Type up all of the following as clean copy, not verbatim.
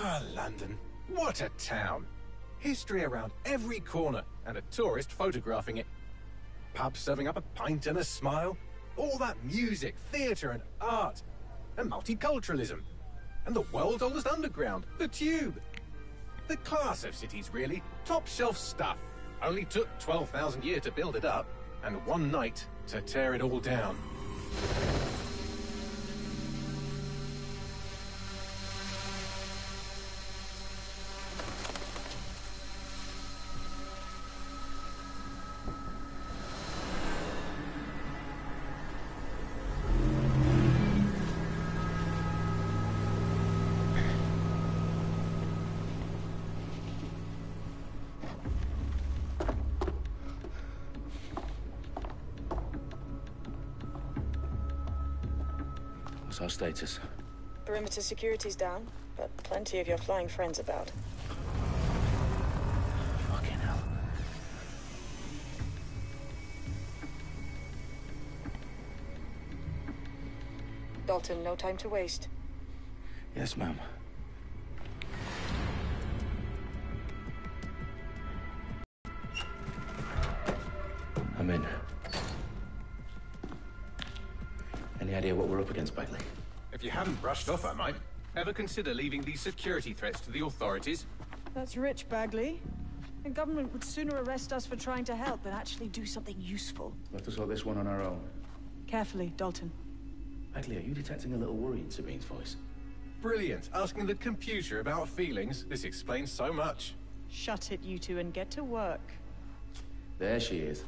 Ah, London. What a town. History around every corner, and a tourist photographing it. Pubs serving up a pint and a smile. All that music, theatre and art. And multiculturalism. And the world's oldest underground, the Tube. The class of cities, really. Top shelf stuff. Only took 12,000 years to build it up, and one night to tear it all down. What's our status? Perimeter security's down, but plenty of your flying friends about. Fucking hell. Dalton, no time to waste. Yes, ma'am. I'm in. Any idea what we're up against, Bagley? If you haven't brushed off, I might. Ever consider leaving these security threats to the authorities? That's rich, Bagley. The government would sooner arrest us for trying to help than actually do something useful. We'll have to sort this one on our own. Carefully, Dalton. Bagley, are you detecting a little worry in Sabine's voice? Brilliant. Asking the computer about feelings. This explains so much. Shut it, you two, and get to work. There she is.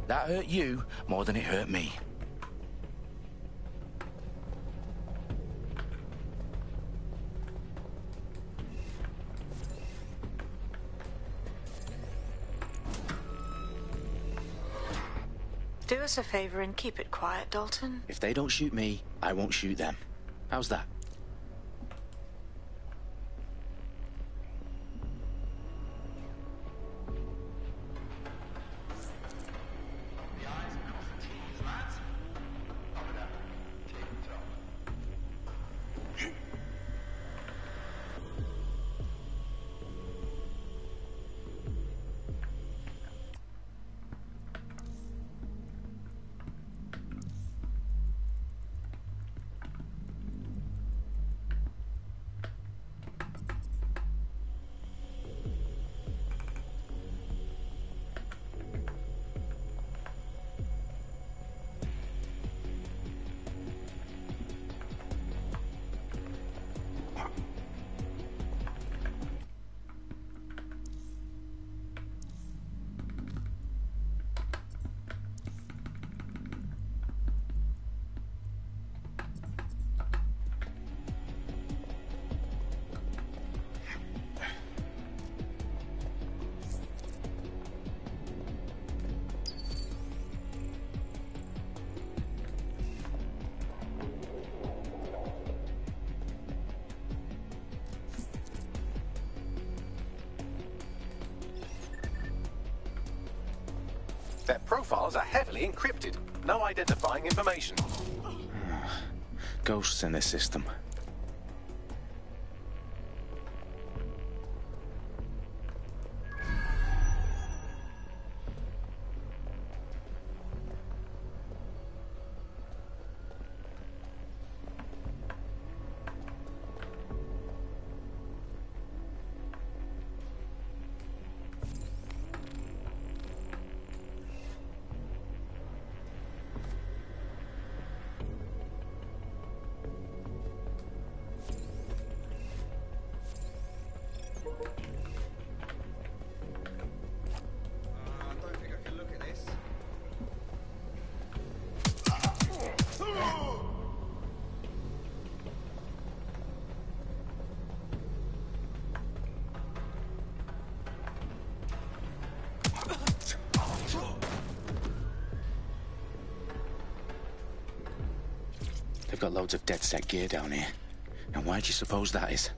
That hurt you more than it hurt me. Do us a favor and keep it quiet, Dalton. If they don't shoot me, I won't shoot them. How's that? Their profiles are heavily encrypted. No identifying information. Ghosts in this system. got loads of DedSec gear down here. And why do you suppose that is?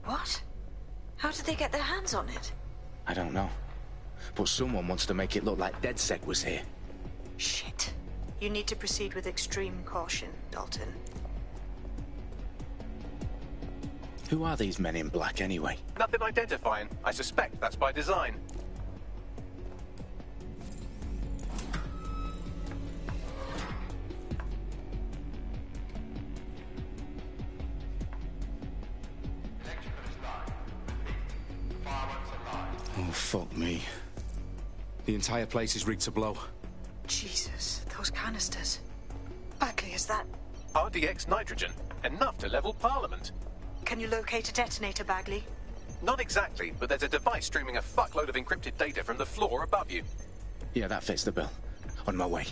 What? How did they get their hands on it? I don't know. But someone wants to make it look like DedSec was here. Shit. You need to proceed with extreme caution, Dalton. Who are these men in black anyway? Nothing identifying. I suspect that's by design. Oh, fuck me. The entire place is rigged to blow. Jesus, those canisters. Bagley, is that... RDX nitrogen. Enough to level Parliament. Can you locate a detonator, Bagley? Not exactly, but there's a device streaming a fuckload of encrypted data from the floor above you. Yeah, that fits the bill. On my way.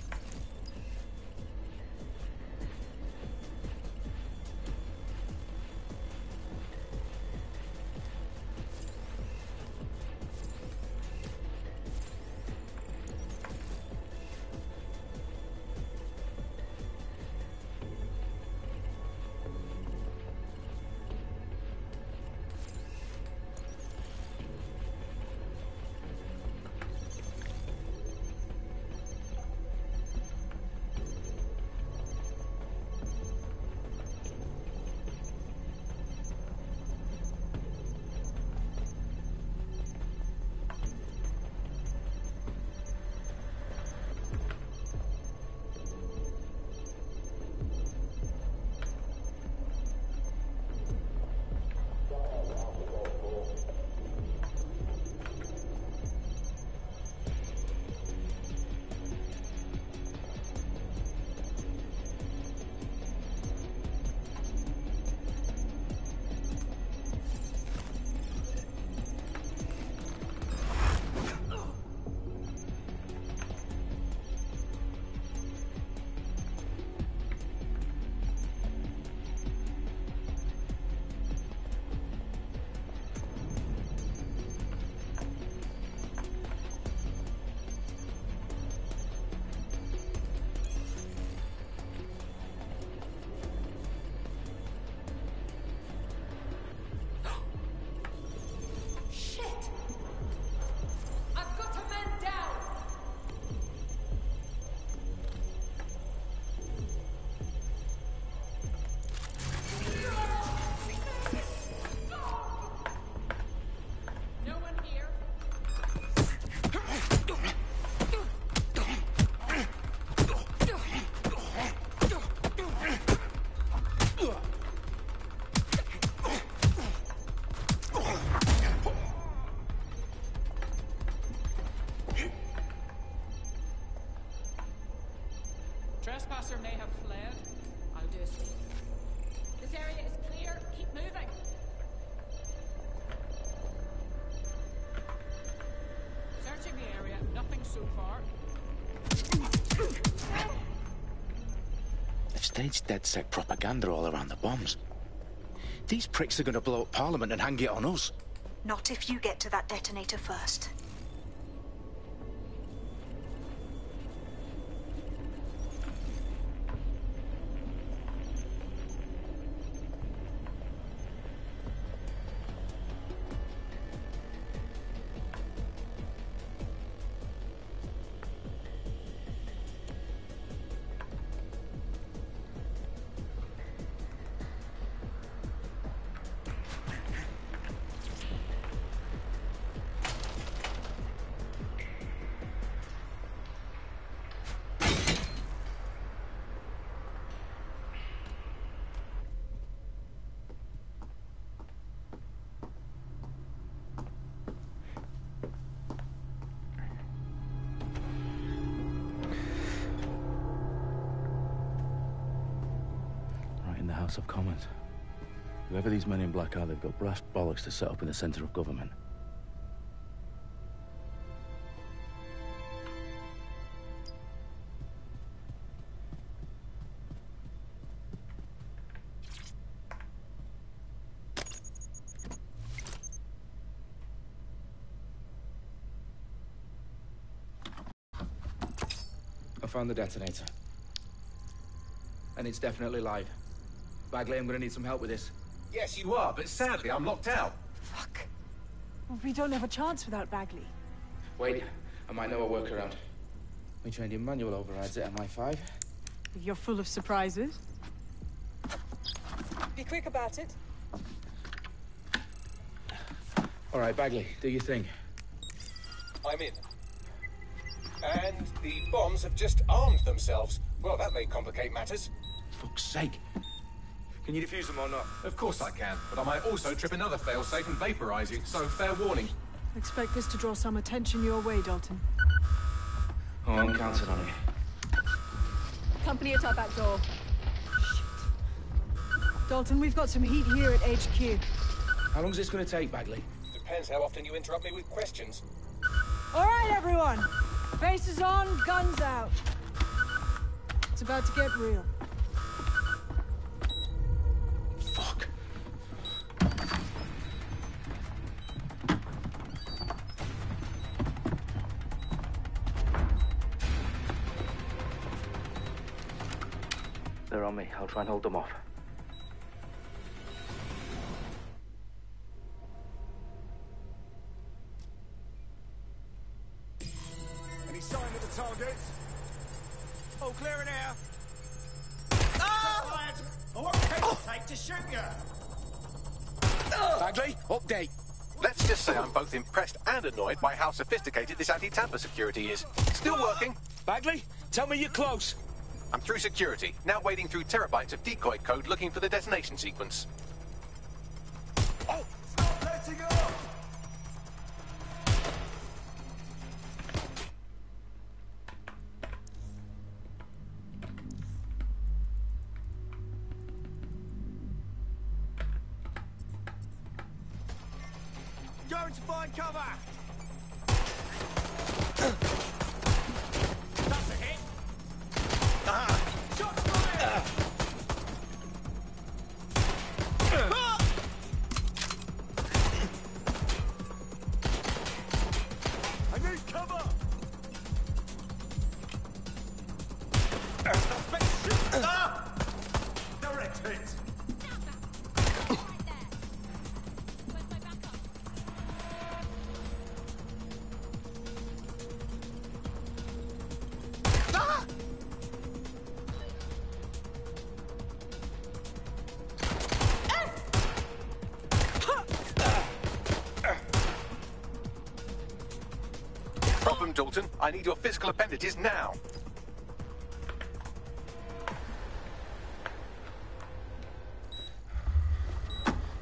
Trespasser may have fled. I'll do a sweep. This area is clear. Keep moving. Searching the area. Nothing so far. They've staged DedSec propaganda all around the bombs. These pricks are going to blow up Parliament and hang it on us. Not if you get to that detonator first. In the House of Commons. Whoever these men in black are, they've got brass bollocks to set up in the centre of government. I found the detonator. And it's definitely live. Bagley, I'm gonna need some help with this. Yes, you are, but sadly I'm locked out. Fuck. Well, we don't have a chance without Bagley. Wait, I might know a workaround. We trained in manual overrides at MI5. You're full of surprises. Be quick about it. All right, Bagley, do your thing. I'm in. And the bombs have just armed themselves. Well, that may complicate matters. Fuck's sake. Can you defuse them or not? Of course I can, but I might also trip another failsafe and vaporize you, so fair warning. Expect this to draw some attention your way, Dalton. Oh, I'm counting on it. Company at our back door. Dalton, we've got some heat here at HQ. How long is this gonna take, Bagley? Depends how often you interrupt me with questions. All right, everyone. Faces on, guns out. It's about to get real. Fuck. They're on me. I'll try and hold them off. Any sign of the target? All clear in air. Ah! What can it take to shoot you? Bagley, update. Let's just say I'm both impressed and annoyed by how sophisticated this anti-tamper security is. Still working. Bagley, tell me you're close. I'm through security, now wading through terabytes of decoy code looking for the detonation sequence. Oh! Stop letting off! Going to find cover! That's a hit! Shots fired! I need cover! Suspect shoot! Direct hit! Problem, Dalton. I need your physical appendages now.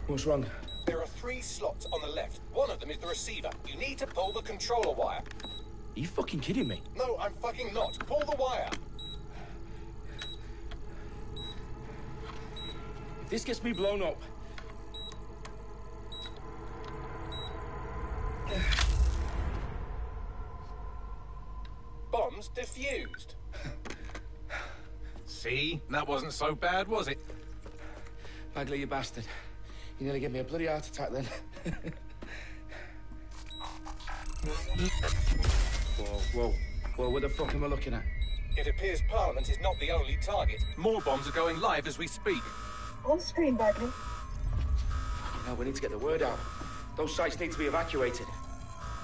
What's wrong? There are 3 slots on the left. One of them is the receiver. You need to pull the controller wire. Are you fucking kidding me? No, I'm fucking not. Pull the wire. If this gets me blown up... Bombs defused. See? That wasn't so bad, was it? Bagley, you bastard. You nearly gave me a bloody heart attack then. Whoa. What the fuck am I looking at? It appears Parliament is not the only target. More bombs are going live as we speak. On screen, Bagley. No, we need to get the word out. Those sites need to be evacuated.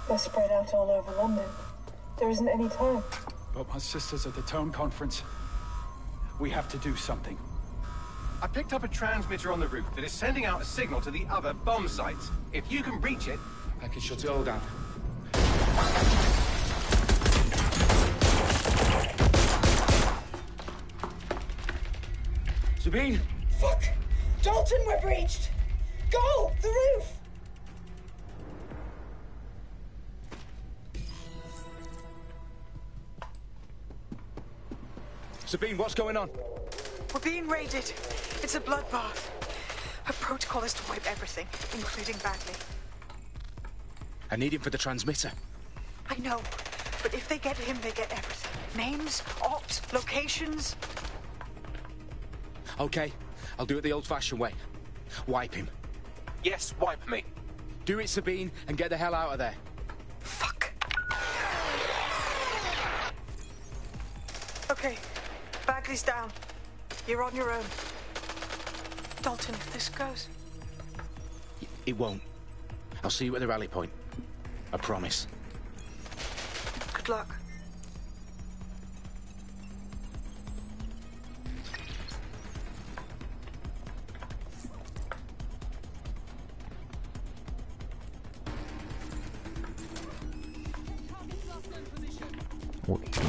They're spread out all over London. There isn't any time. But my sister's at the town conference. We have to do something. I picked up a transmitter on the roof that is sending out a signal to the other bomb sites. If you can reach it... I can shut it all down. Sabine! Fuck! Dalton, we're breached! Go! The roof! Sabine, what's going on? We're being raided. It's a bloodbath. Her protocol is to wipe everything, including Bagley. I need him for the transmitter. I know, but if they get him, they get everything. Names, ops, locations. Okay, I'll do it the old-fashioned way. Wipe him. Yes, wipe me. Do it, Sabine, and get the hell out of there. Fuck. Okay, Bagley's down. You're on your own. Dalton, if this goes. It won't. I'll see you at the rally point. I promise. Good luck. Oh, okay.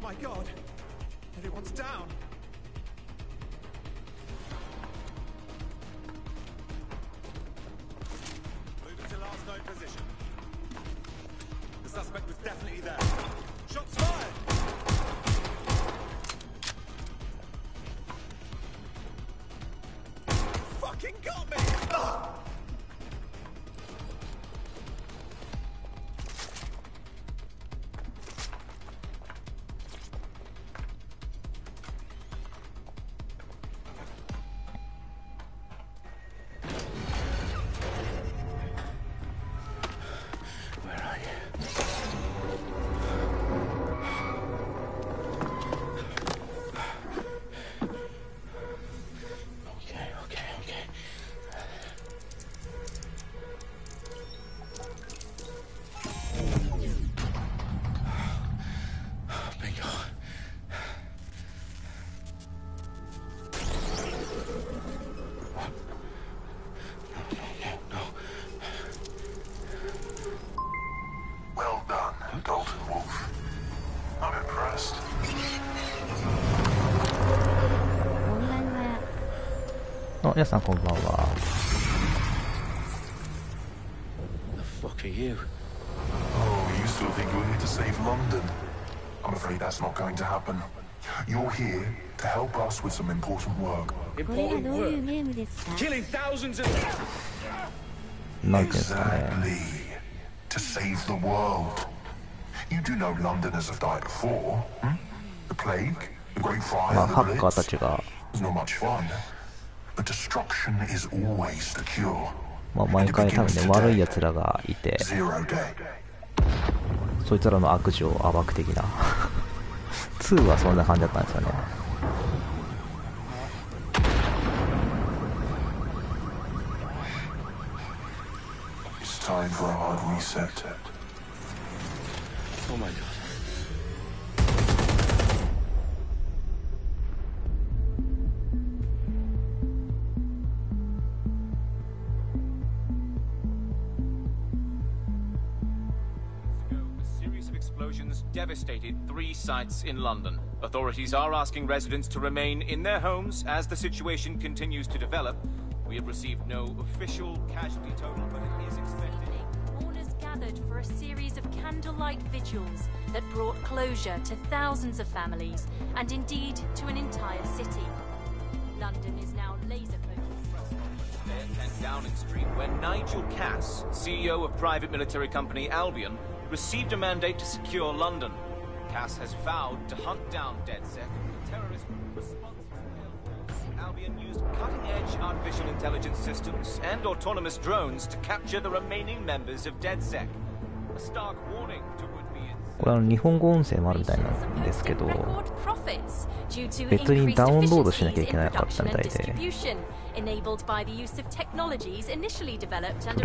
My God! Everyone's down! Moving to last known position. The suspect was definitely there. Shots fired! Fucking got me! Ugh! Oh, 皆さんこんばんは。The fuck are you? Oh, you still think you're here to save London? I'm afraid that's not going to happen. You're here to help us with some important work. Important work? Killing thousands of... なんていうんですかね。 Exactly. To save the world. You do know Londoners have died before, hmm? The plague, the Great Fire, まあ the ハッカーた Blitz. ちが It's not much fun. But destruction is always the cure. まあ毎回多分ね悪い奴らがいて、 Zero day. そいつらの悪事を暴く的な。2はそんな感じだったんですよね。It's time for a hard reset. Oh my God. Devastated 3 sites in London. Authorities are asking residents to remain in their homes as the situation continues to develop. We have received no official casualty total, but it is expected. Mourners gathered for a series of candlelight vigils that brought closure to thousands of families and indeed to an entire city. London is now laser-focused. 10 Downing Street, where Nigel Cass, CEO of private military company Albion, received a mandate to secure London. Cass has vowed to hunt down DedSec, the terrorist response force. Albion used cutting-edge artificial intelligence systems and autonomous drones to capture the remaining members of DedSec. A stark warning to would-be... これ日本語音声もあるみたいなんですけど、別にダウンロードしなきゃいけなかったみたいで、とりあ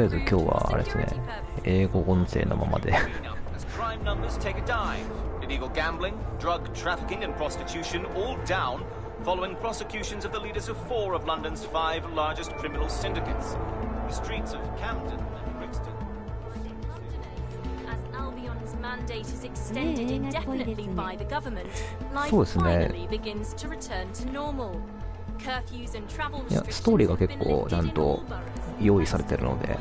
えず今日はあれですね、英語音声のままで。Crime numbers take a dive. Illegal gambling, drug trafficking and prostitution all down following prosecutions of the leaders of 4 of London's 5 largest criminal syndicates. The streets of Camden and Brixton. mandate is extended indefinitely by the government, life finally begins to return to normal. Curfews and travel restrictions ストーリーが結構ちゃんと用意されてるので。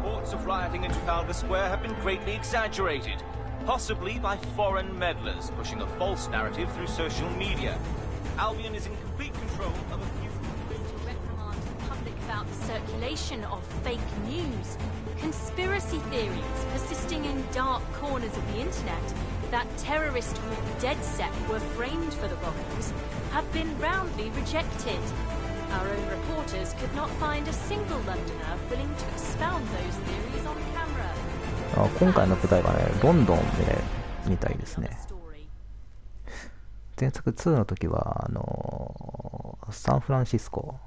Reports of rioting in Trafalgar Square have been greatly exaggerated, possibly by foreign meddlers pushing a false narrative through social media. Albion is in complete control of a few. To reprimand the public about the circulation of fake news, conspiracy theories persisting in dark corners of the internet that terrorist group DedSec were framed for the bombings have been roundly rejected. Our own reporters could not find a single Londoner willing to expound those theories on camera. 今回の舞台はね、ロンドンでみたいですね。前作2の時はサンフランシスコ。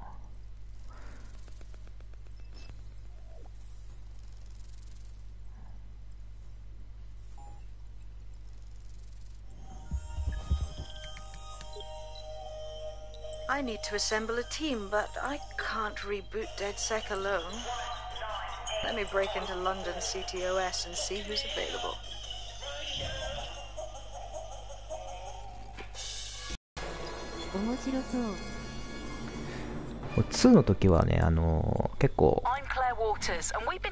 I need to assemble a team, but I can't reboot DedSec alone. Let me break into London CTOS and see who's available. 面白そう。2の時はね、結構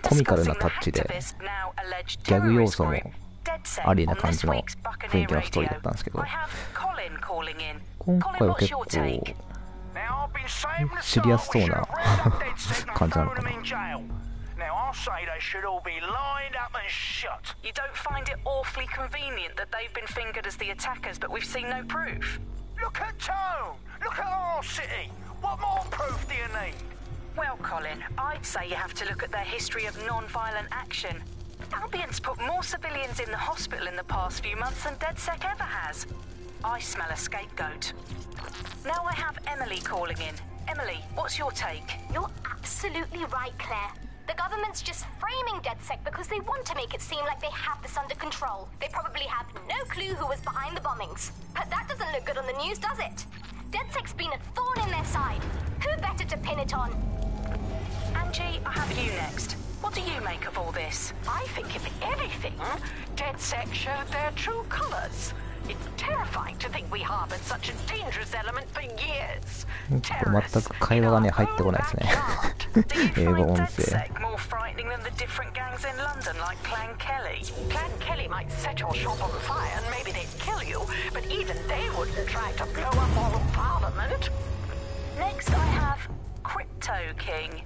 コミカルなタッチでギャグ要素もありな感じの雰囲気のストーリーだったんですけど、今回は結構シリアスそうな感じなのかな。Now, I'll say they should all be lined up and shot. You don't find it awfully convenient that they've been fingered as the attackers, but we've seen no proof? Look at Tone! Look at our city! What more proof do you need? Well, Colin, I'd say you have to look at their history of non-violent action. Albion's put more civilians in the hospital in the past few months than DedSec ever has. I smell a scapegoat. Now I have Emily calling in. Emily, what's your take? You're absolutely right, Claire. The government's just framing DedSec because they want to make it seem like they have this under control. They probably have no clue who was behind the bombings. But that doesn't look good on the news, does it? DedSec's been a thorn in their side. Who better to pin it on? Angie, I have you next. What do you make of all this? I think, if anything, DedSec showed their true colors. It's terrifying to think we harbored such a dangerous element for years. 全く会話がね入ってこないですね。英語音声。More frightening than the different gangs in London, like Clan Kelly. Clan Kelly might set your shop on fire and maybe they'd kill you, but even they wouldn't try to blow up all of Parliament. Next, I have Crypto King.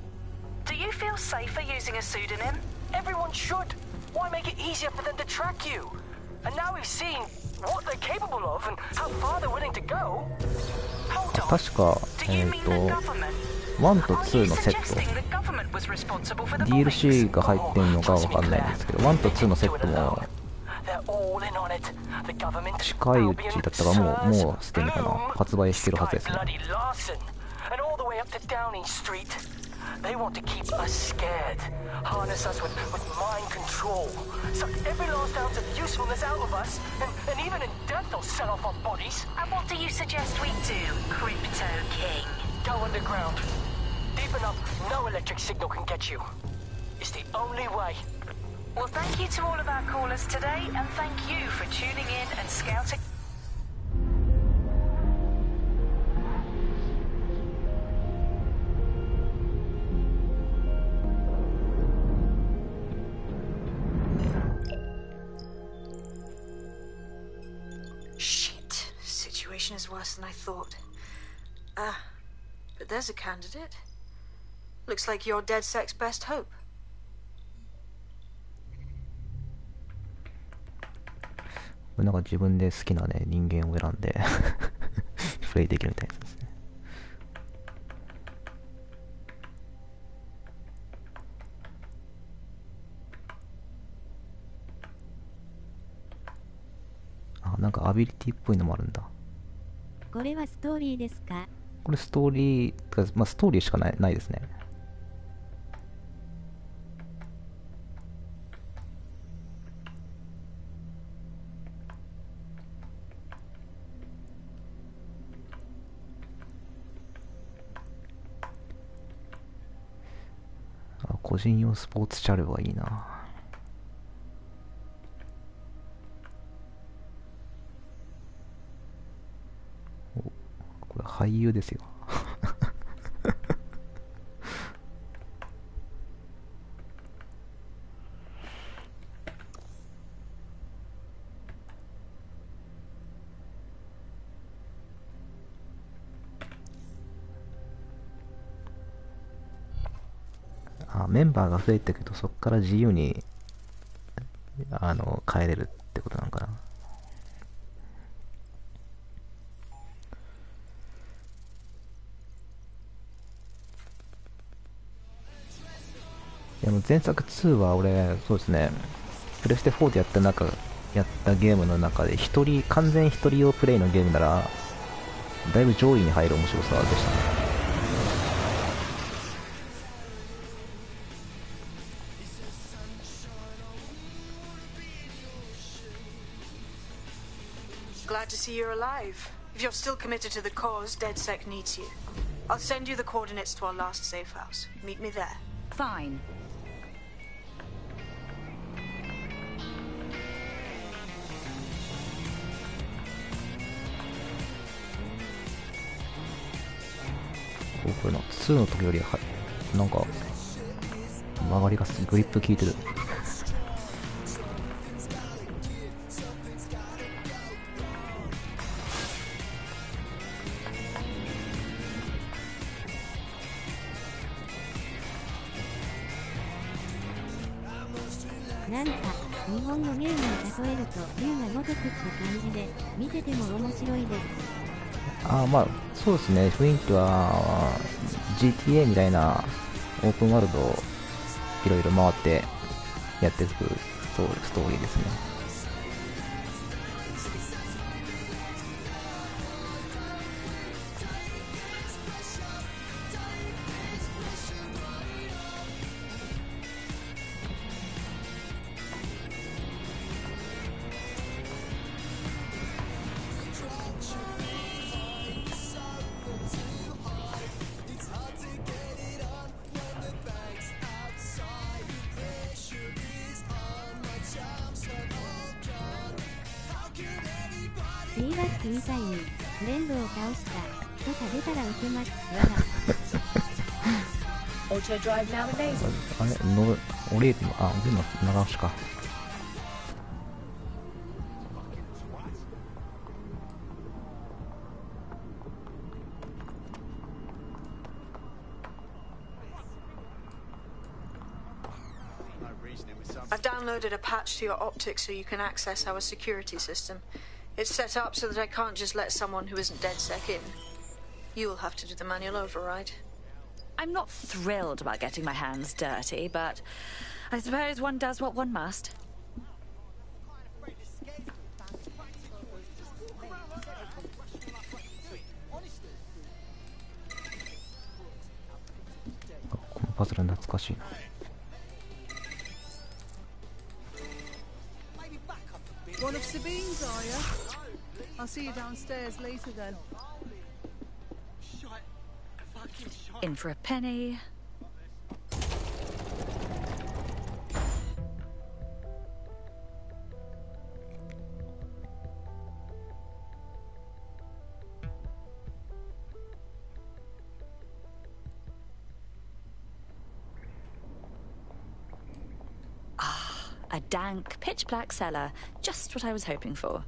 Do you feel safer using a pseudonym? Everyone should. Why make it easier for them to track you? And now we've seen what they're capable of and how far they're willing to go. 確か1と2のセット DLC が入ってんのかわかんないんですけど、1と2のセットも近いうちだったかもうすでにかな発売してるはずですね。They want to keep us scared, harness us with mind control, suck every last ounce of usefulness out of us, and even in death they'll sell off our bodies. And what do you suggest we do, Crypto King? Go underground. Deep enough, no electric signal can get you. It's the only way. Well, thank you to all of our callers today, and thank you for tuning in and scouting. Is worse than I thought. But there's a candidate. Looks like you're DedSec's best hope. なんか自分で好きなね人間を選んでプレイできるみたいですね。なんかアビリティっぽいのもあるんだ。これはストーリーですか？これストーリー、まあストーリーしかないですね。個人用スポーツ車両はいいな。俳優ですよ。メンバーが増えていくとそこから自由に変えれるってことなのかな。いや、前作2は俺、そうですね、プレステ4でやったゲームの中で完全一人用プレイのゲームならだいぶ上位に入る面白さでしたね。Glad to see you're alive. If you're still committed to the cause, DedSec needs you. I'll send you the coordinates to our last safe house. Meet me there. Fine. Oh, これ2の時よりなんか曲がりがグリップ効いてる。なんか日本のゲームを例えると龍が如くって感じで見てても面白いです。まあそうですね、雰囲気は GTA みたいなオープンワールドをいろいろ回ってやっていくストーリーですね。リーバックみたいにフレンドを倒したとか出たら受けます。Auto drive now enabled. あれ降りるの長押しか。I've downloaded a patch to your optics so you can access our security system. It's set up so that I can't just let someone who isn't DedSec in. You'll have to do the manual override. I'm not thrilled about getting my hands dirty, but I suppose one does what one must. Puzzle 懐かしいな。One of Sabine's, are you? I'll see you downstairs later then. In for a penny. A dank, pitch-black cellar. Just what I was hoping for.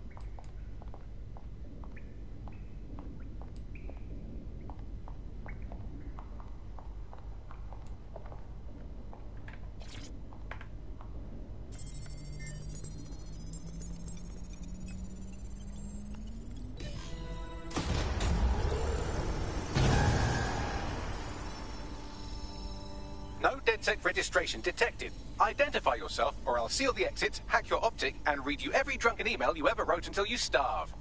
No DedSec registration detected. Identify yourself, or I'll seal the exits, hack your optic, and read you every drunken email you ever wrote until you starve.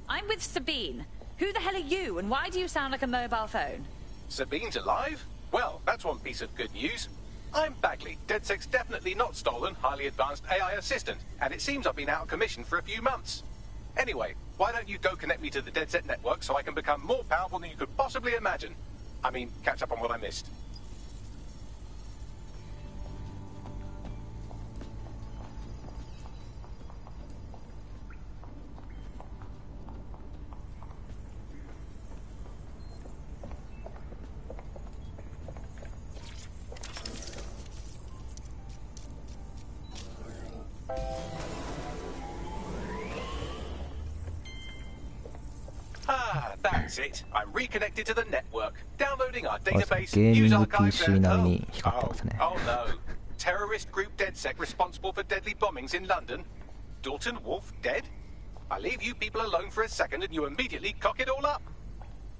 I'm with Sabine. Who the hell are you, and why do you sound like a mobile phone? Sabine's alive? Well, that's one piece of good news. I'm Bagley, DedSec's definitely not stolen, highly advanced AI assistant, and it seems I've been out of commission for a few months. Anyway, why don't you go connect me to the DedSec network so I can become more powerful than you could possibly imagine? I mean, catch up on what I missed. That's it. I'm reconnected to the network, downloading our あれですね database, ゲーミ news ング archives, PC and 並みに光ってますね。 oh no. Terrorist group DedSec responsible for deadly bombings in London. Dalton Wolf dead? I leave you people alone for a second and you immediately cock it all up.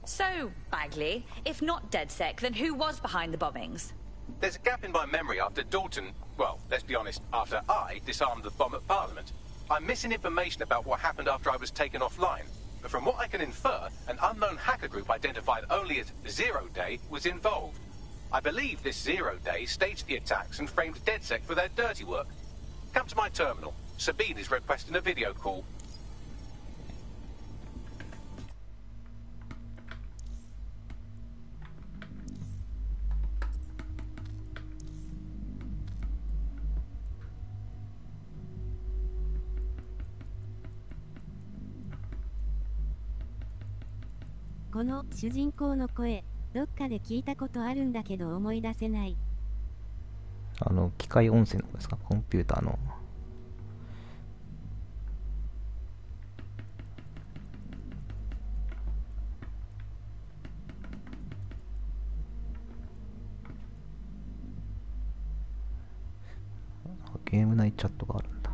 So, Bagley, if not DedSec, then who was behind the bombings? There's a gap in my memory after Dalton, well, let's be honest, after I disarmed the bomb at Parliament. I'm missing information about what happened after I was taken offline. But from what I can infer, an unknown hacker group identified only as Zero Day was involved. I believe this Zero Day staged the attacks and framed DedSec for their dirty work. Come to my terminal. Sabine is requesting a video call. この主人公の声、どっかで聞いたことあるんだけど思い出せない。機械音声の方ですか？コンピューターの。ゲーム内チャットがあるんだ。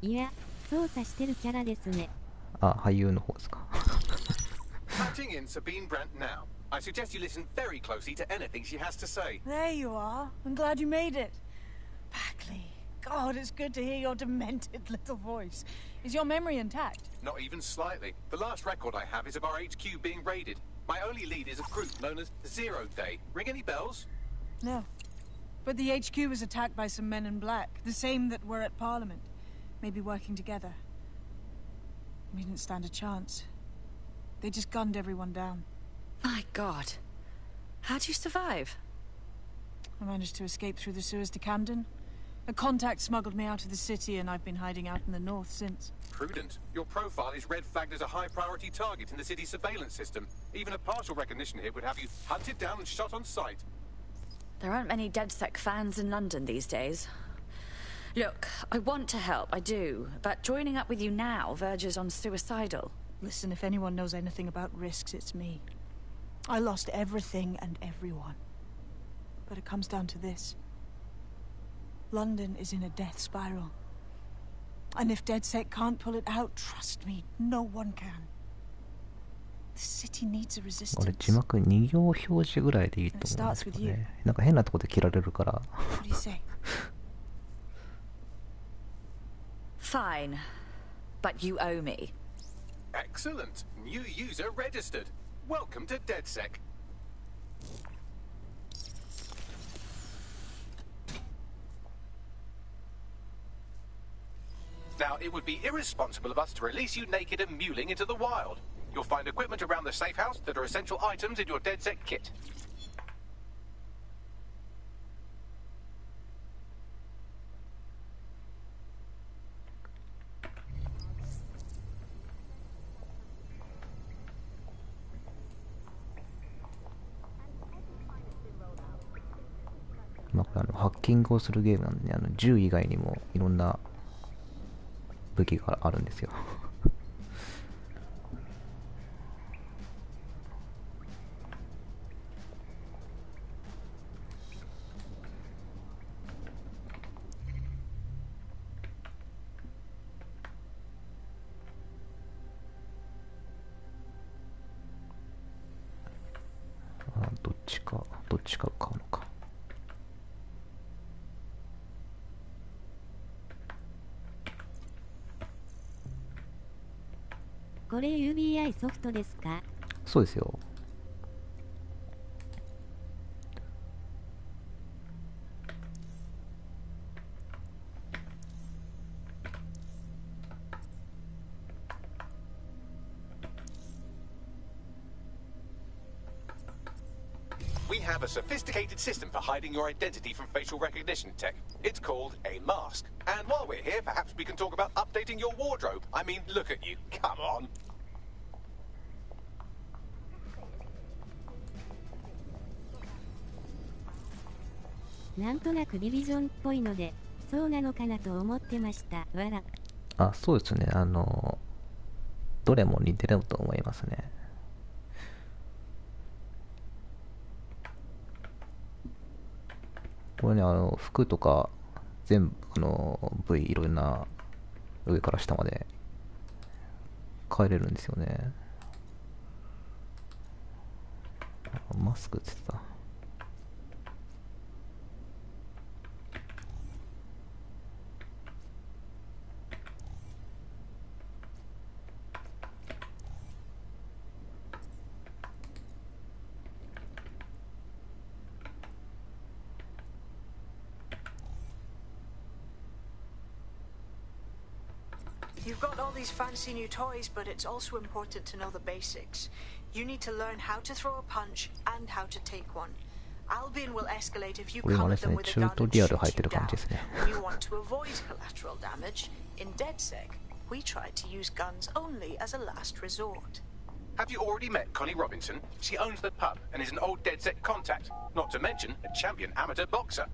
いや、操作してるキャラですね。あ、俳優の方ですか。Patching in Sabine Brandt now. I suggest you listen very closely to anything she has to say. There you are. I'm glad you made it. Bagley, God, it's good to hear your demented little voice. Is your memory intact? Not even slightly. The last record I have is of our HQ being raided. My only lead is a group known as Zero Day. Ring any bells? No. But the HQ was attacked by some men in black, the same that were at Parliament. Maybe working together. We didn't stand a chance. They just gunned everyone down. My God. How'd you survive? I managed to escape through the sewers to Camden. A contact smuggled me out of the city, and I've been hiding out in the north since. Prudent. Your profile is red flagged as a high-priority target in the city's surveillance system. Even a partial recognition hit would have you hunted down and shot on sight. There aren't many DedSec fans in London these days. Look, I want to help, I do, but joining up with you now verges on suicidal. Listen, if anyone knows anything about risks, it's me. I lost everything and everyone. But it comes down to this. London is in a death spiral. And if DedSec can't pull it out, trust me, no one can. The city needs a resistance. 俺字幕2行表示ぐらいでいいと思うんですけどね。なんか変なとこで切られるから。What do you say? Fine. But you owe me. Excellent. New user registered. Welcome to DedSec. Now, it would be irresponsible of us to release you naked and mewling into the wild. You'll find equipment around the safe house that are essential items in your DedSec kit.まあ、これハッキングをするゲームなんで、ね、銃以外にもいろんな武器があるんですよ。どっちか買うのか。これ UBI ソフトですか？そうですよ。We have a sophisticated system for hiding your identity from facial recognition tech. It's called a mask. And while we're here, perhaps we can talk about updating your wardrobe. I mean, look at you. Come on. なんとなくディビジョンっぽいので、そうなのかなと思ってました。わら。あ、そうですね。どれも似てると思いますね。これね、服とか全部部位いろんな上から下まで変えれるんですよね。マスクって言ってた。You've got all these fancy new toys, but it's also important to know the basics. You need to learn how to throw a punch and how to take one. Albion will escalate if you come at them with a gun and shoot you down. We want to avoid collateral damage. In DedSec, we try to use guns only as a last resort. Have you already met Connie Robinson? She owns the pub and is an old DedSec contact, not to mention a champion amateur boxer.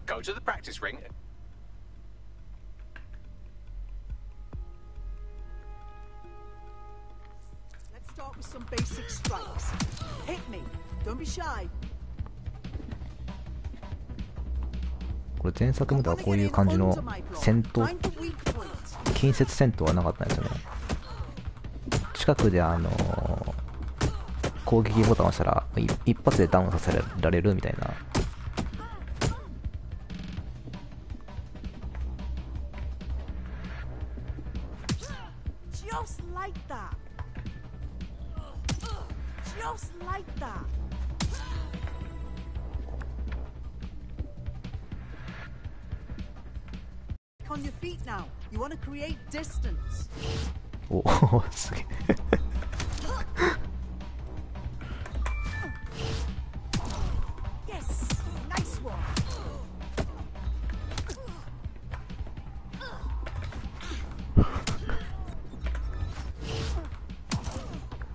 Go to the practice ring. Start with some basic strikes. Hit me. Don't be shy. これ前作まではこういう感じの戦闘、近接戦闘はなかったんですよね。近くで攻撃ボタンを押したら一発でダウンさせられるみたいな。Just like that. Just like that. On your feet now. You want to create distance. おお、すげえ。Yes, nice one.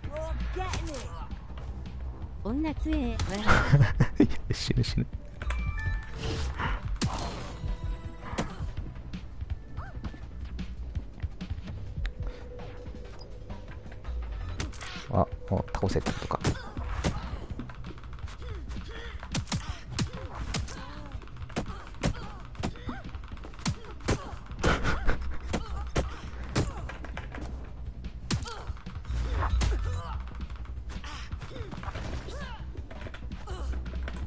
You're getting it. 女つえ。死ぬ死ぬ。あ、もう倒せってことか。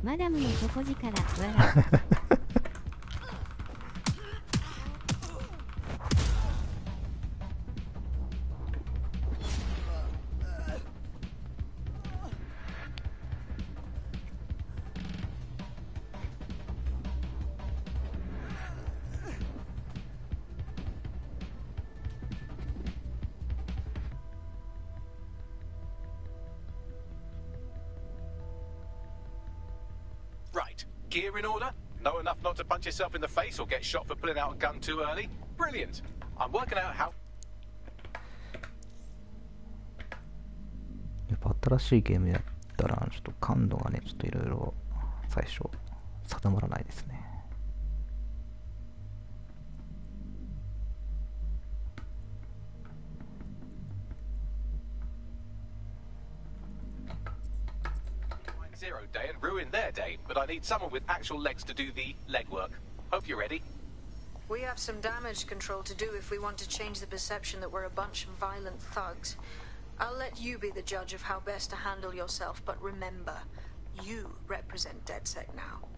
マダムの底力笑Right. Gear in order? Know enough not to punch yourself in the face or get shot for pulling out a gun too early? Brilliant. I'm working out how... やっぱ新しいゲームやったらちょっと感度がね、ちょっといろいろ最初定まらないですね。Zero day and ruin their day, but I need someone with actual legs to do the legwork. Hope you're ready. We have some damage control to do if we want to change the perception that we're a bunch of violent thugs. I'll let you be the judge of how best to handle yourself, but remember, you represent DedSec now.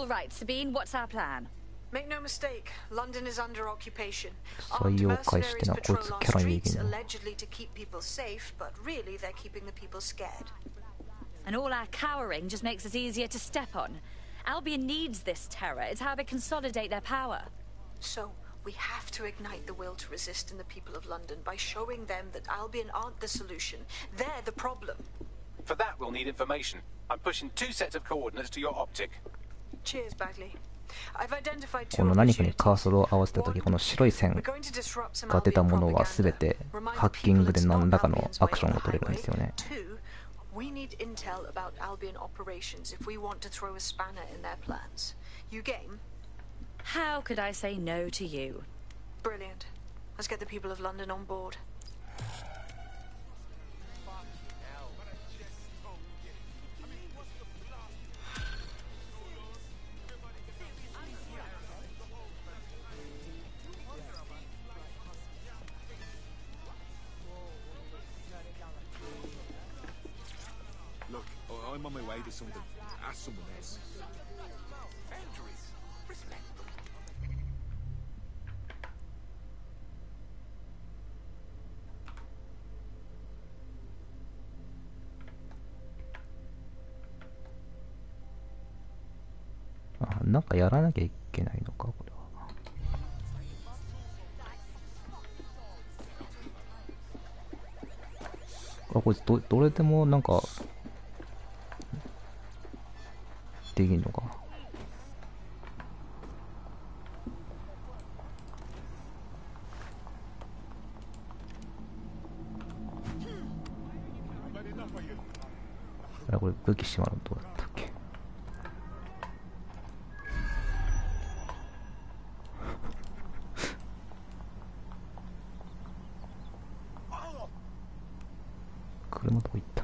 All right, Sabine, what's our plan? Make no mistake, London is under occupation. 採用開始ってのはこいつキャラにできるの。 allegedly to keep people safe, but really they're keeping the people scared. And all our cowering just makes us easier to step on. Albion needs this terror. It's how they consolidate their power. So, we have to ignite the will to resist in the people of London by showing them that Albion aren't the solution. They're the problem. For that, we'll need information. I'm pushing 2 sets of coordinates to your optic. Cheers, Bagley. I've identified こ two の何かに opportunities. カーソルを合わせたとき、この白い線 We're going to disrupt some が出た Albion ものはすべ propaganda. て Remind ハ the ッキン people グで it's 何 not らかの Albion's アクション way が or 取れるんですよ highway. ね。 Two, we need intel about Albion operations if we want to throw a spanner in their plans. You game? How could I say no to you? Brilliant. Let's get the people of London on board. Look, I'm on my way to something. Ask someone else. Boundaries. Respect them. あ、なんかやらなきゃいけないのか、これは。あ、これどれでもなんかできんのか。あ、これ武器しまうのどうだったっけ。車どこ行った。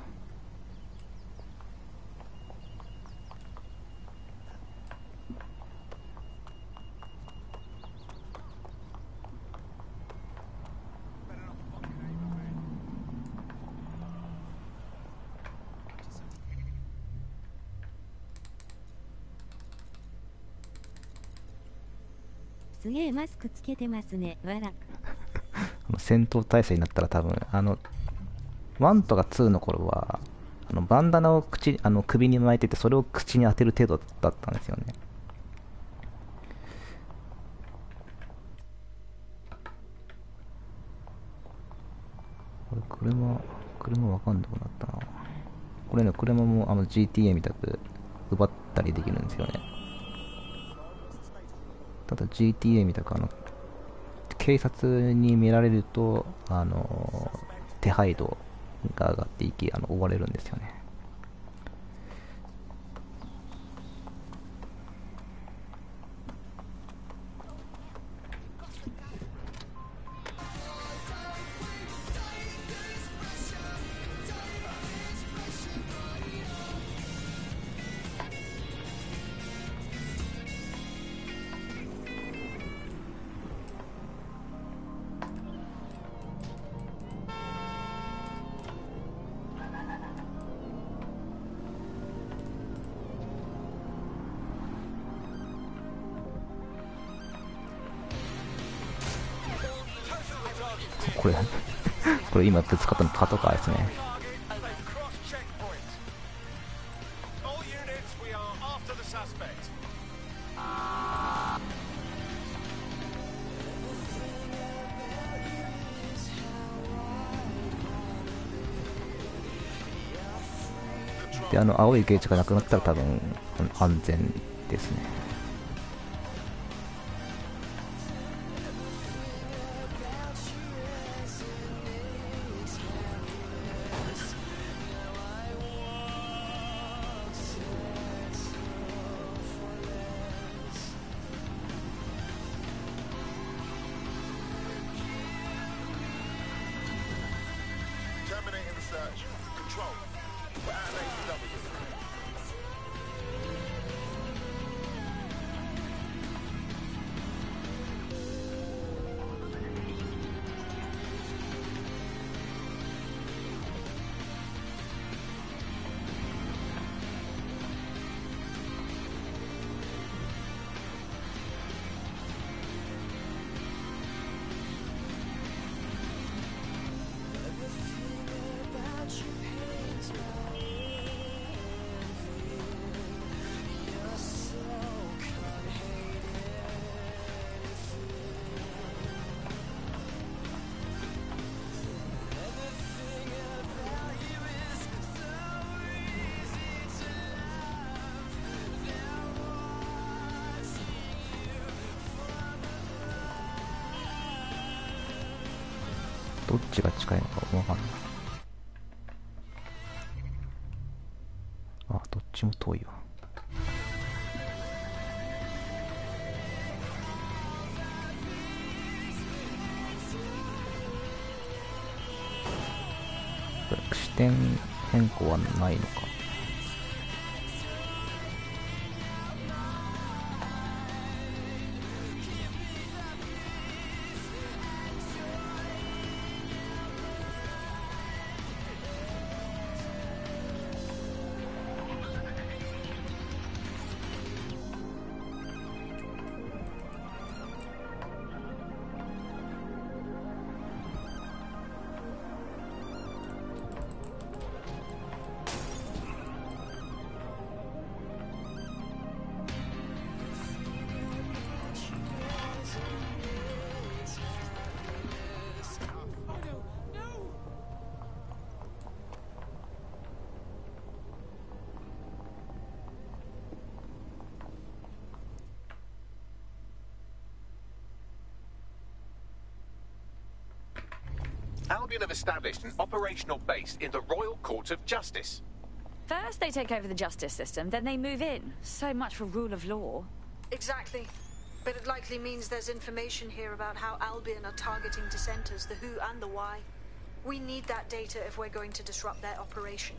すげえマスクつけてますね、わら。戦闘態勢になったら多分1とか2の頃はバンダナを首に巻いてて、それを口に当てる程度だったんですよね。これ車わかんなくなったな。これね、車もGTA みたく奪ったりできるんですよね。ただ GTA みたく警察に見られると手配度が上がっていき追われるんですよね。これ今ぶつかったのパトカーですね。で、青いゲージがなくなったら多分安全ですね。どっちが近いのかわかんない。あ、どっちも遠いわ。視点変更はないのか。Albion have established an operational base in the Royal Court of Justice. First they take over the justice system, then they move in. So much for rule of law. Exactly. But it likely means there's information here about how Albion are targeting dissenters, the who and the why. We need that data if we're going to disrupt their operation.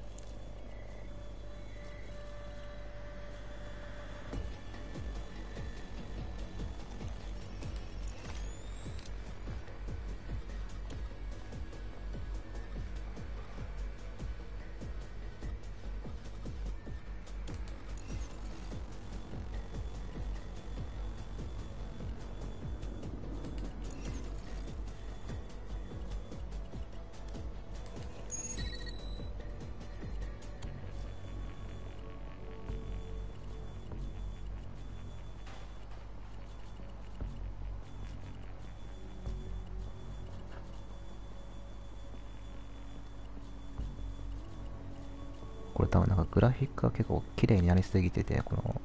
これ多分なんかグラフィックが結構綺麗になりすぎてて、この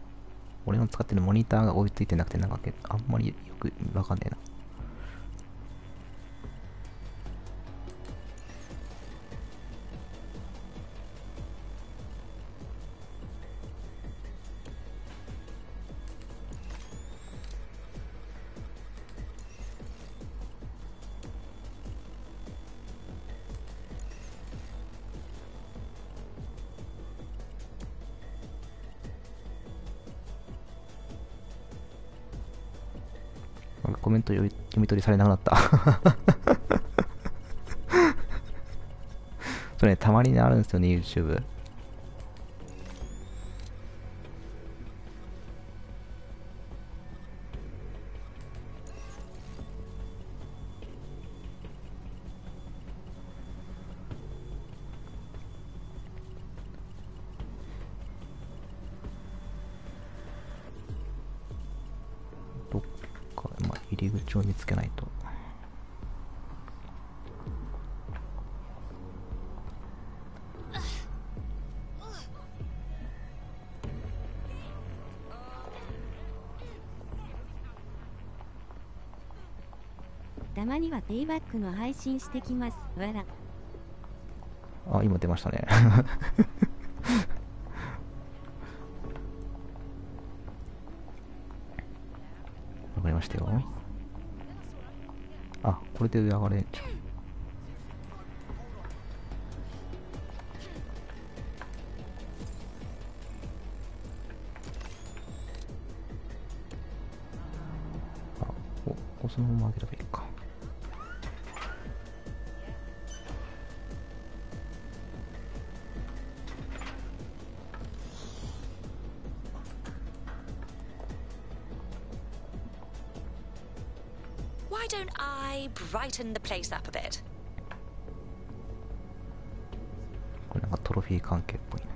俺の使ってるモニターが追いついてなくて、なんかあんまりよくわかんねえな。コメント読み取りされなくなったそれね、たまにあるんですよね、YouTube。入り口を見つけないと。たまにはペイバックの配信してきます。わら。あ、今出ましたねわかりましたよ。あ、これで上上がれちゃう。あ、ここそのまま上げればいいか。Why don't I brighten the place up a bit? これなんかトロフィー関係っぽいな。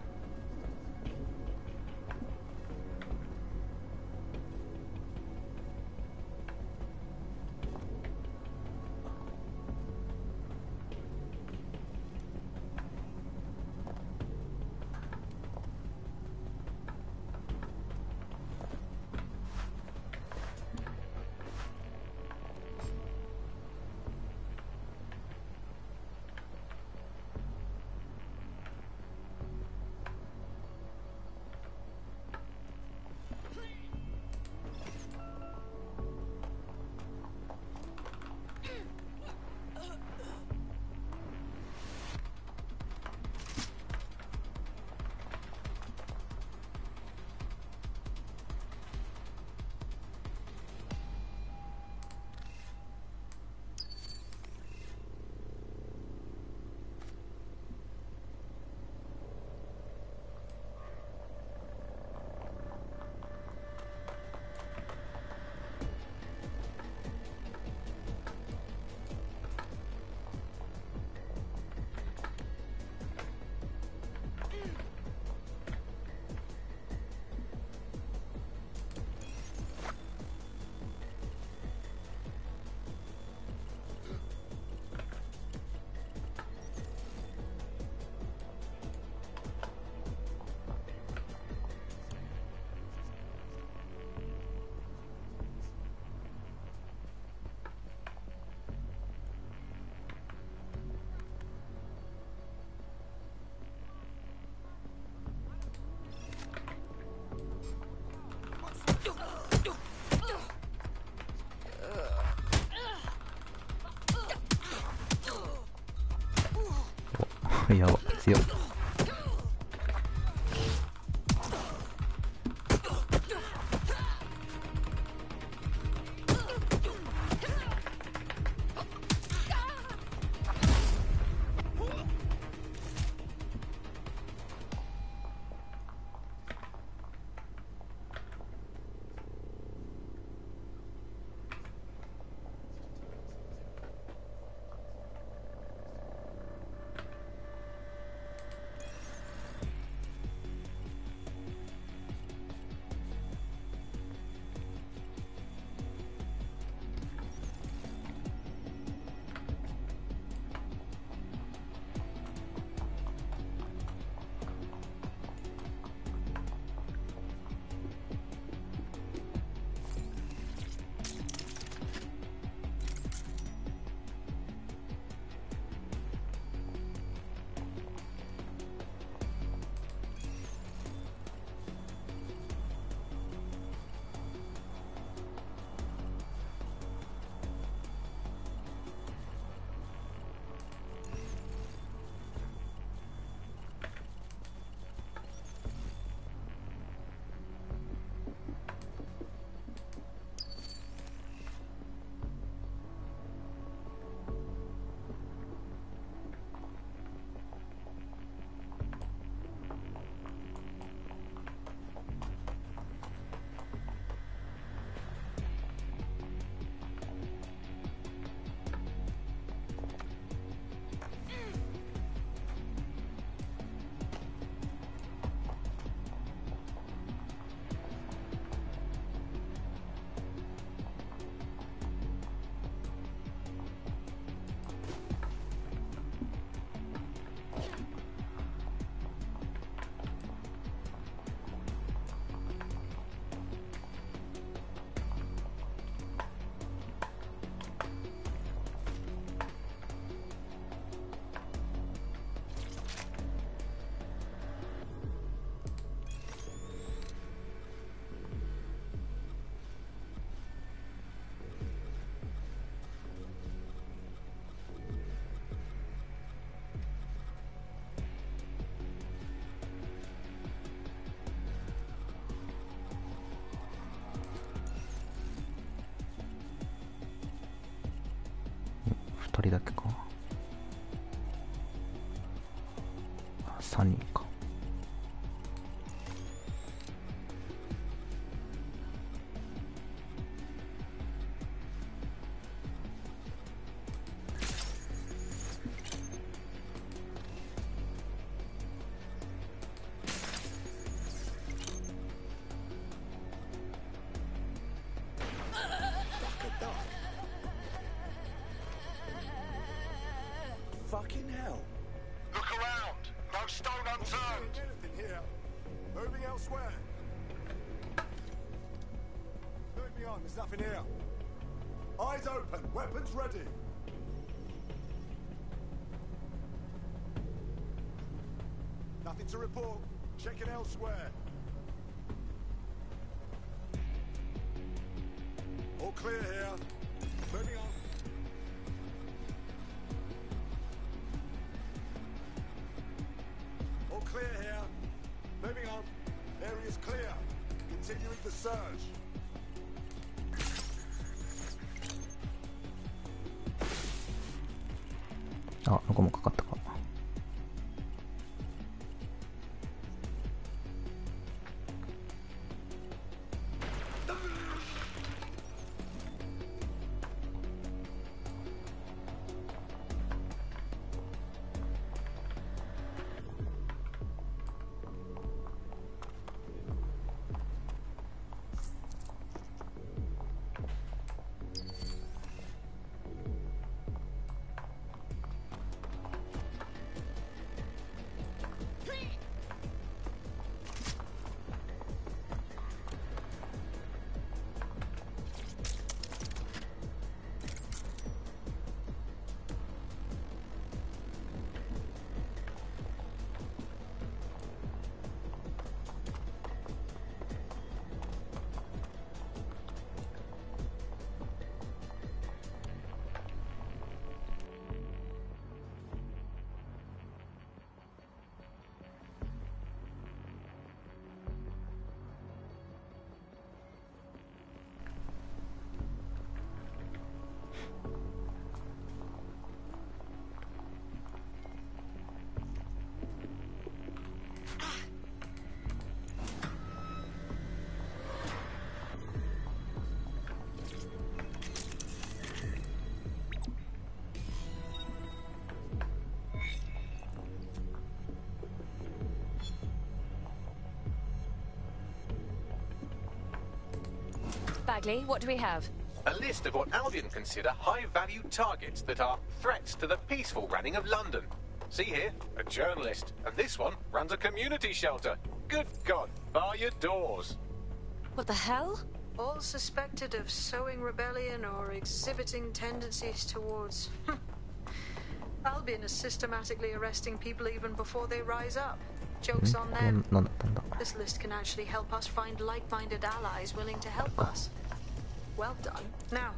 強い。2人だけか。3人か。Fucking hell. Look around. No stone unturned. Anything here. Moving elsewhere. Move me on. There's nothing here. Eyes open. Weapons ready. Nothing to report. Checking elsewhere. All clear here. Moving on. All clear here. Moving on. Area's clear. Continuing the surge. Ah, ロゴもかかったか。Bagley, what do we have? A list of what Albion consider high-value targets that are threats to the peaceful running of London. See here, a journalist, and this one runs a community shelter. Good God, bar your doors. What the hell? All suspected of sowing rebellion or exhibiting tendencies towards... Albion is systematically arresting people even before they rise up. Joke's on them. This list can actually help us find like-minded allies willing to help us. Well done. Now,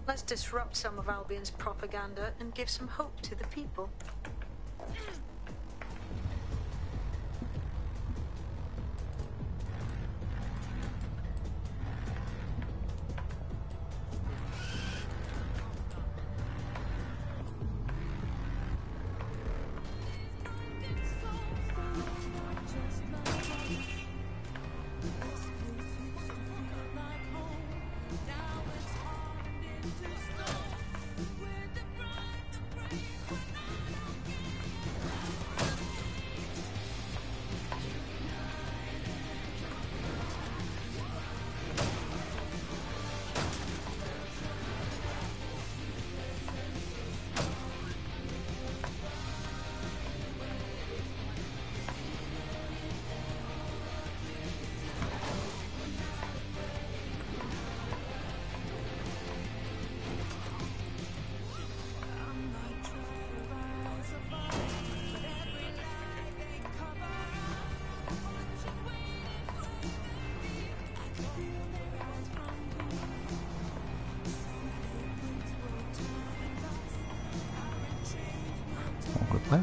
let's disrupt some of Albion's propaganda and give some hope to the people.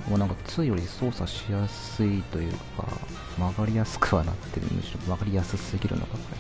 もうなんか2より操作しやすいというか曲がりやすくはなってる。むしろ曲がりやすすぎるのかこれ。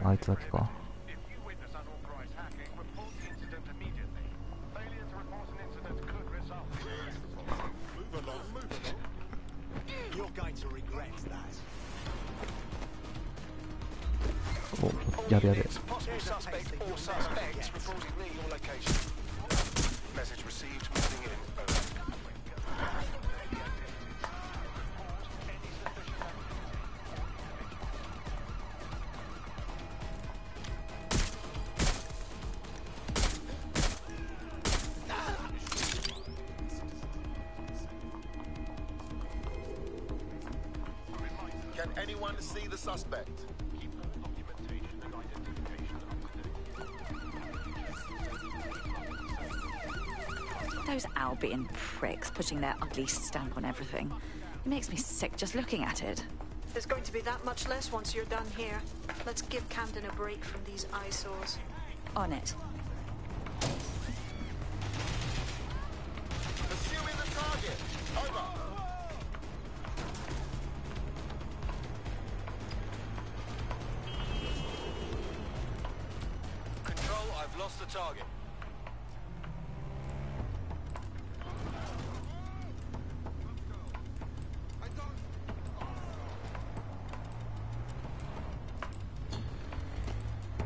あいつだけか。お、やべやべ。Can anyone see the suspect? Those Albion pricks putting their ugly stamp on everything. It makes me sick just looking at it. There's going to be that much less once you're done here. Let's give Camden a break from these eyesores. On it. Pursuing the target. Over. Control, I've lost the target.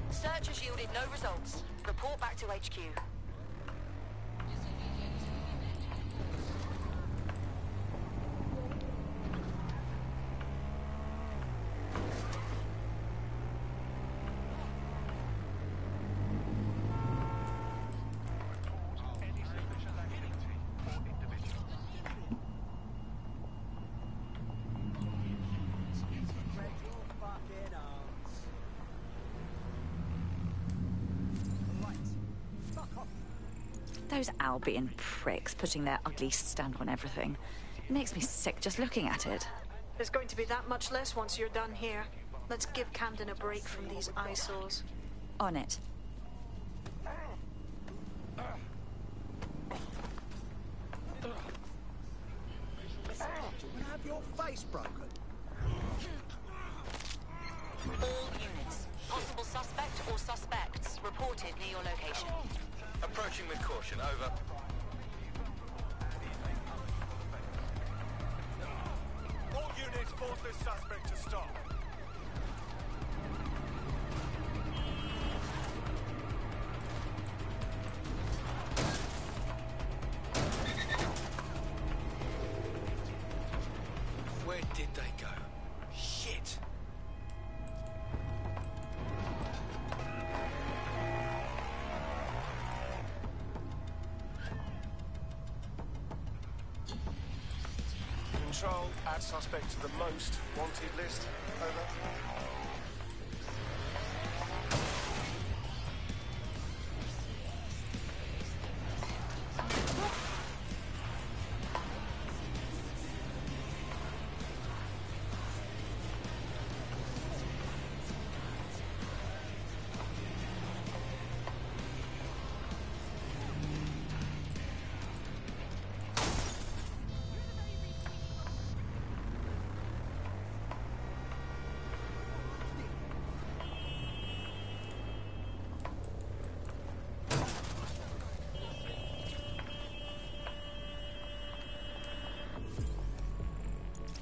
Search has yielded no results. Report back to HQ. Those Albion pricks putting their ugly stamp on everything. It makes me sick just looking at it. There's going to be that much less once you're done here. Let's give Camden a break from these eyesores. On it. You have your face broken. All units, possible suspect or suspects reported near your location. Approaching with caution, over. All units force this suspect to stop. Where did they go? Shit! Control, add suspect to the most wanted list. Over.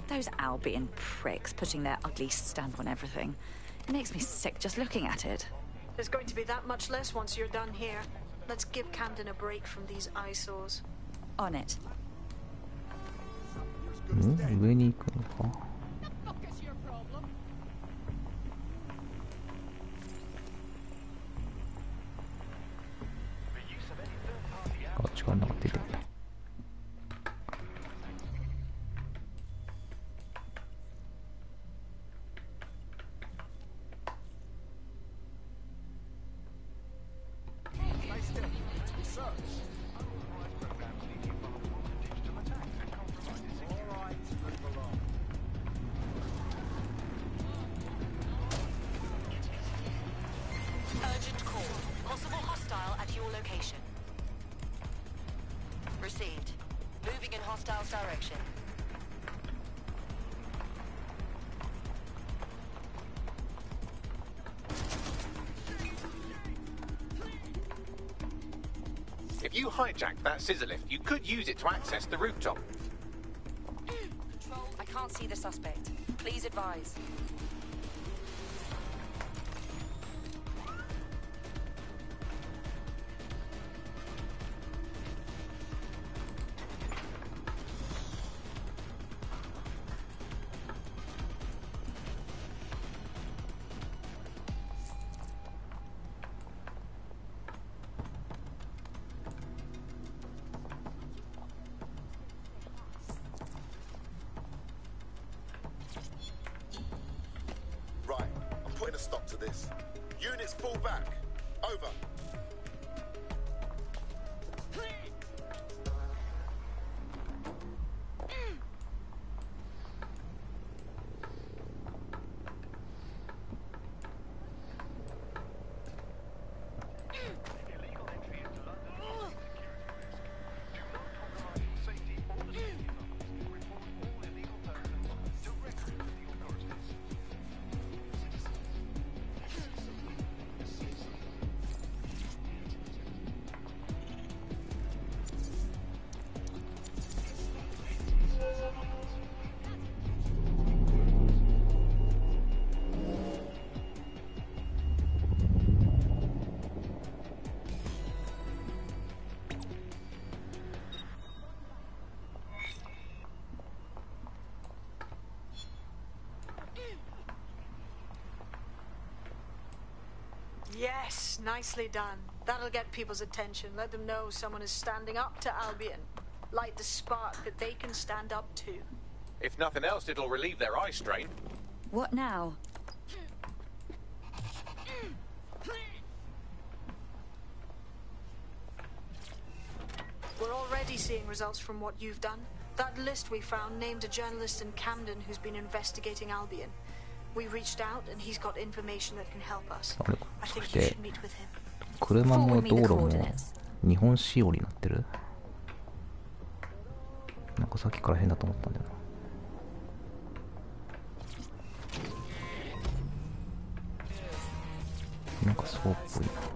Those Albion pricks putting their ugly stamp on everything. It makes me sick just looking at it. There's going to be that much less once you're done here. Let's give Camden a break from these eyesores. On it. 上に行くのか。あ、違うな、出てきた。Urgent call. Possible hostile at your location. Received. Moving in hostile's direction. If you hijacked that scissor lift, you could use it to access the rooftop. Control, I can't see the suspect. Please advise. Right, I'm putting a stop to this. Units fall back. Over. Yes, nicely done. That'll get people's attention. Let them know someone is standing up to Albion. Light the spark that they can stand up to. If nothing else, it'll relieve their eye strain. What now? We're already seeing results from what you've done. That list we found named a journalist in Camden who's been investigating Albion. We reached out and he's got information that can help us. I think you should meet with him. 車も道路も日本仕様になってる。なんかさっきから変だと思ったんだよな。PS4 っぽいな。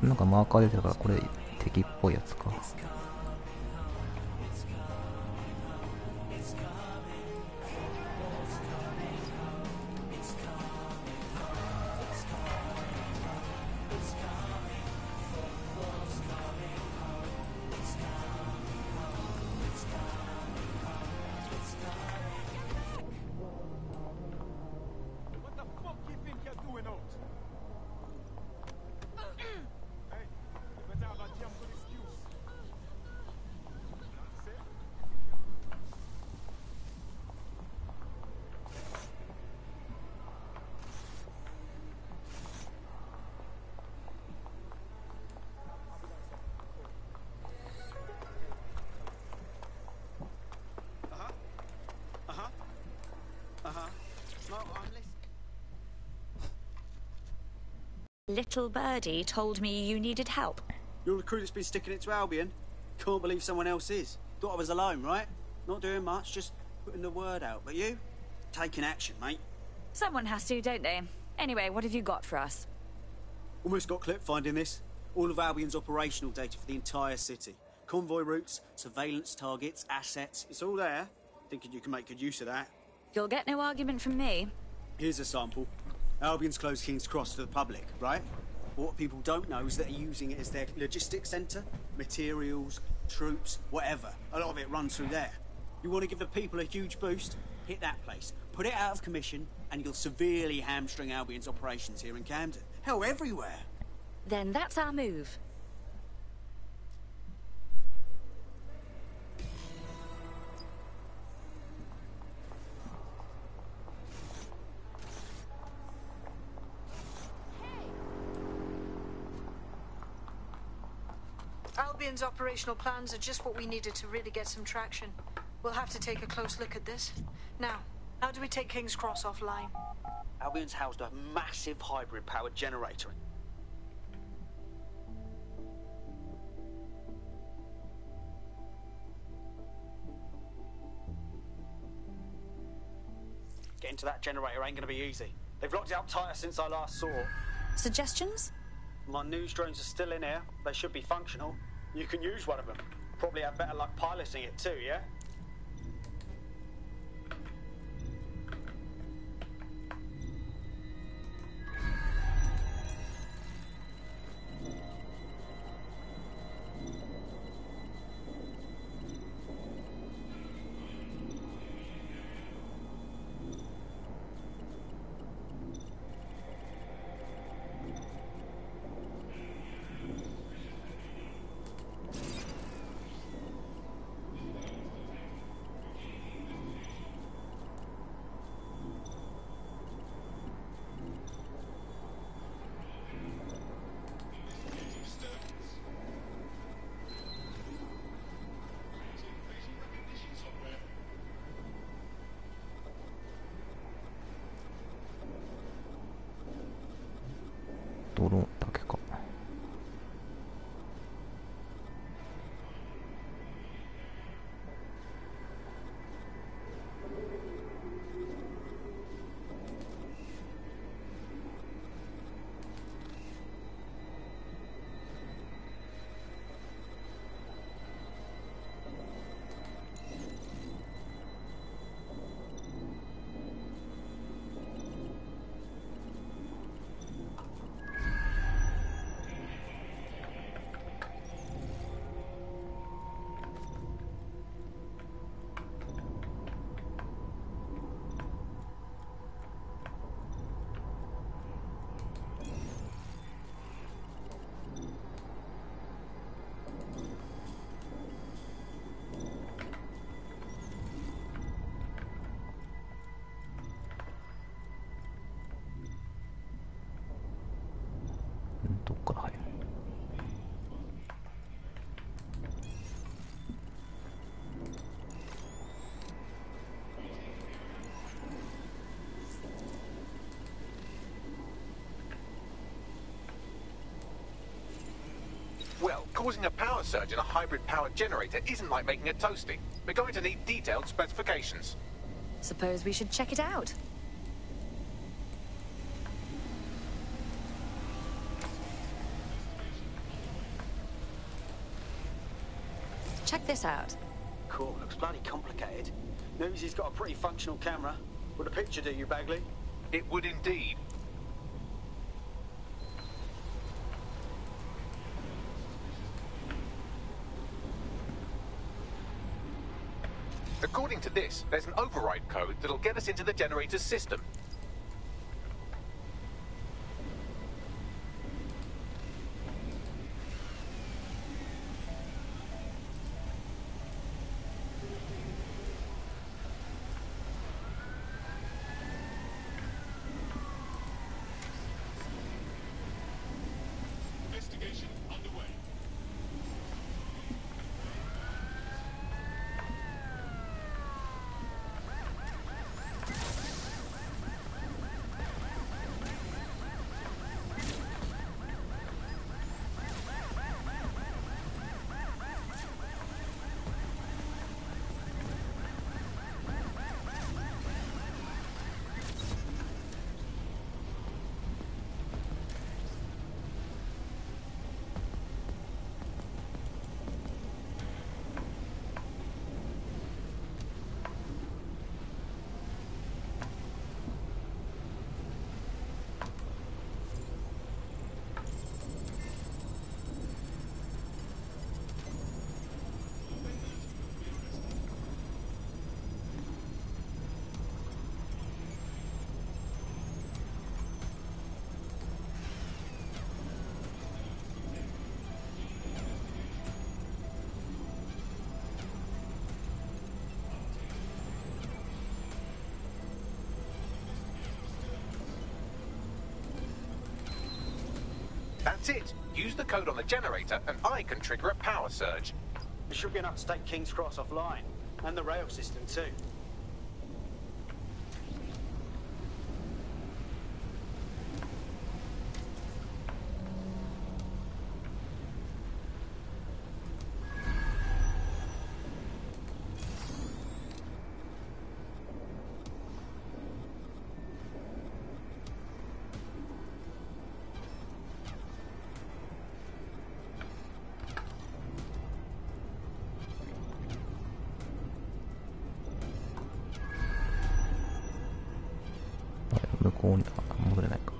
なんかマーカー出てるからこれ敵っぽいやつか。Little birdie told me you needed help. You're the crew that's been sticking it to Albion? Can't believe someone else is. Thought I was alone, right? Not doing much, just putting the word out. But you? Taking action, mate. Someone has to, don't they? Anyway, what have you got for us? Almost got clipped finding this. All of Albion's operational data for the entire city. Convoy routes, surveillance targets, assets. It's all there. Thinking you can make good use of that. You'll get no argument from me. Here's a sample. Albion's closed King's Cross to the public, right? What people don't know is that they're using it as their logistics centre. Materials, troops, whatever. A lot of it runs through there. You want to give the people a huge boost? Hit that place. Put it out of commission, and you'll severely hamstring Albion's operations here in Camden. Hell, everywhere. Then that's our move. Albion's operational plans are just what we needed to really get some traction. We'll have to take a close look at this. Now, how do we take King's Cross offline? Albion's housed a massive hybrid-powered generator. Getting to that generator ain't gonna be easy. They've locked it up tighter since I last saw. Suggestions? My news drones are still in here. They should be functional. You can use one of them. Probably have better luck piloting it too, yeah? Causing a power surge in a hybrid-powered generator isn't like making a toasty. We're going to need detailed specifications. Suppose we should check it out. Check this out. Cool, looks bloody complicated. News he's got a pretty functional camera. Would a picture do you, Bagley? It would indeed. According to this, there's an override code that'll get us into the generator's system. Investigation underway. That's it. Use the code on the generator and I can trigger a power surge. It should be enough to take King's Cross offline. And the rail system too.向こうに戻れないか。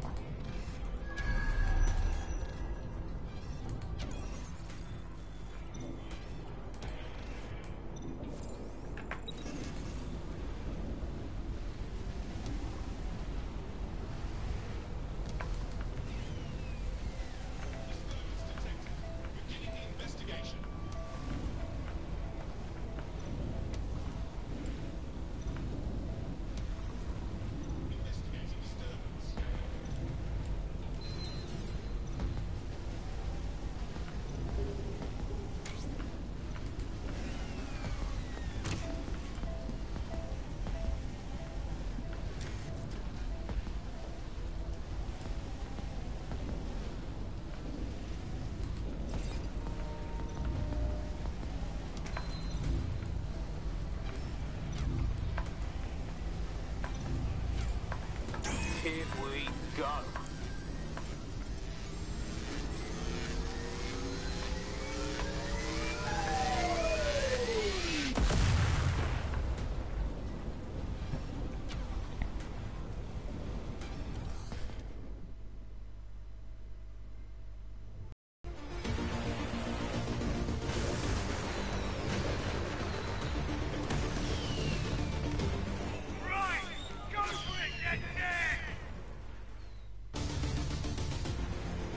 Here we go.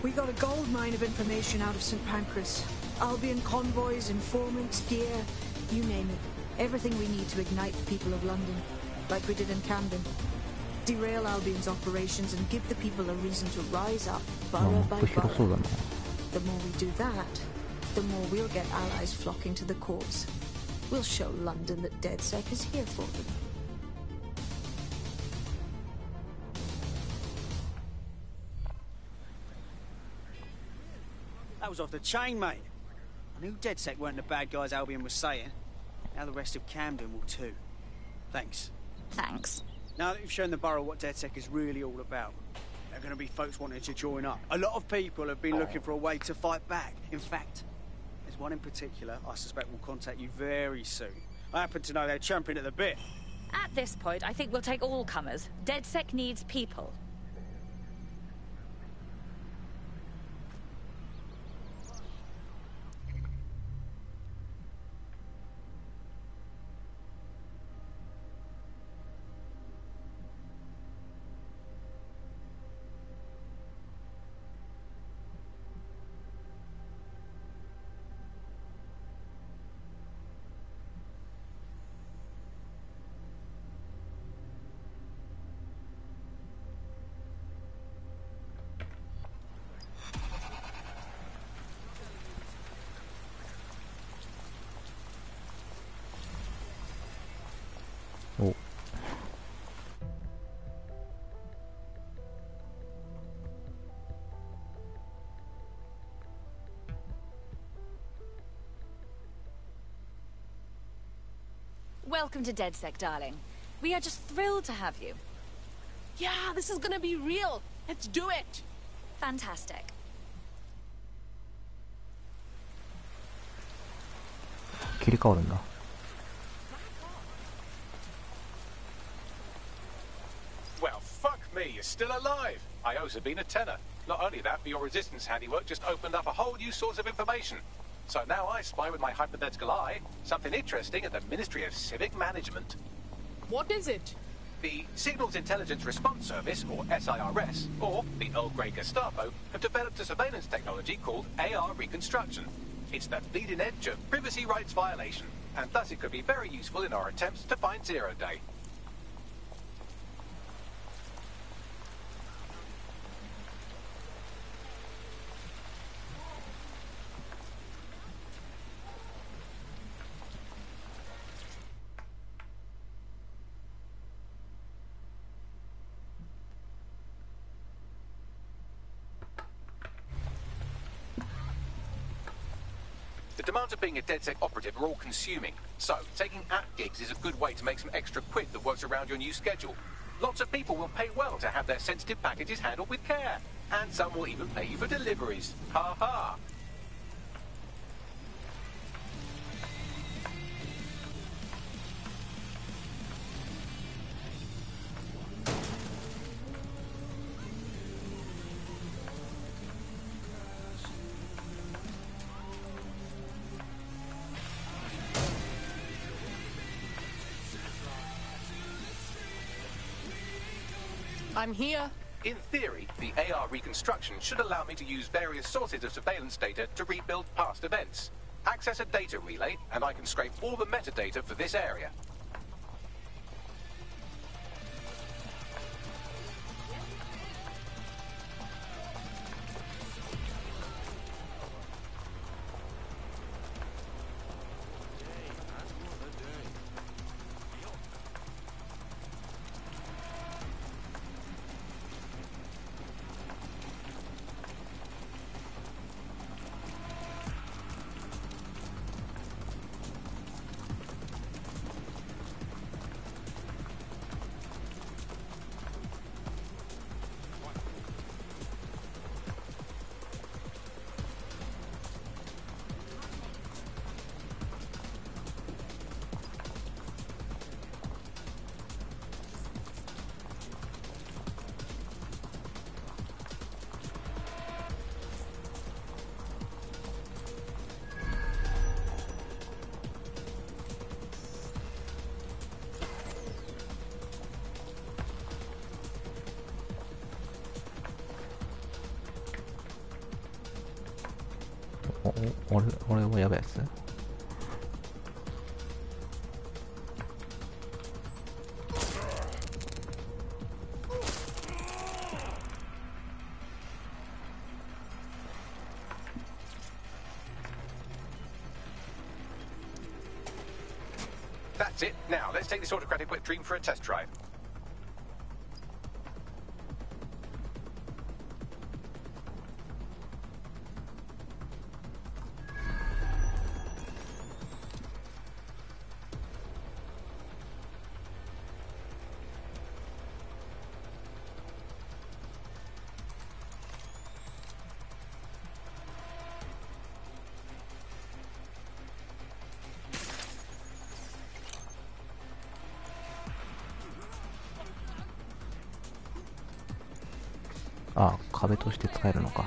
We got a gold mine of information out of St. Pancras. Albion convoys, informants, gear, you name it. Everything we need to ignite the people of London, like we did in Camden. Derail Albion's operations and give the people a reason to rise up, borough by borough. The more we do that, the more we'll get allies flocking to the courts. We'll show London that DedSec is here for them. That was off the chain, mate. I knew DedSec weren't the bad guys Albion was saying. Now the rest of Camden will too. Thanks. Thanks. Now that you've shown the borough what DedSec is really all about, there are going to be folks wanting to join up. A lot of people have been looking for a way to fight back. In fact, there's one in particular I suspect will contact you very soon. I happen to know they're champing at the bit. At this point, I think we'll take all comers. DedSec needs people.お。Welcome to DedSec, darling. We are just thrilled to have you. Yeah, this is gonna be real. Let's do it. Fantastic. Well, fuck me, you're still alive. I owe Sabine a tenner. Not only that, but your resistance handiwork just opened up a whole new source of information. So now I spy with my hypothetical eye something interesting at the Ministry of Civic Management. What is it? The Signals Intelligence Response Service, or SIRS, or the Earl Grey Gestapo, have developed a surveillance technology called AR reconstruction. It's the bleeding edge of privacy rights violation, and thus it could be very useful in our attempts to find Zero Day. The demands of being a DedSec operative are all-consuming, so taking app gigs is a good way to make some extra quid that works around your new schedule. Lots of people will pay well to have their sensitive packages handled with care, and some will even pay you for deliveries. Ha ha! I'm here. In theory, the AR reconstruction should allow me to use various sources of surveillance data to rebuild past events. Access a data relay, and I can scrape all the metadata for this area.俺はやばいやつ。That's it. Now, let's take this autocratic wet dream for a test drive. あ、壁として使えるのか。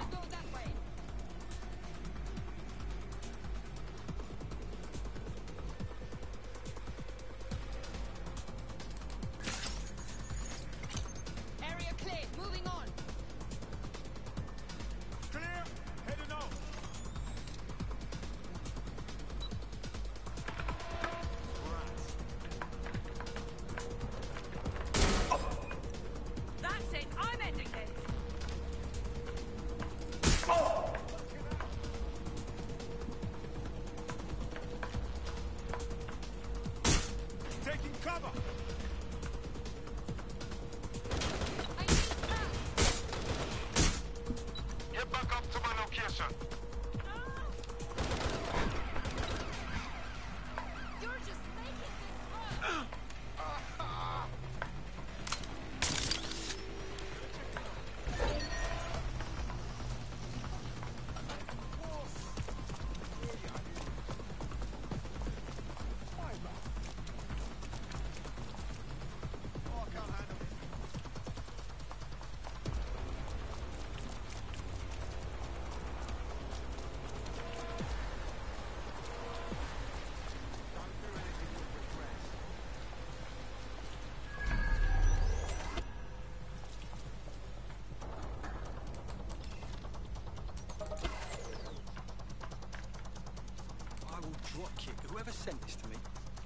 Dropkick whoever sent this to me.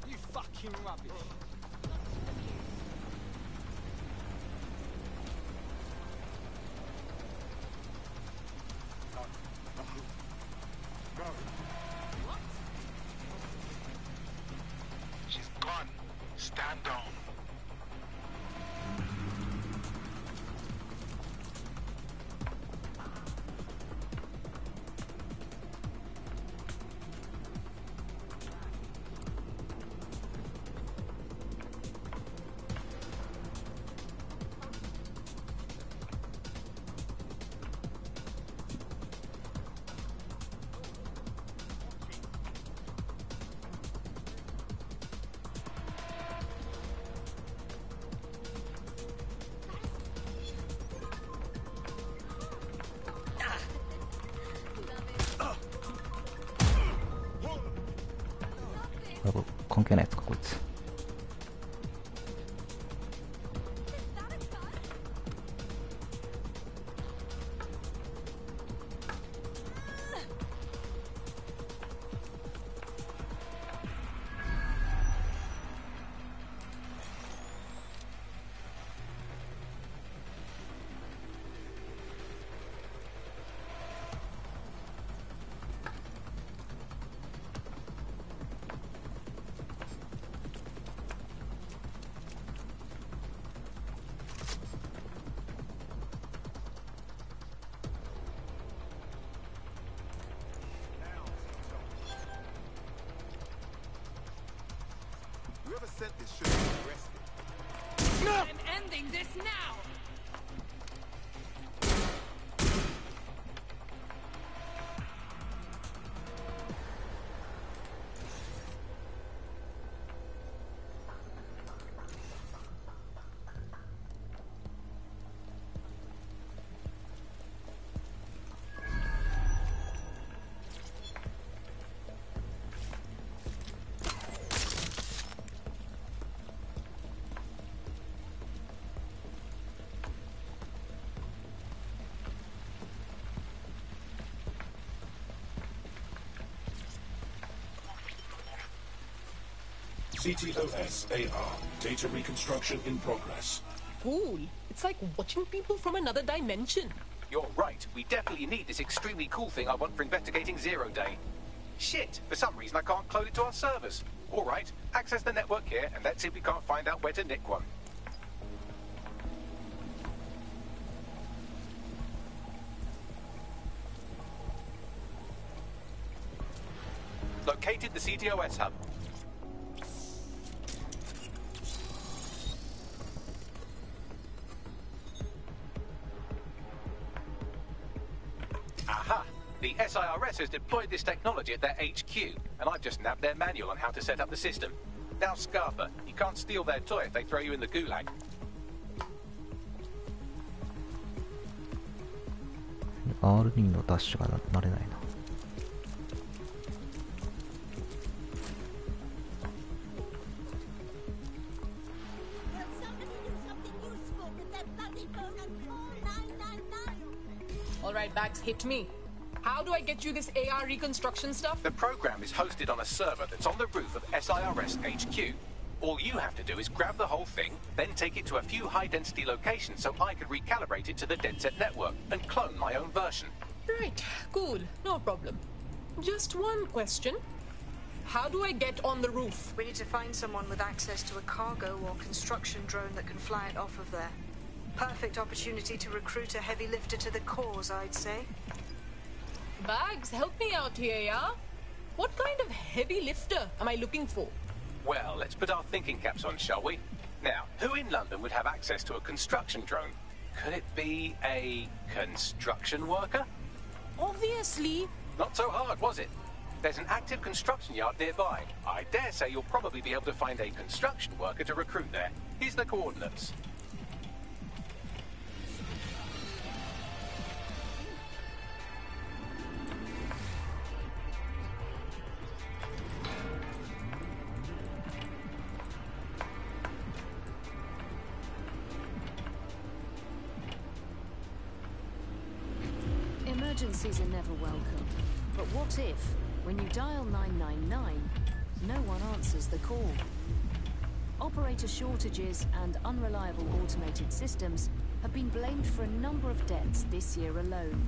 You fucking rubbish. Go. What? She's gone. Stand down.これ関係ないやつかこいつ。Whoever sent this should be arrested. I'm ending this now! CTOS AR. Data reconstruction in progress. Cool. It's like watching people from another dimension. You're right. We definitely need this extremely cool thing I want for investigating Zero Day. Shit! For some reason I can't clone it to our servers. Alright, access the network here and let's see if we can't find out where to nick one. Located the CTOS hub. Aha! The SIRS has deployed this technology at their HQ, and I've just nabbed their manual on how to set up the system. Now, Scarpa, you can't steal their toy if they throw you in the gulag. R2 のダッシュが慣れないな。Alright, Bags, hit me. How do I get you this AR reconstruction stuff? The program is hosted on a server that's on the roof of SIRS HQ. All you have to do is grab the whole thing, then take it to a few high-density locations so I can recalibrate it to the DedSec network and clone my own version. Right, cool, no problem. Just one question. How do I get on the roof? We need to find someone with access to a cargo or construction drone that can fly it off of there. Perfect opportunity to recruit a heavy lifter to the cause, I'd say. Bags, help me out here, yeah? What kind of heavy lifter am I looking for? Well, let's put our thinking caps on, shall we? Now, who in London would have access to a construction drone? Could it be a construction worker? Obviously. Not so hard, was it? There's an active construction yard nearby. I dare say you'll probably be able to find a construction worker to recruit there. Here's the coordinates. Emergencies are never welcome. But what if, when you dial 999, no one answers the call? Operator shortages and unreliable automated systems have been blamed for a number of deaths this year alone.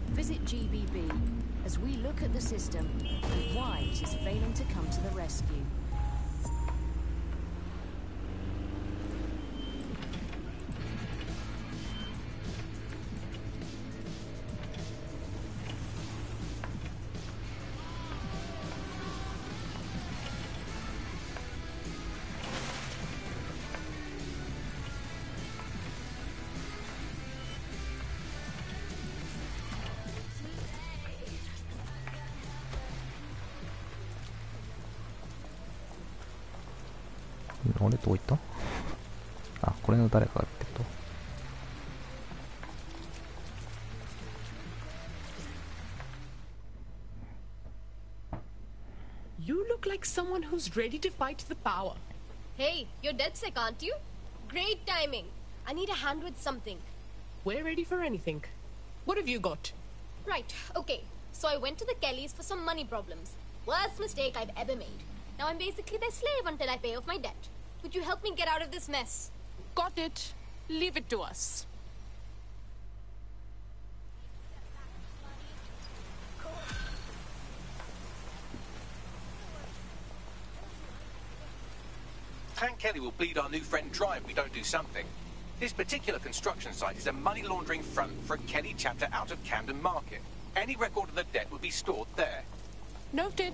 Visit GBB as we look at the system and why it is failing to come to the rescue.あれどういった？あ、これの誰かってこと？ You look like someone who's ready to fight the power. Hey, you're DedSec, aren't you? Great timing. I need a hand with something. We're ready for anything. What have you got? Right, okay. So I went to the Kellys for some money problems. Worst mistake I've ever made. Now I'm basically their slave until I pay off my debt. Would you help me get out of this mess? Got it. Leave it to us. Frank Kelly will bleed our new friend dry if we don't do something. This particular construction site is a money laundering front for a Kelly chapter out of Camden Market. Any record of the debt would be stored there. Noted.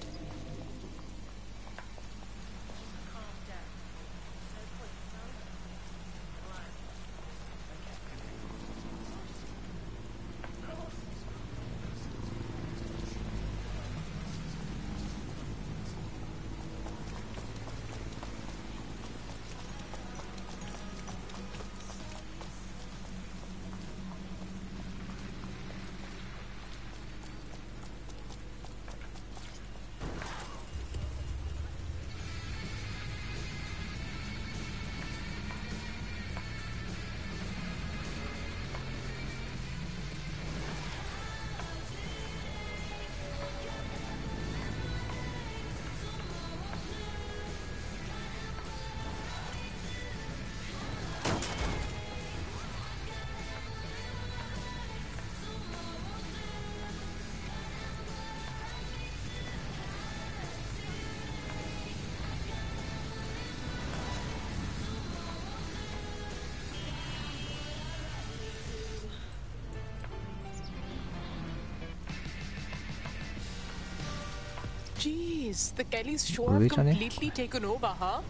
Jeez, the Kellys sure have completely taken over, huh?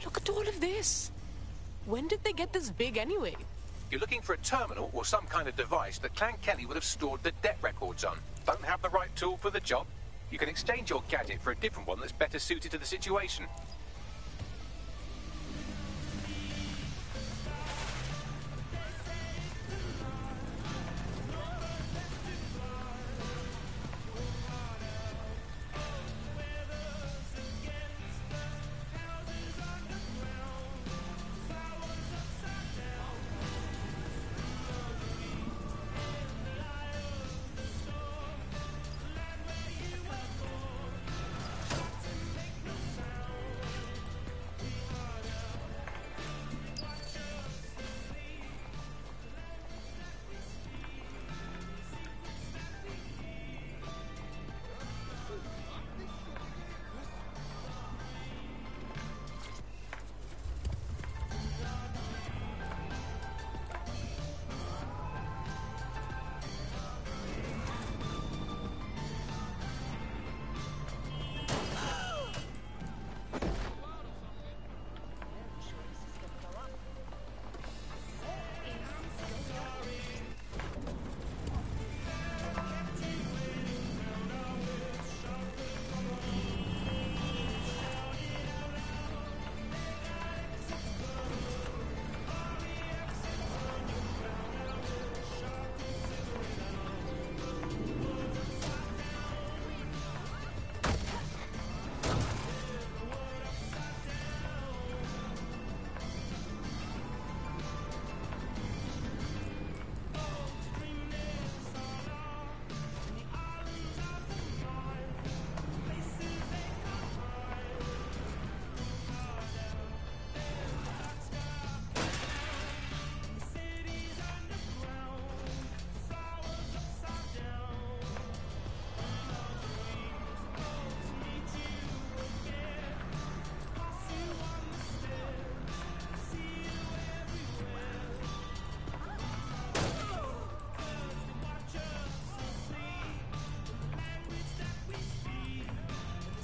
Look at all of this. When did they get this big anyway? You're looking for a terminal or some kind of device that Clan Kelly would have stored the debt records on. Don't have the right tool for the job? You can exchange your gadget for a different one that's better suited to the situation.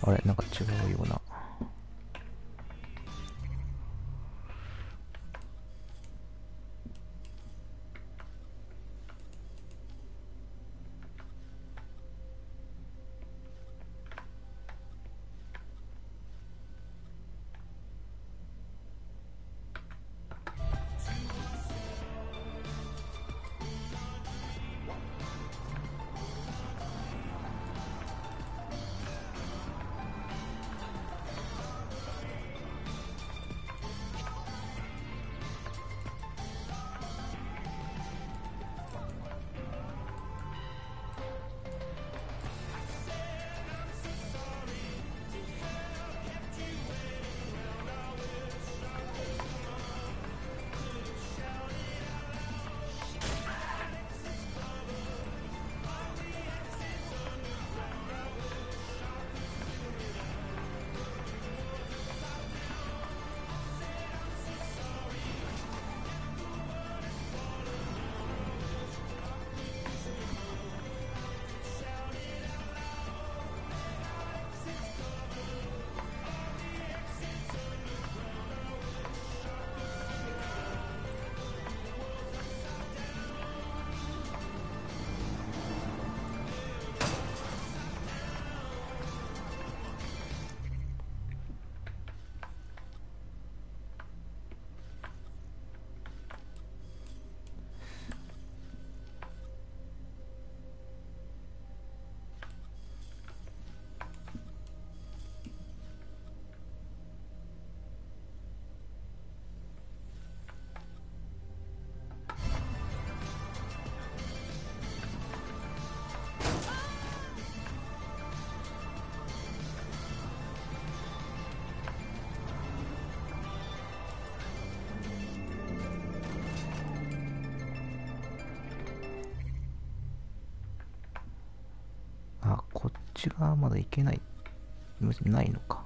あれなんか違うような。こっち側まだ行けない、ないのか。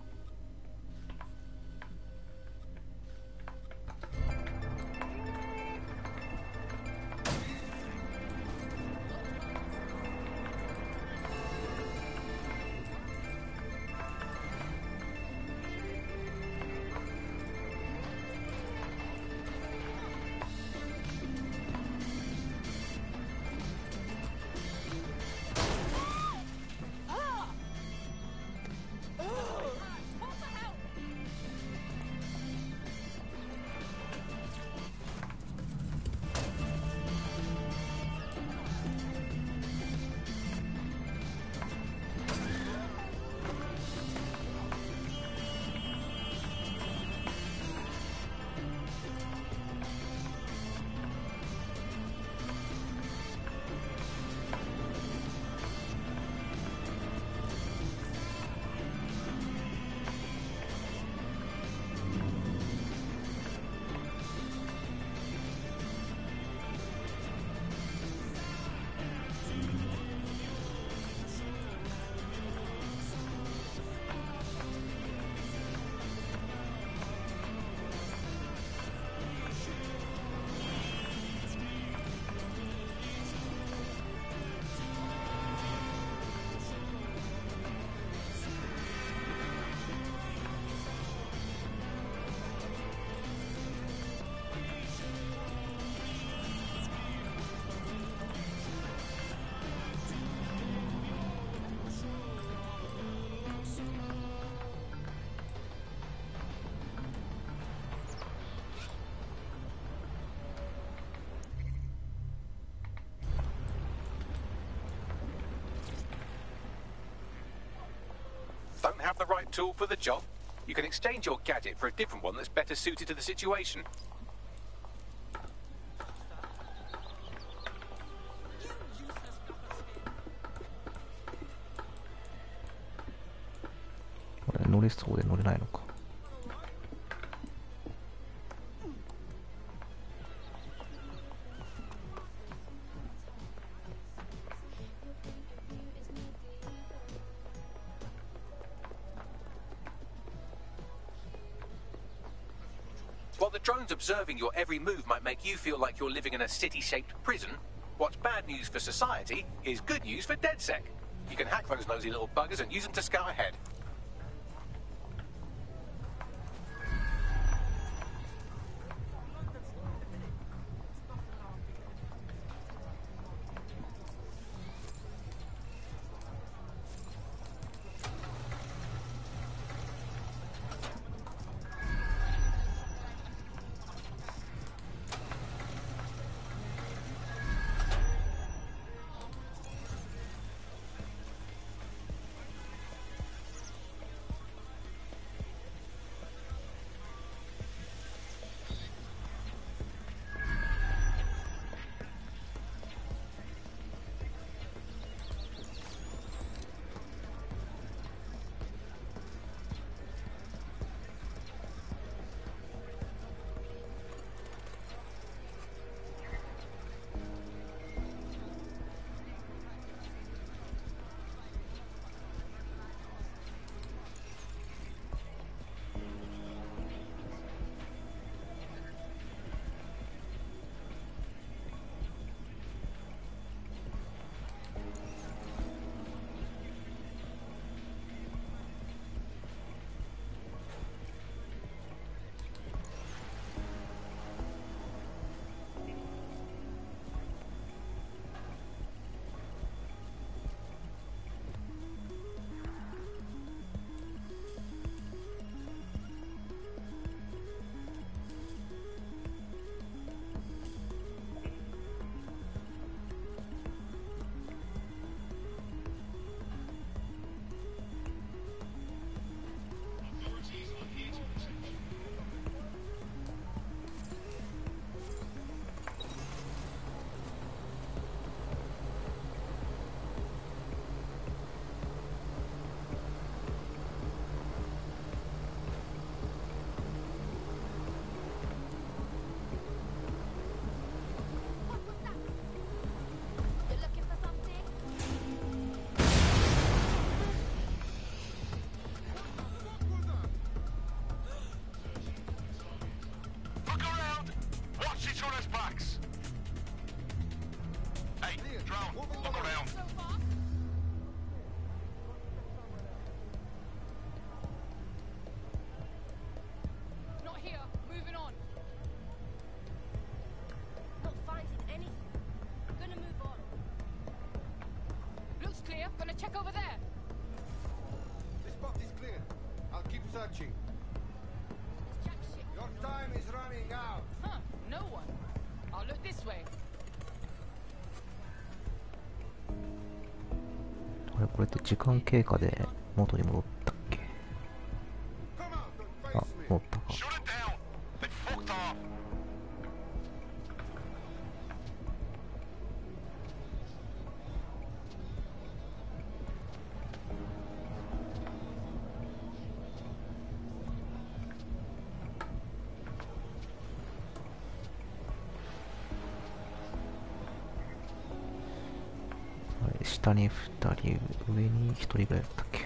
Don't have the right tool for the job? You can exchange your gadget for a different one that's better suited to the situation. What? 乗れそうで乗れないのか。While the drones observing your every move might make you feel like you're living in a city-shaped prison, what's bad news for society is good news for DedSec. You can hack those nosy little buggers and use them to scout ahead. sure there's blacks. Hey, drone, look around. Not here. Moving on. Not finding anything. Gonna move on. Looks clear. Gonna check over there. This spot is clear. I'll keep searching. Your time is running out. Huh? No one. I'll look this way. あれ、これって時間経過で元に戻ったっけ？あ、戻ったか。下に2人、上に1人ぐらいだったっけ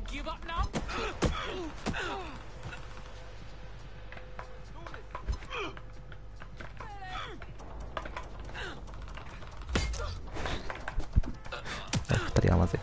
？Give up now? 2人はまずい。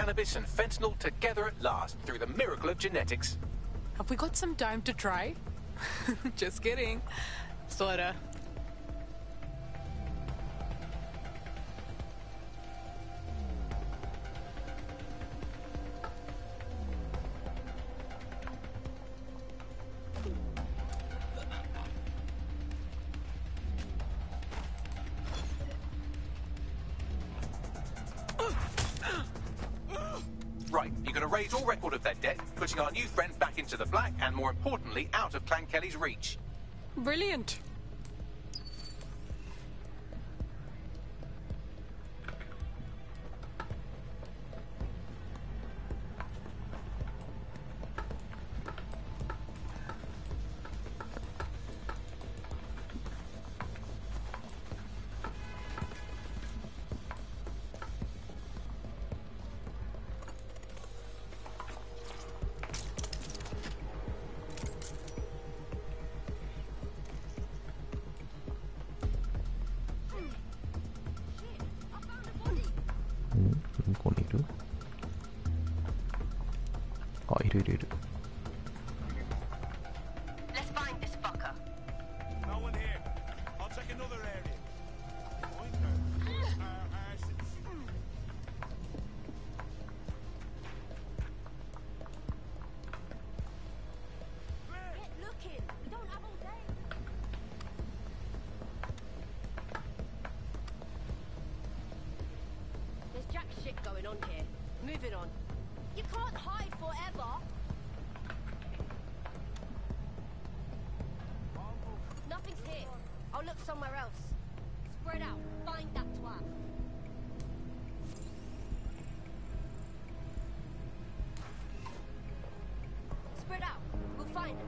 cannabis and fentanyl together at last through the miracle of genetics. Have we got some time to try? Just kidding. Sorta. Right, you're going to raise all record of that debt, putting our new friend back into the black and, more importantly, out of Clan Kelly's reach. Brilliant. Let's find this fucker. No one here. I'll check another area. Get looking. We don't have all day. There's jack shit going on here. Moving on. You can't hide forever. Nothing's here. I'll look somewhere else. Spread out. Find that twat. Spread out. We'll find him.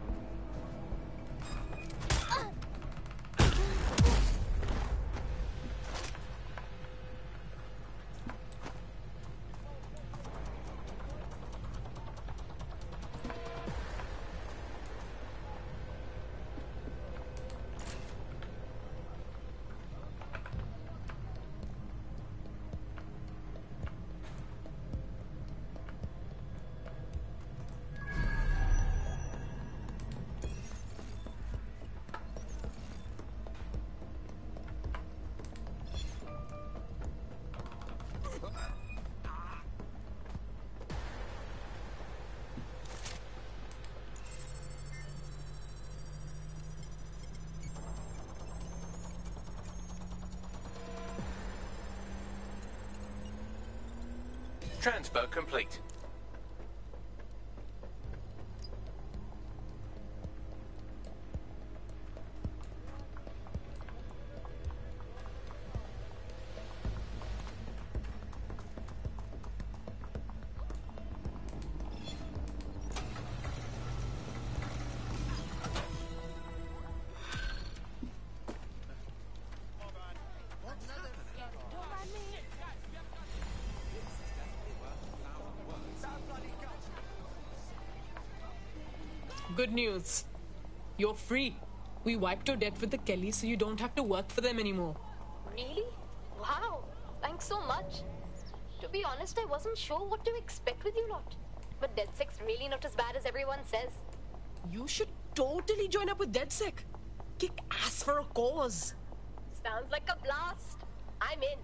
Transfer complete. Good news. You're free. We wiped your debt with the Kellys so you don't have to work for them anymore. Really? Wow. Thanks so much. To be honest, I wasn't sure what to expect with you lot. But DeadSec's really not as bad as everyone says. You should totally join up with DeadSec. Kick ass for a cause. Sounds like a blast. I'm in.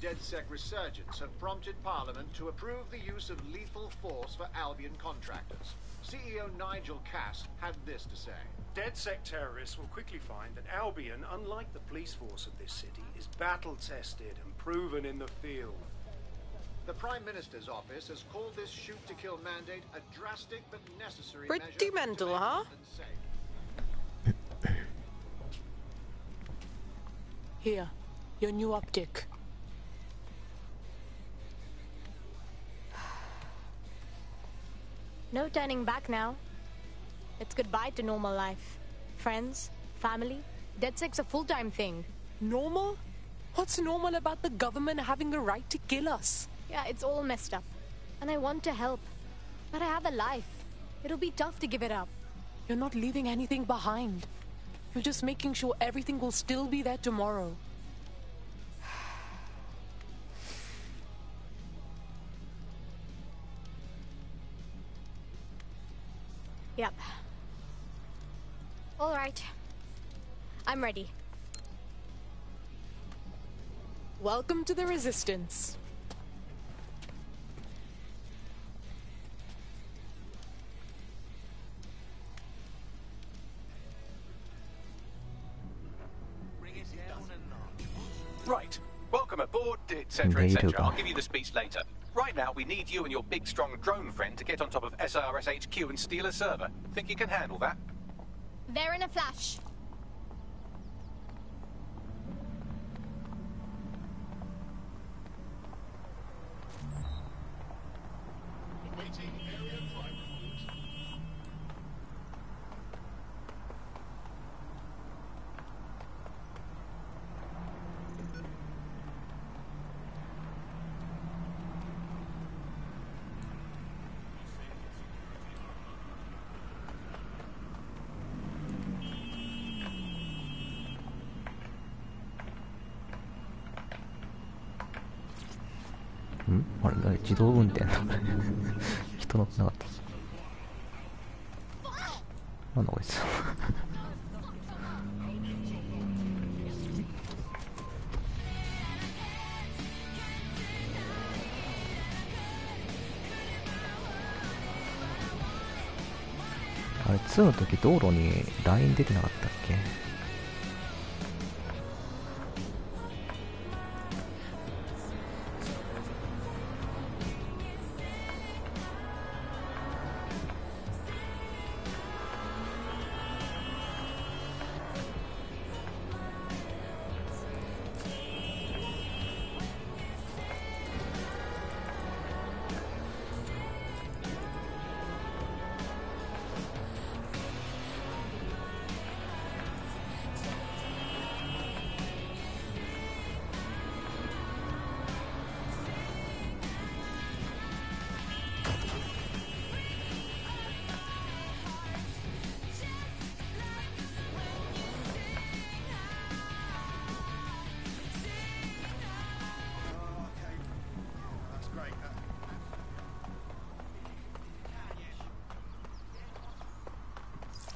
DedSec resurgence have prompted Parliament to approve the use of lethal force for Albion contractors. CEO Nigel Cass had this to say. DedSec terrorists will quickly find that Albion, unlike the police force of this city, is battle-tested and proven in the field. The Prime Minister's office has called this shoot-to-kill mandate a drastic but necessary Pretty mental, huh? Here, your new optic. No turning back now. It's goodbye to normal life. Friends, family, DedSec's a full-time thing. Normal? What's normal about the government having the right to kill us? Yeah, it's all messed up. And I want to help. But I have a life. It'll be tough to give it up. You're not leaving anything behind. You're just making sure everything will still be there tomorrow. Yep. All right. I'm ready. Welcome to the Resistance. Right. Welcome aboard, etc., etc. I'll give you the speech later. Right now, we need you and your big, strong drone friend to get on top of SRS HQ and steal a server. Think you can handle that? There in a flash.あれ、自動運転だ。人乗ってなかった。なんだこいつ。あれ、2の時道路にライン出てなかったっけ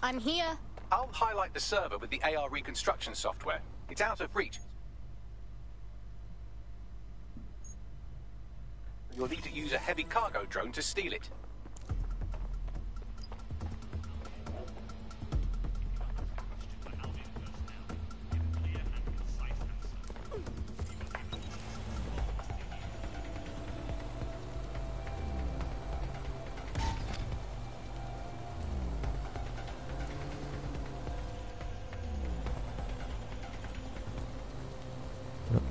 ？I'm here. I'll highlight the server with the AR reconstruction software. It's out of reach. You'll need to use a heavy cargo drone to steal it.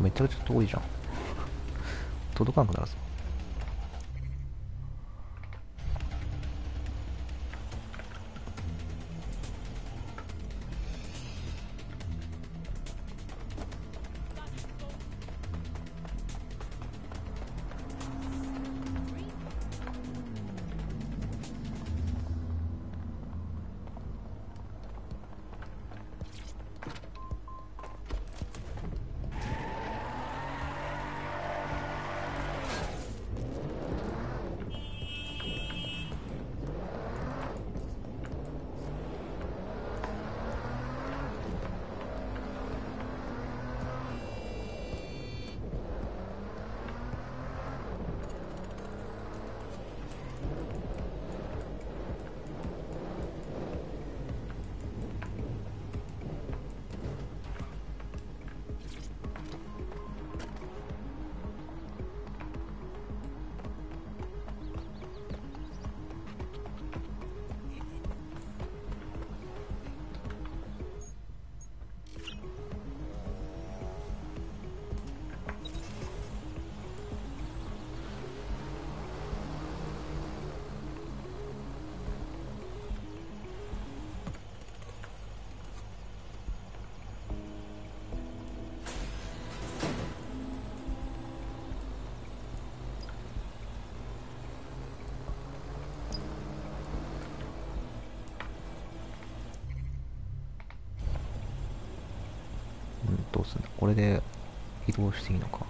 めちゃくちゃ遠いじゃん。届かなくなるぞ。うするんだ。これで移動していいのか。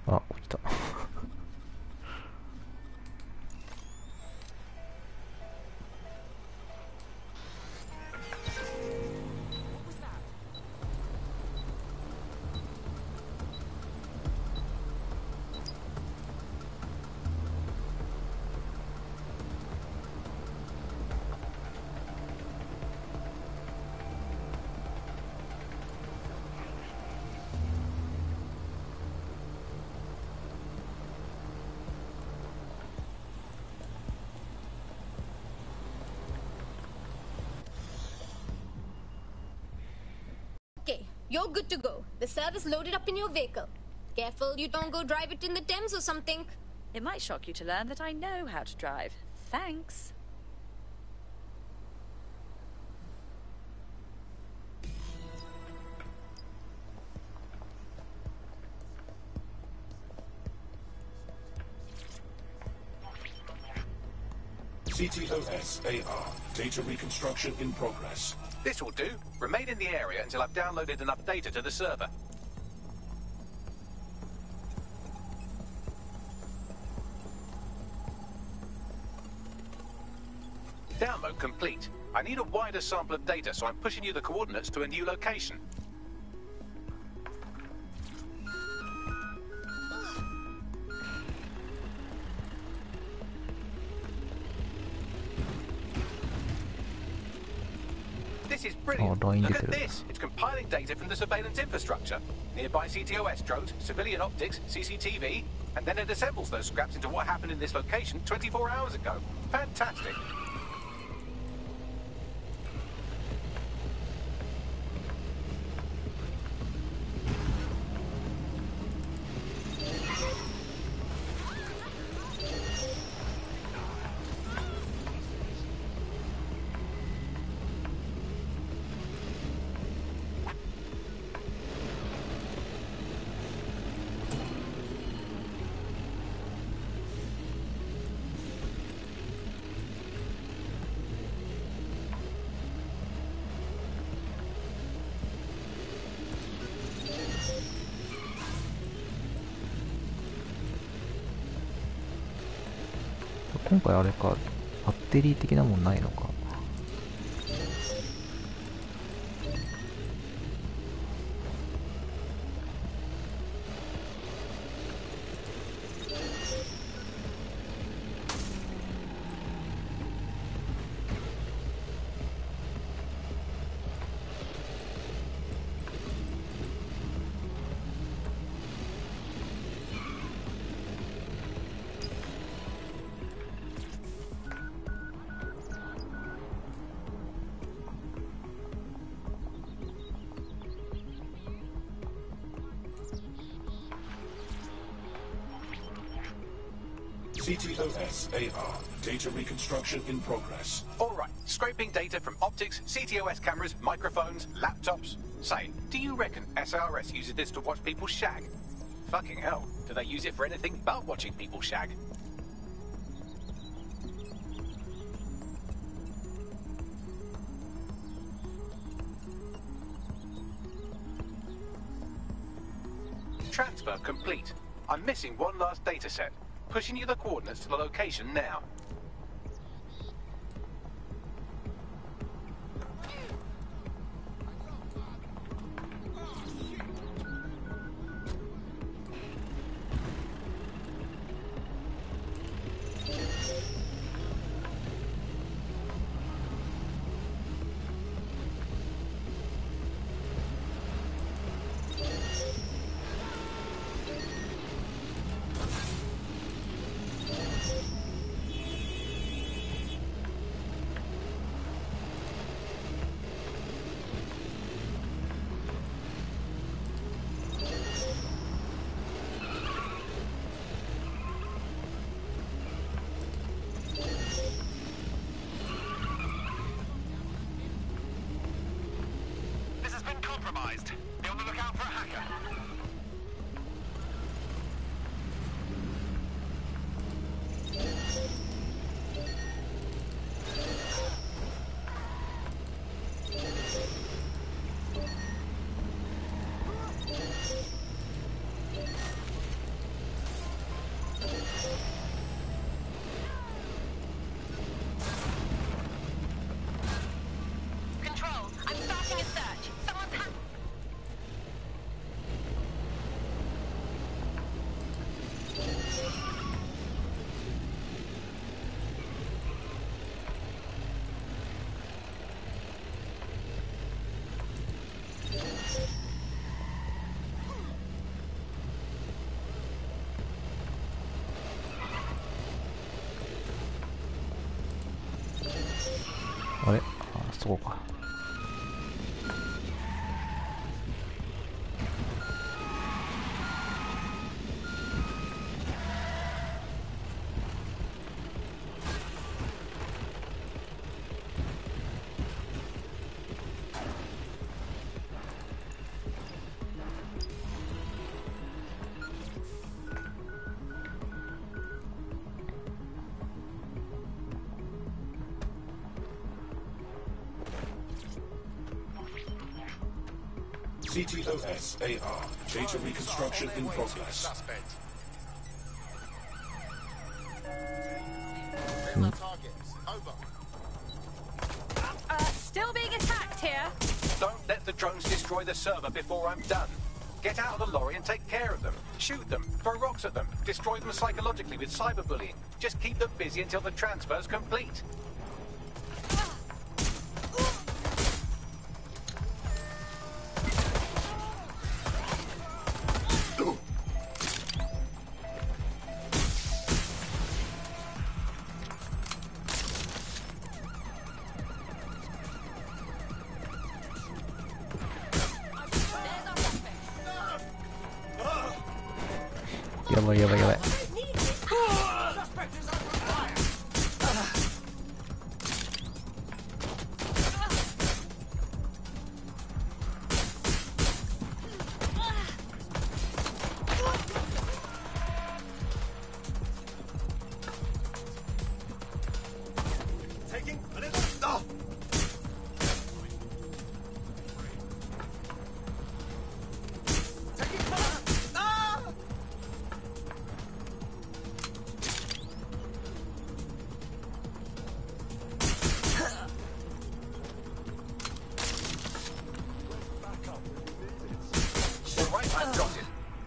あ、来た。Okay, you're good to go. The service loaded up in your vehicle. Careful you don't go drive it in the Thames or something. It might shock you to learn that I know how to drive. Thanks. CTOS-AR. Data reconstruction in progress. This will do. Remain in the area until I've downloaded enough data to the server. Download complete. I need a wider sample of data, so I'm pushing you the coordinates to a new location. This is brilliant. Look at this. It's compiling data from the surveillance infrastructure. Nearby CTOS drones, civilian optics, CCTV, and then it assembles those scraps into what happened in this location 24 hours ago. Fantastic.今回あれか、バッテリー的なもんないのか。CTOS-AR. Data reconstruction in progress. All right, scraping data from optics, CTOS cameras, microphones, laptops. Say, do you reckon SRS uses this to watch people shag? Fucking hell, do they use it for anything but watching people shag? transfer complete. I'm missing one last data set. Pushing you the coordinates to the location now. Be on the lookout for a hacker. Control, I'm starting a search. Someone'sあれ、あ、そこか。CTOS AR. Data reconstruction in progress. Still being attacked here. Don't let the drones destroy the server before I'm done. Get out of the lorry and take care of them. Shoot them, throw rocks at them, destroy them psychologically with cyberbullying. Just keep them busy until the transfer's complete.やばいやばいやばい。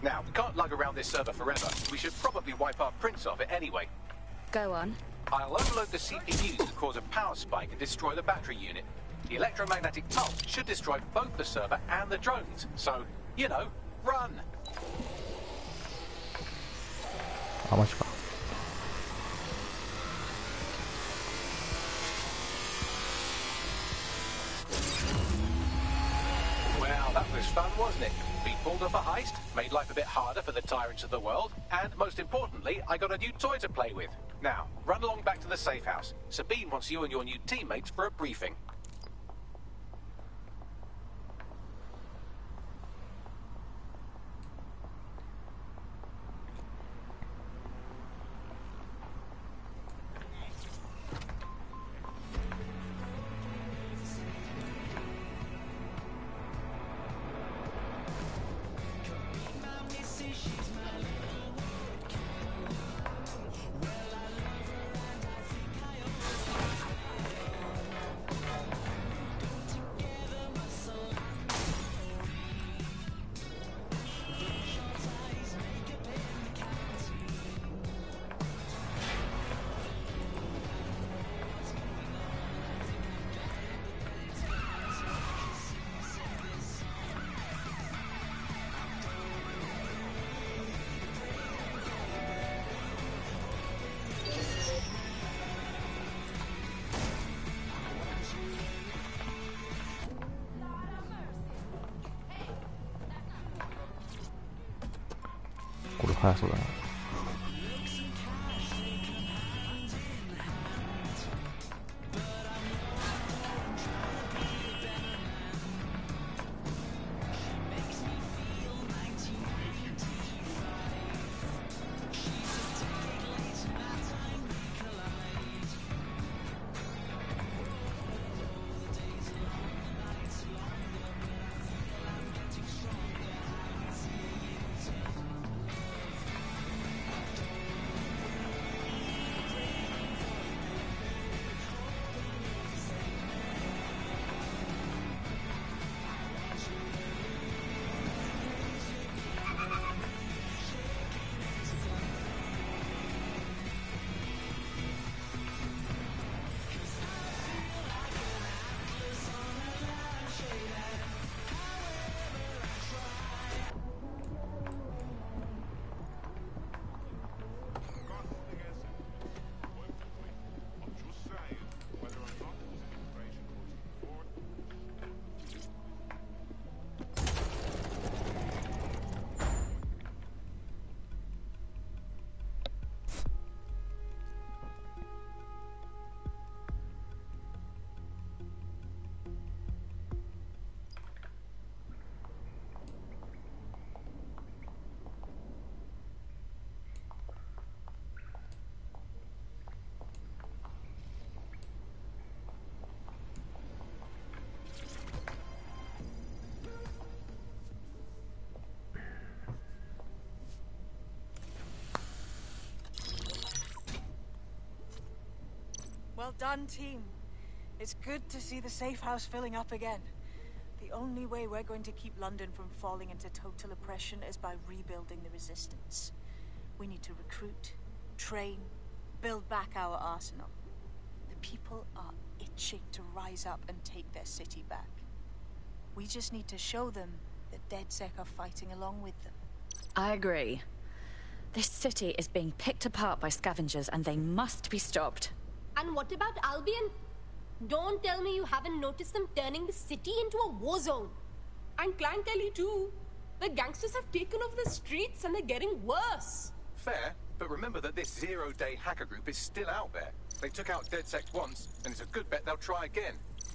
Now, we can't lug around this server forever. We should probably wipe our prints off it anyway. Go on. I'll overload the CPUs to cause a power spike and destroy the battery unit. The electromagnetic pulse should destroy both the server and the drones. So, you know, run! あ、マジか。Well, that was fun, wasn't it? We pulled off a heist, made life a bit harder for the tyrants of the world, and most importantly, I got a new toy to play with. Now, run along back to the safe house. Sabine wants you and your new teammates for a briefing. 早そうだな。Well done, team. It's good to see the safe house filling up again. The only way we're going to keep London from falling into total oppression is by rebuilding the resistance. We need to recruit, train, build back our arsenal. The people are itching to rise up and take their city back. We just need to show them that DedSec are fighting along with them. I agree. This city is being picked apart by scavengers and they must be stopped. And what about Albion? Don't tell me you haven't noticed them turning the city into a war zone. And Clan Kelly too. The gangsters have taken over the streets and they're getting worse. Fair, but remember that this zero-day hacker group is still out there. They took out DedSec once, and it's a good bet they'll try again.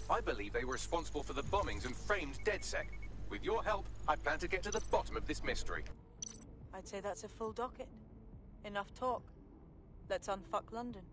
I believe they were responsible for the bombings and framed DedSec. With your help, I plan to get to the bottom of this mystery. I'd say that's a full docket. Enough talk. Let's unfuck London.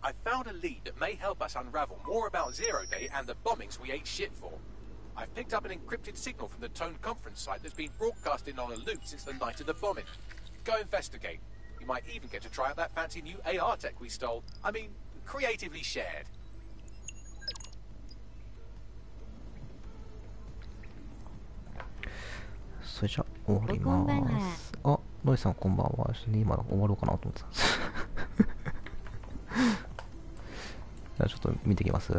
I found a lead that may help us unravel more about Zero Day and the bombings we ate shit for. I've picked up an encrypted signal from the Tone conference site that's been broadcasting on a loop since the night of the bombing. Go investigate. You might even get to try out that fancy new AR tech we stole. I mean, creatively shared. それじゃ終わります。あ、ノイさんこんばんは。今終わろうかなと思ってたんです。じゃあちょっと見てきます。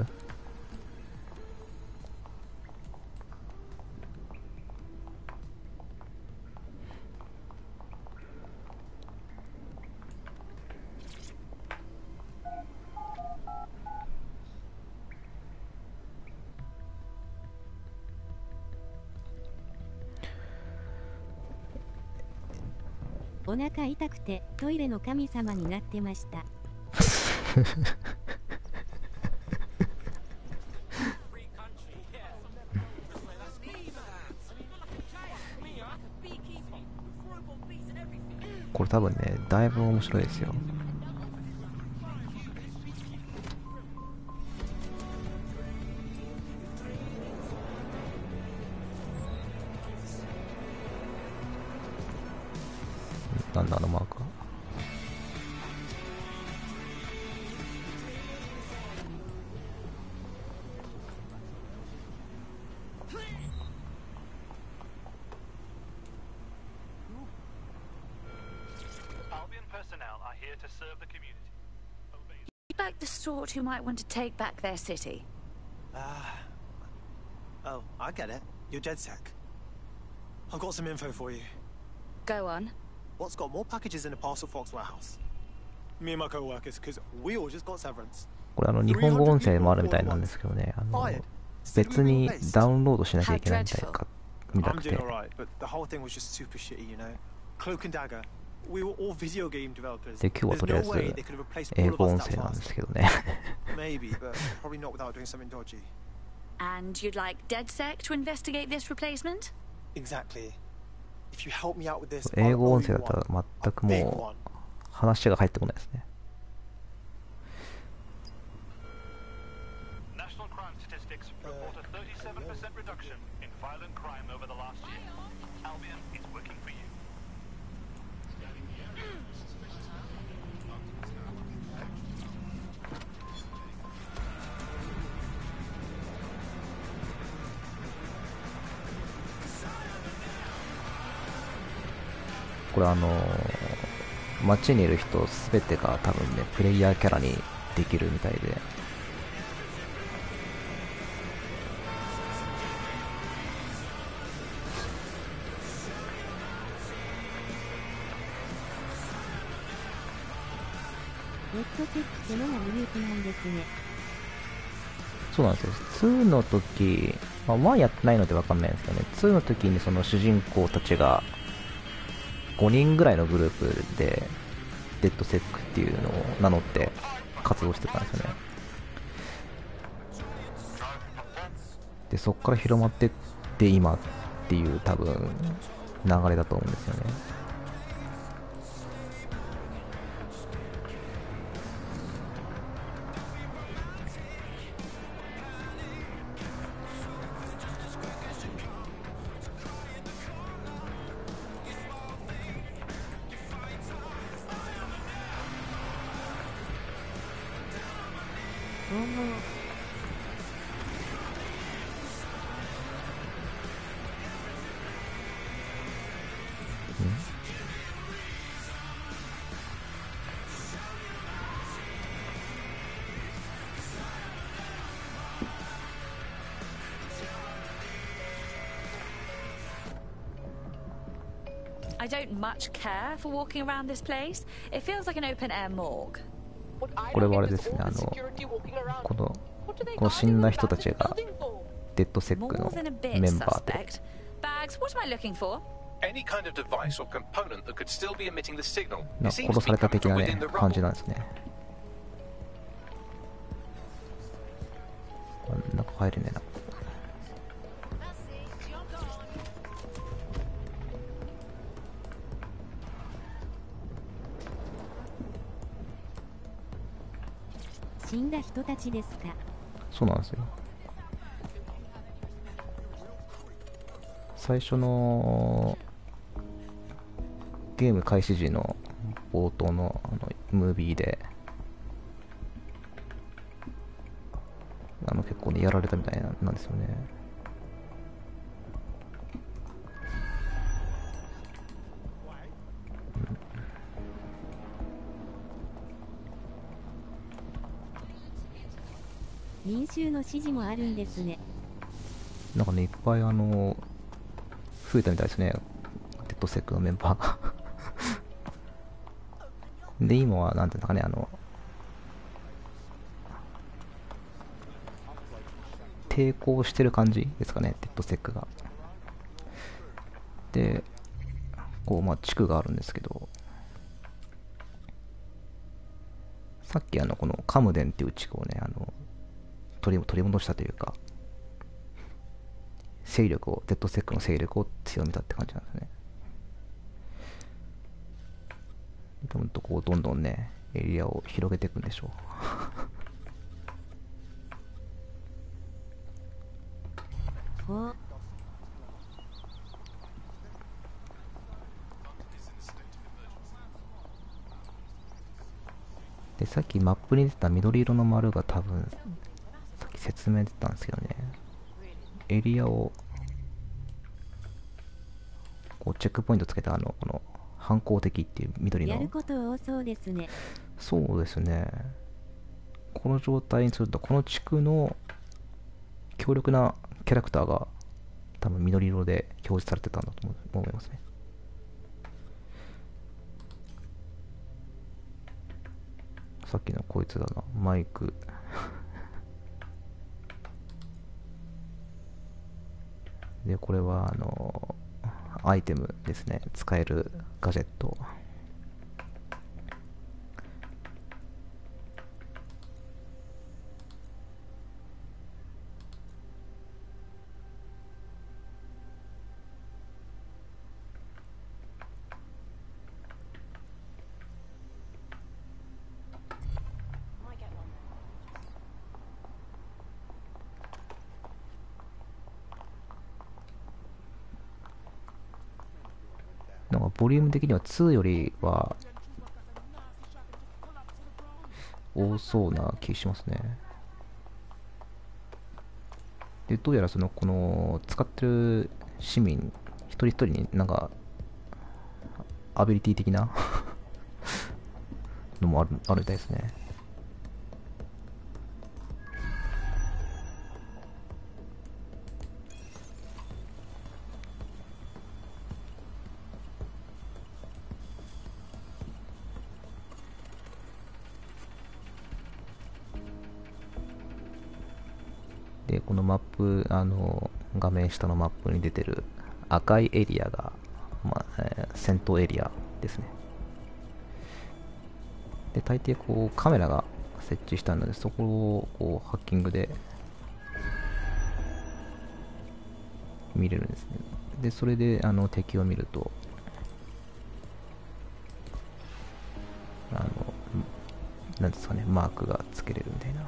お腹痛くてトイレの神様になってました。これ多分ね、だいぶ面白いですよ。なんだあのマーカー。Albion personnel are here to serve the community. like the sort who might want to take back their city? Oh, I get it. You're DedSec. I've got some info for you. Go on. What's got more packages in a parcel Fox warehouse? Me and my co-workers, because we all just got severance. これ日本語音声もあるみたいなんですけどね、別にダウンロードしなきゃいけないみたいかみたくて。I'm doing alright, but the whole thing was just super shitty, you know. Cloak and Dagger. We were all video game developers. で、今日はとりあえず英語音声なんですけどね。Maybe, but probably not without doing something dodgy. And you'd like DedSec to investigate this replacement? Exactly. If you help me out with this, 英語音声だったら全くもう話が入ってこないですね。National crime statistics report a 37% reduction in violent crime over the last year. Albion is working for you. これ街にいる人すべてが多分ね、プレイヤーキャラにできるみたいで。ネットチェックってのがグループなんですね。そうなんですよ。2の時、まあ、1やってないのでわかんないんですけどね、2の時にその主人公たちが5人ぐらいのグループでデッドセックっていうのを名乗って活動してたんですよね。でそこから広まってって今っていう多分流れだと思うんですよね。I don't much care for walking around this place. It feels like an open-air morgue. これはあれですね、この死んだ人たちがデッドセックのメンバーで。 Bags, what am I looking for? Any kind of device or component that could still be emitting the signal. 殺された的なね、感じなんですね。中入れねえな。死んだ人たちですか。そうなんですよ。最初のゲーム開始時の冒頭のムービーで結構ねやられたみたいなんですよね。民衆の指示もあるんですね。なんかねいっぱい増えたみたいですね、デッドセックのメンバーがで今はなんていうのかね、抵抗してる感じですかね、デッドセックが。でこうまあ地区があるんですけど、さっきこのカムデンっていう地区をね取り戻したというか、勢力をデッドセックの勢力を強めたって感じなんですね。こうどんどんねエリアを広げていくんでしょう。ほう。でさっきマップに出てた緑色の丸が多分さっき説明出てたんですけどね、エリアをこうチェックポイントつけたこの反抗的っていう緑の。やること多そうですね。そうですね。この状態にすると、この地区の強力なキャラクターが多分緑色で表示されてたんだと思いますね。さっきのこいつだな、マイク。で、これはアイテムですね。使えるガジェット。なんかボリューム的には2よりは多そうな気しますね。で、どうやらこの使ってる市民一人一人になんかアビリティ的なのもあるみたいですね。で、このマップ、画面下のマップに出てる赤いエリアが、戦闘エリアですね。で、大抵こうカメラが設置したので、そこをこうハッキングで見れるんですね。で、それで敵を見ると、なんですかね、マークがつけれるみたいな。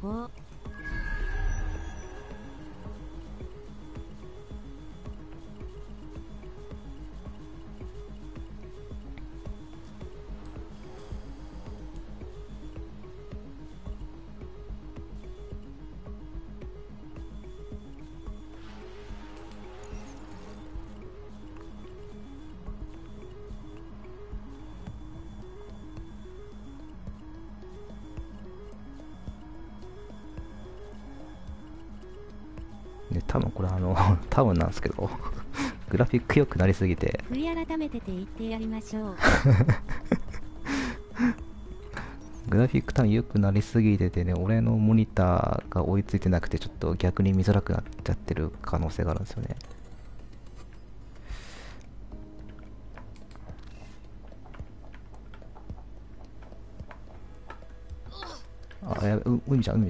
おで、多分これ多分なんですけどグラフィック良くなりすぎて悔い改めて言ってやりましょうグラフィック多分良くなりすぎててね、俺のモニターが追いついてなくてちょっと逆に見づらくなっちゃってる可能性があるんですよね。あ、やべ、海ちゃん。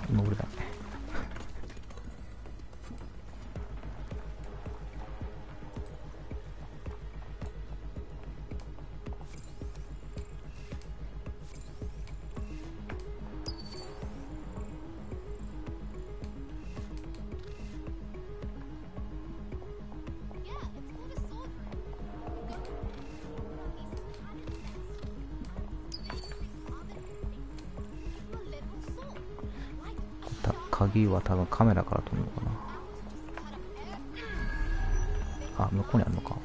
登れない。鍵は多分カメラから撮るのかな。あ、向こうにあるのか。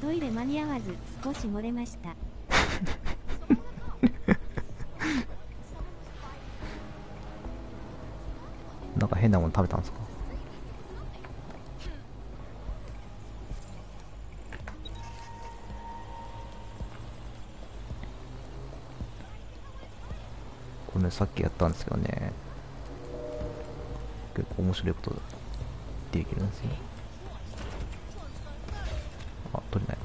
トイレ間に合わず少し漏れました変なもの食べたんですか？これさっきやったんですけどね、結構面白いことできるんですよ。あ、取れない。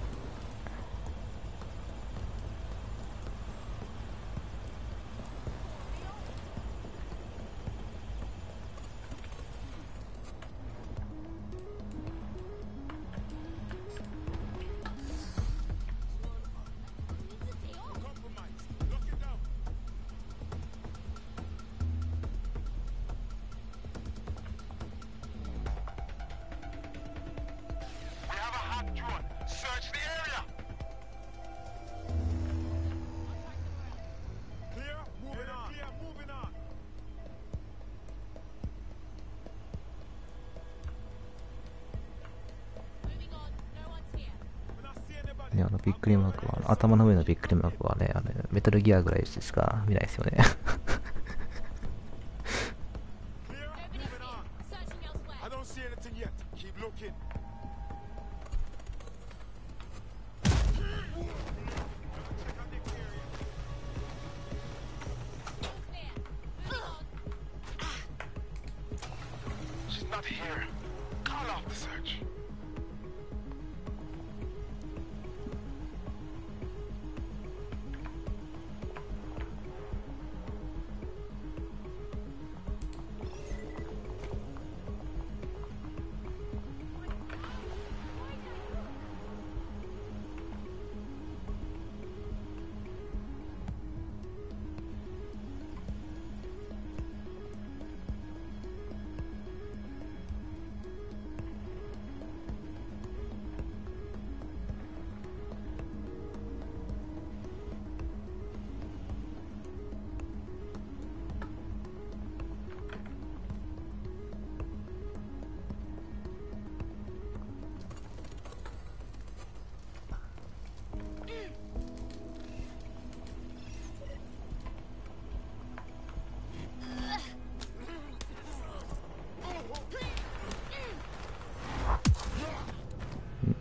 ね、びっくりマークは、頭の上のびっくりマークはね、メタルギアぐらいしか見ないですよね。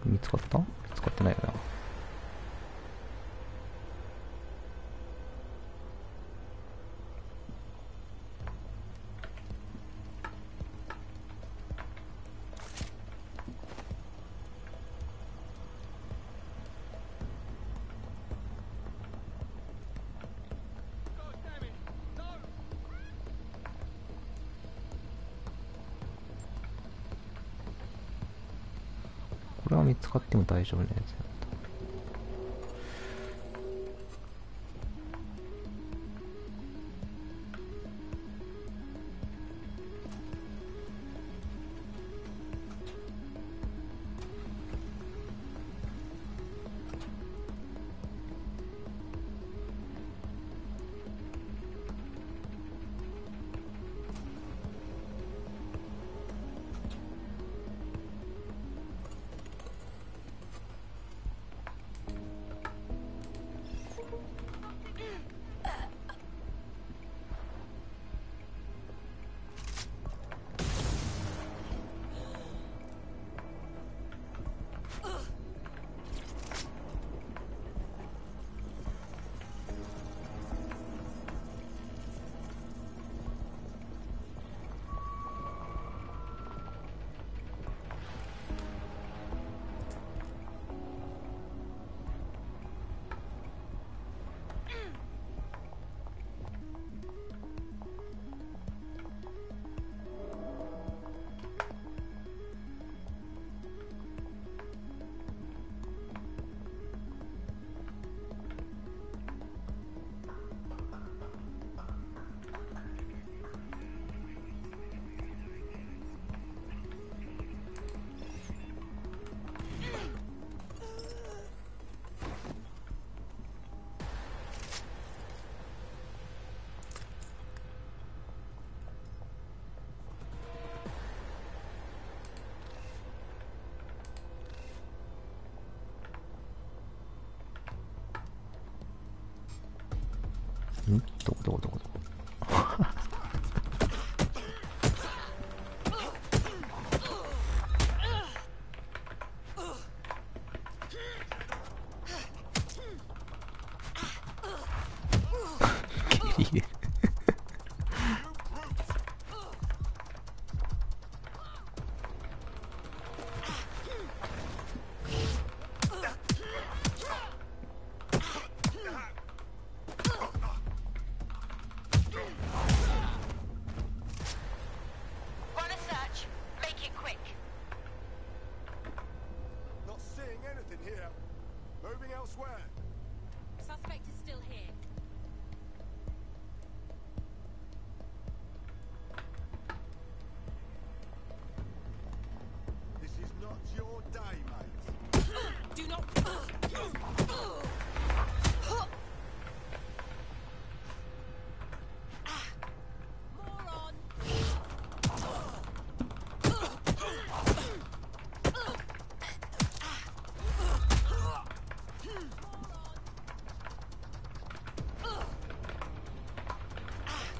見つかった？見つかってないよな。これは見つかっても大丈夫なやつだった。どこいいね。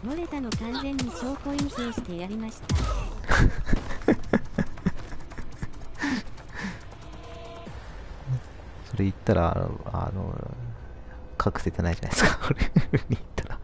漏れたの完全に証拠隠蔽してやりました。それ言ったら隠せてないじゃないですか、これ言ったら。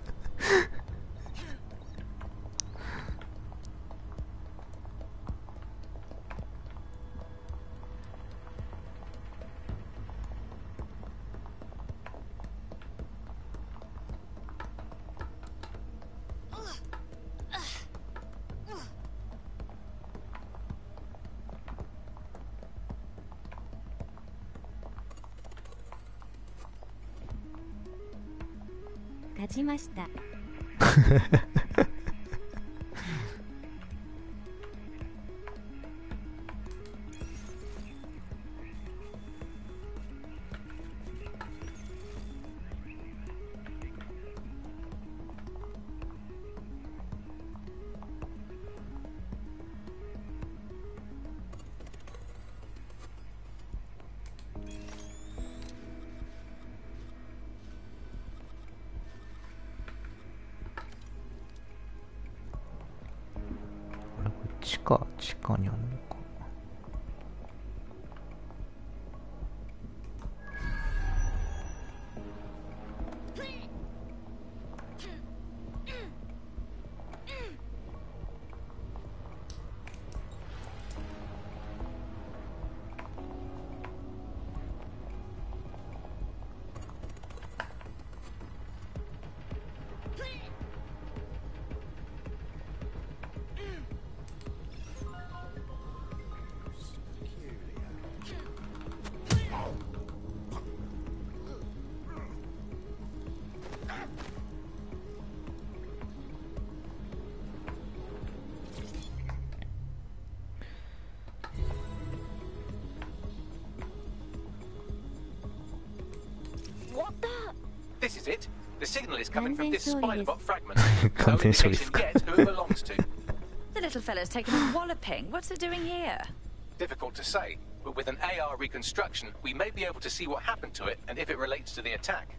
勝ちました。地下にあるのか。This is it. The signal is coming from this spider-bot fragment. Only we can get who it belongs to. The little fella's taken a walloping. What's it doing here? Difficult to say, but with an AR reconstruction, we may be able to see what happened to it and if it relates to the attack.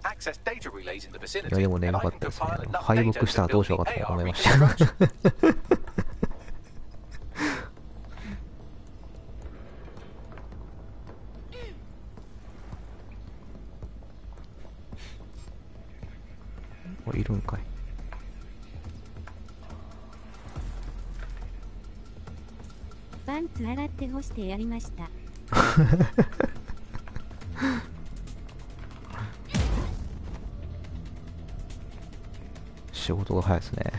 Access data relays in the vicinity. いやでもね、なかったですね。敗北したらどうしようかと思いました。これいるんかい。パンツ洗って干してやりました。仕事が早いですね。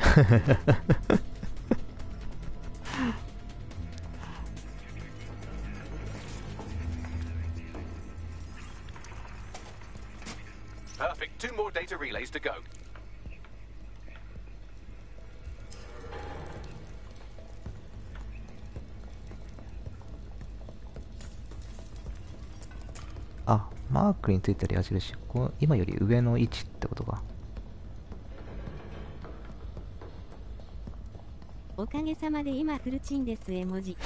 Perfect. 2 more data relays to go. あ、マークについてる矢印、今より上の位置ってことか。おかげさまで今フルチンです絵文字。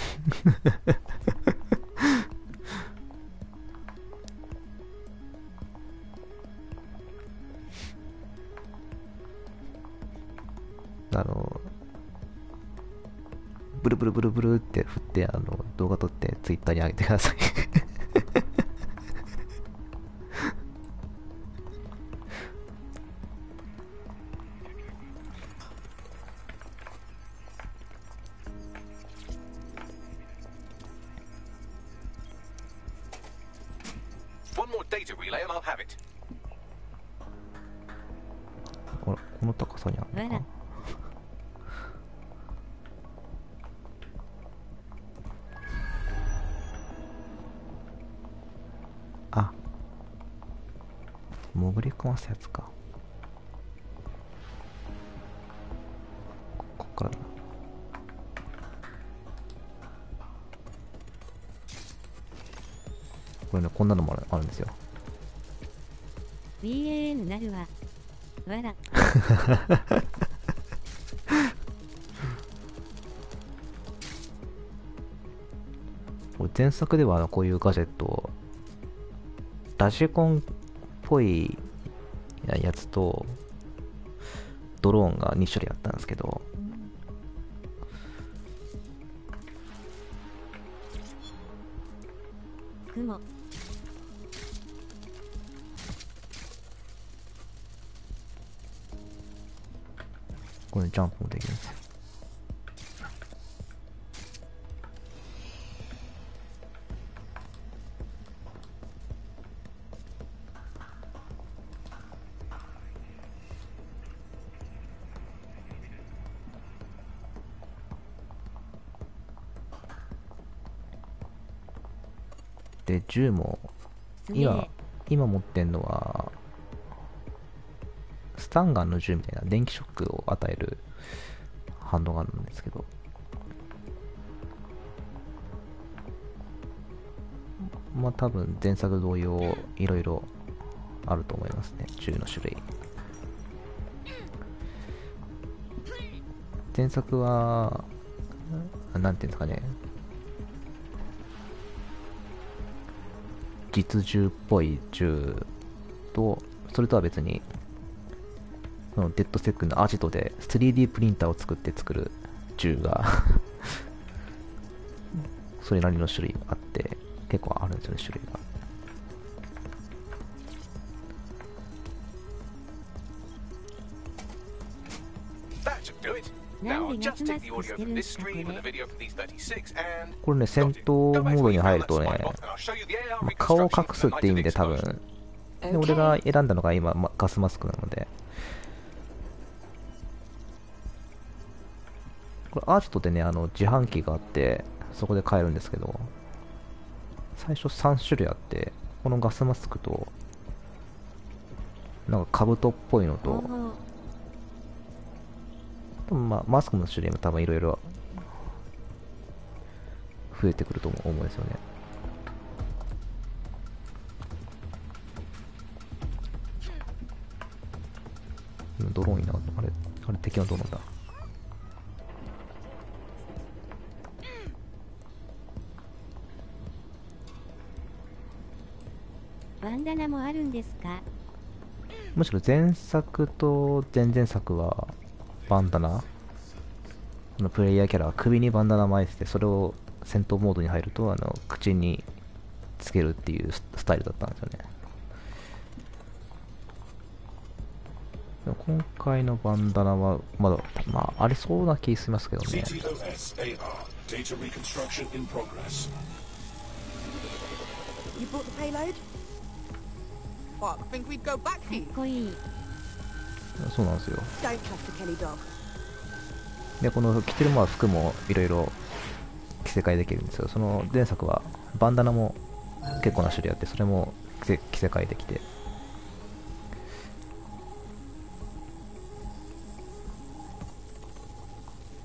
ブルブルブルブルって振って動画撮ってツイッターに上げてください。One more data relay and I'll have it. あら、この高さにあるのか。あ、潜り込ませやつか。こっからだ。これね、こんなのもあるんですよ。BAN なるわ。わら。前作ではこういうガジェット、ラジコンっぽいやつとドローンが2種類あったんですけど、雲。これジャンプもできるんですよ。で、銃も今持ってんのはスタンガンの銃みたいな電気ショックを与えるハンドガンなんですけど、まあ多分前作同様いろいろあると思いますね、銃の種類。前作はなんていうんですかね、実銃っぽい銃と、それとは別にそのデッドセックのアジトで 3D プリンターを作って作る銃がそれなりの種類あって、結構あるんですよね、種類が。これね、戦闘モードに入るとね、顔を隠すって意味で多分、で俺が選んだのが今、ガスマスクなので、これアーチとでね、自販機があって、そこで買えるんですけど、最初3種類あって、このガスマスクと、なんか兜っぽいのと、まあ、マスクの種類も多分いろいろ増えてくると思うんですよね。ドローンいいな。あれ敵のドローンだ。バンダナもあるんですか？むしろ前作と前々作はバンダナ、プレイヤーキャラは首にバンダナ巻いてて、それを戦闘モードに入ると口につけるっていうスタイルだったんですよね。でも今回のバンダナはまだ、まあ、ありそうな気しますけどね。You bought the payload? What? Think we'd go back for you? かっこいい。そうなんですよ。 Don't trust the Kelly dog. で、この着てる服もいろいろ着せ替えできるんですよ。その前作はバンダナも結構な種類あって、それも着せ替えできて。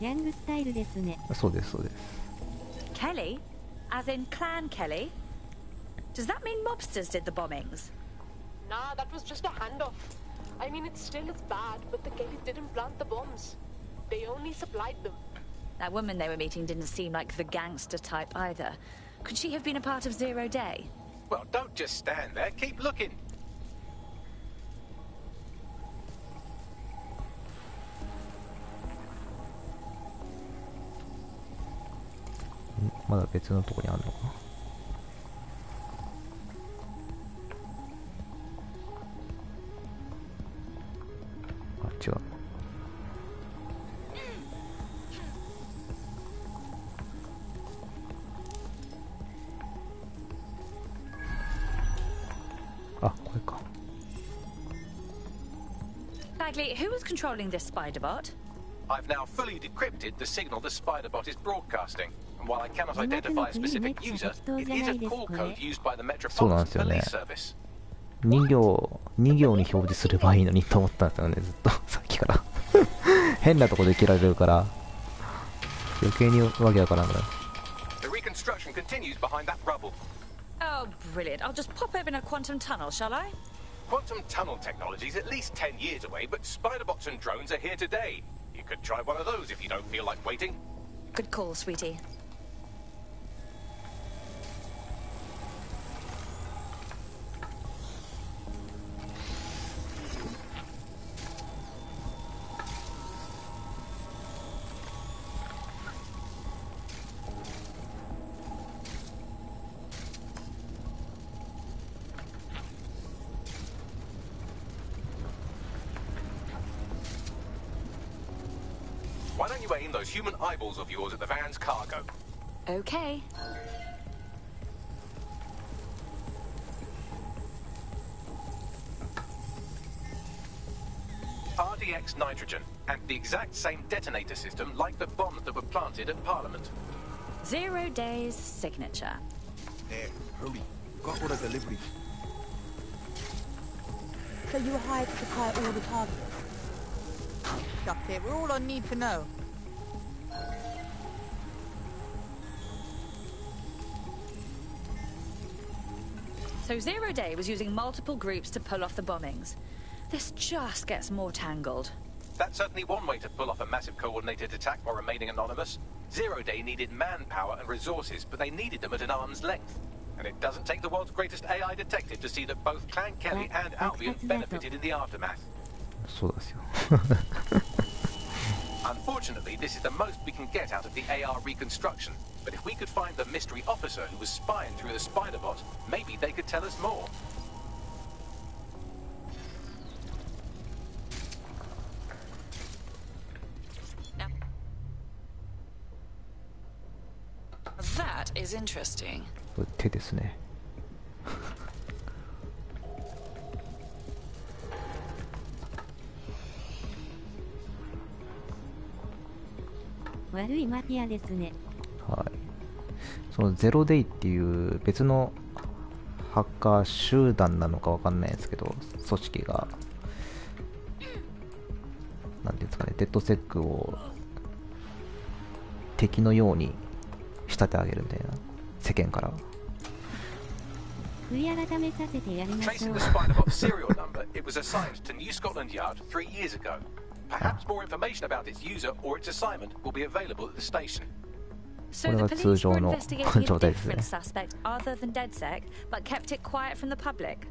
ヤングスタイルですね。そうです、そうです。Kelly? As in Clan Kelly? Does that mean mobsters did the bombings? Nah, that was just a handoff. I mean, it still is bad, but the Kellys didn't plant the bombs. They only supplied them. That woman they were meeting didn't seem like the gangster type either. Could she have been a part of Zero Day? Well, don't just stand there. Keep looking. まだ別のとこにあるのかな。あ、違う。Bagley, who was controlling this spider bot? I've now fully decrypted the signal the spider bot is broadcasting. And while I cannot identify a specific user, it is a call code used by the Metropolitan Police Service. 2行に表示すればいいのにと思ったんですよね、ずっとさっきから変なとこで切られるから余計にわけわからんから。 The reconstruction continues behind that rubble. Oh, brilliant. I'll just pop open a quantum tunnel, shall I? Quantum tunnel technology is at least 10 years away, but spider bots and drones are here today. You could try one of those if you don't feel like waiting. Good call, sweetie. Why don't you aim those human eyeballs of yours at the van's cargo? Okay. RDX nitrogen, and the exact same detonator system like the bombs that were planted at Parliament. 0 days signature. There, hurry. Got all the delivery. So you were hired to supply all the targets? That's it. We're all I need to know. So 0 Day was using multiple groups to pull off the bombings. This just gets more tangled. That's certainly one way to pull off a massive coordinated attack while remaining anonymous. 0 Day needed manpower and resources, but they needed them at an arm's length. And it doesn't take the world's greatest AI detective to see that both Clan Kelly and Albion benefited in the aftermath. そうですよ。 Unfortunately, this is the most we can get out of the AR reconstruction. But if we could find the mystery officer who was spying through the spider bot, maybe they could tell us more. That is interesting. これ手ですね。悪いマフィアですね。はい。そのゼロデイっていう別のハッカー集団なのかわかんないんですけど、組織がなんていうんですかね、デッドセックを敵のように仕立て上げるみたいな、世間から。悔い改めさせてやりましょう。 Tracing the spider bot's serial number, it was assigned to New Scotland Yard 3 years ago. Perhaps more information about its user or its assignment will be available at the station. So the police were investigating a different suspect other than DedSec, but kept it quiet from the public.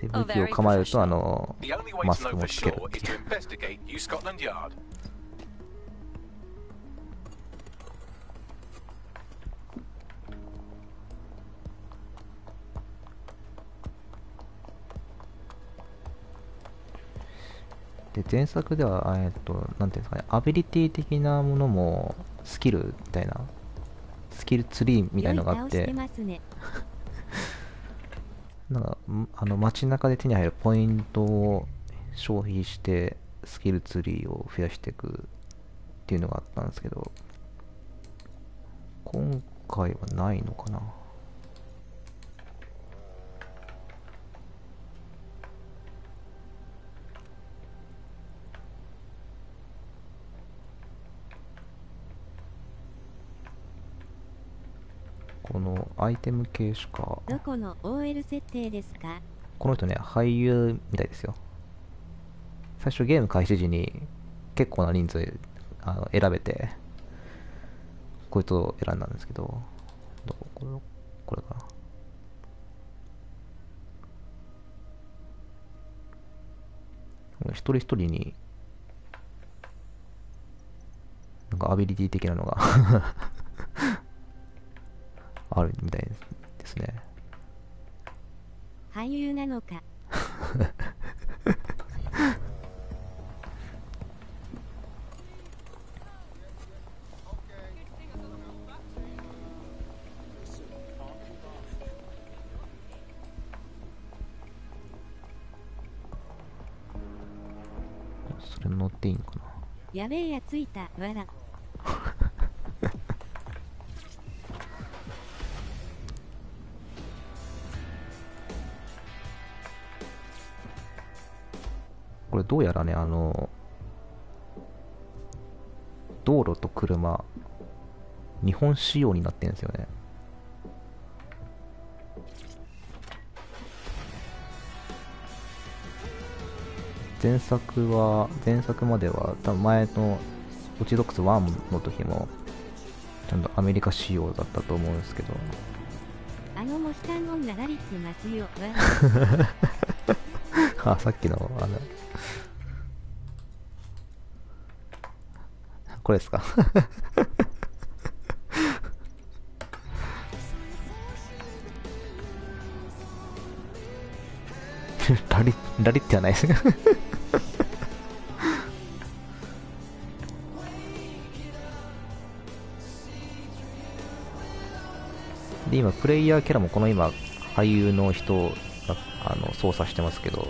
で武器を構えるとThe only way マ to スク know も for つける sure って is い to う。 investigate New Scotland Yard. で前作ではなんていうんですかね、アビリティ的なものもスキルみたいな、スキルツリーみたいなのがあって、なんか街中で手に入るポイントを消費してスキルツリーを増やしていくっていうのがあったんですけど、今回はないのかな。このアイテム系しか。どこの OL 設定ですか？この人ね、俳優みたいですよ。最初ゲーム開始時に結構な人数選べて、こいつを選んだんですけど、これかな。一人一人になんかアビリティ的なのがあるみたいですね。俳優なのか。それ乗っていいのかな。やべえやついた、わら。これどうやらね、道路と車、日本仕様になってるんですよね。前作までは、多分前のウォッチドッグス1の時も、ちゃんとアメリカ仕様だったと思うんですけど。モヒカン女ラリってますよ。あ、さっきの、これですか。ラリってはないです。で、今、プレイヤーキャラもこの今、俳優の人が操作してますけど、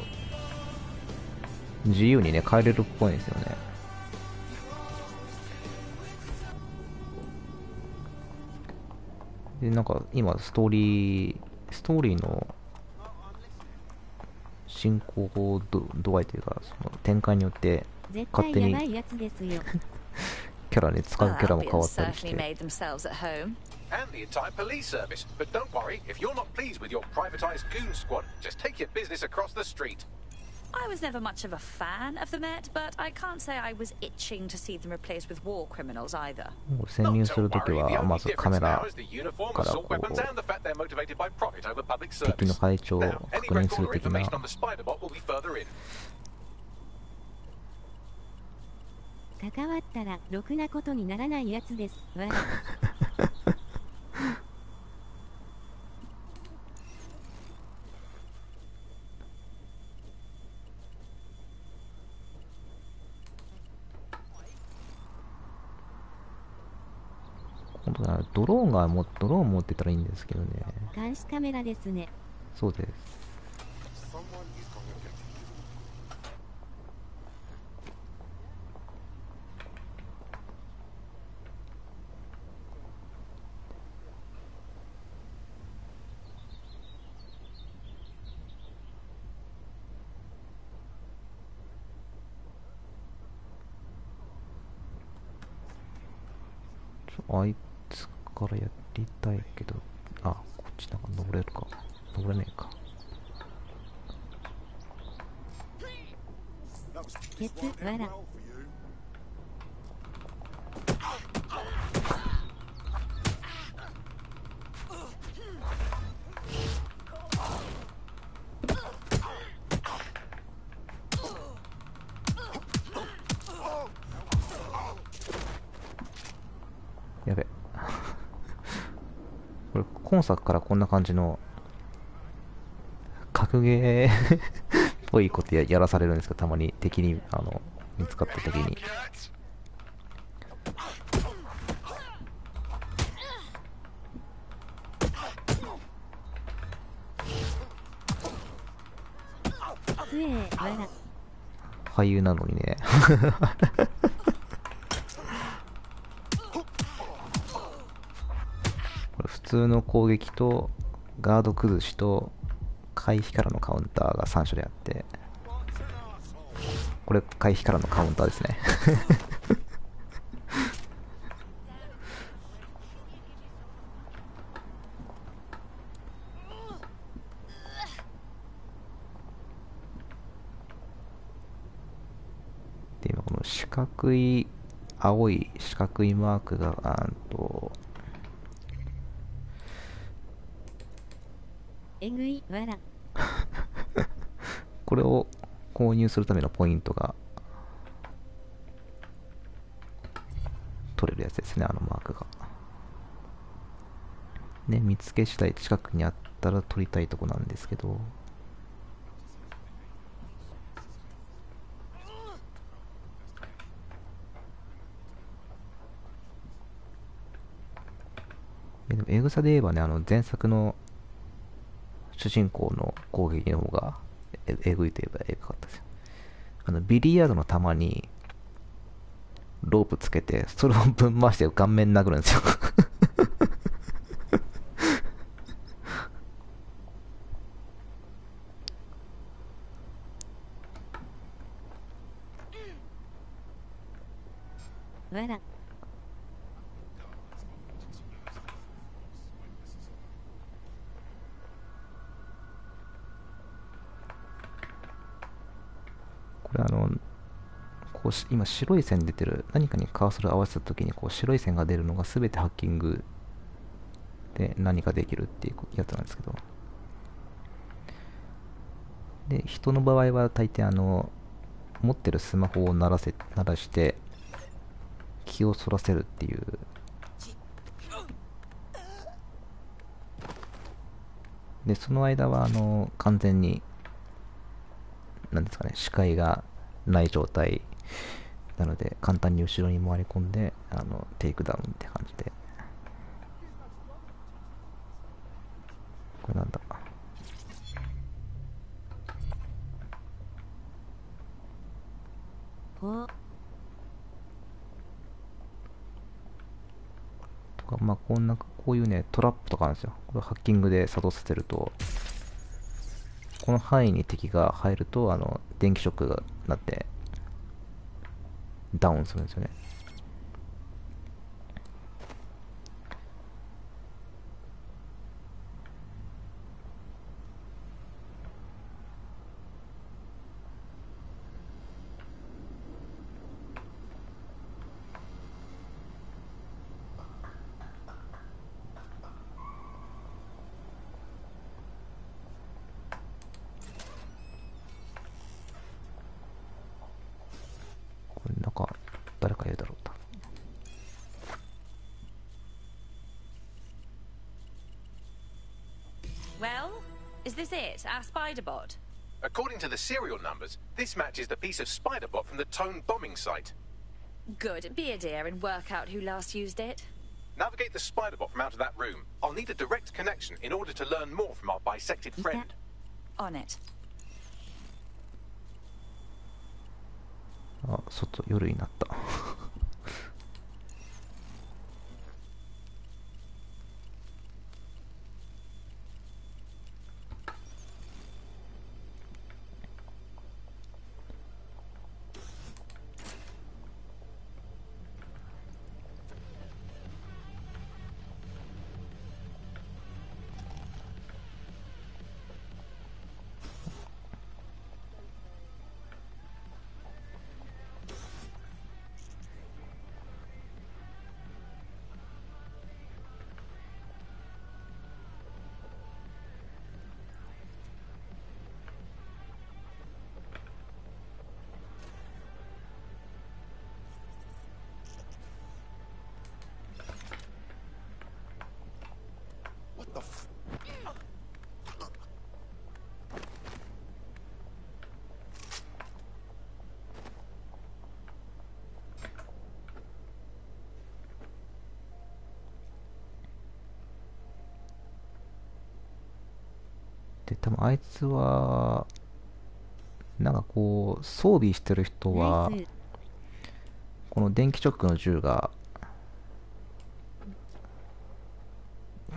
自由にね、変えれるっぽいんですよね。で、なんか、今、ストーリーの進行度合いというか、その展開によって、勝手にキャラに使うキャラも変わったりして。And the entire police service. But don't worry, if you're not pleased with your privatized goon squad, just take your business across the street. I was never much of a fan of the Met, but I can't say I was itching to see them replaced with war criminals either. 潜入するときはまずカメラからこう敵の配置を確認する的な。関わったらろくなことにならないやつです。本当だ、ドローン持ってたらいいんですけどね。監視カメラですね。そうです。あいつからやりたいけど、あ、こっちなんか登れるか。登れねえか。ケツわら。やべ。これ今作からこんな感じの格ゲーっぽいことやらされるんですけど、たまに敵に見つかった時に。俳優なのにね。普通の攻撃とガード崩しと回避からのカウンターが3種類あって、これ回避からのカウンターですね。で、今この四角い青い四角いマークがえぐいわら。これを購入するためのポイントが取れるやつですね、あのマークが。ね、見つけ次第近くにあったら取りたいとこなんですけど。でもエグさで言えばね、前作の主人公の攻撃の方がえぐいといえばエグかったですよ。ビリヤードの球にロープつけて、それをぶん回して顔面殴るんですよ。わら。これこう今白い線出てる、何かにカーソル合わせたときにこう白い線が出るのが全てハッキングで何かできるっていうやつなんですけど、で人の場合は大抵持ってるスマホを鳴らして気をそらせるっていう、でその間は完全になんですかね、視界がない状態なので簡単に後ろに回り込んでテイクダウンって感じで、これなんだ、とか、まあこういうねトラップとかあるんですよ。これハッキングで作動させると、この範囲に敵が入ると電気ショックがなってダウンするんですよね。誰かいるだろうと。Well, is this it? Our spider bot? According to the serial numbers, this matches the piece of spider bot from the Tone bombing site. Good. Be a dear and work out who last used it. Navigate the spider bot from out of that room. I'll need a direct connection in order to learn more from our bisected friend. On it. あ、外夜になった。で、多分あいつはなんかこう装備してる人はこの電気ショックの銃が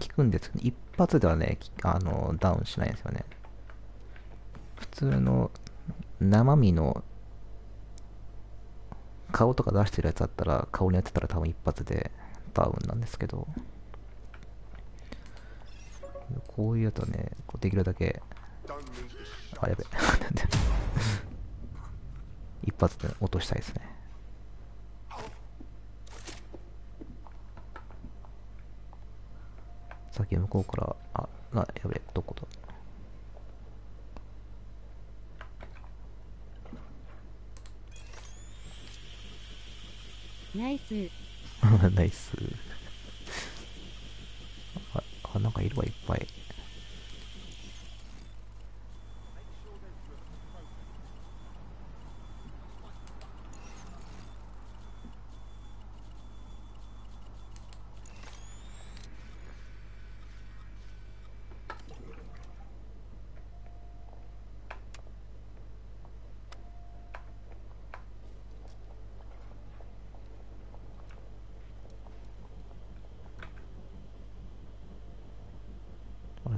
効くんですけど、一発ではねダウンしないんですよね。普通の生身の顔とか出してるやつだったら、顔にやってたら多分一発でダウンなんですけど、こういうやつはね、こうできるだけ、あ、やべ一発で落としたいですね。さっき向こうから、やべ、どこだ。ナイスナイス。なんかいるわ、いっぱい。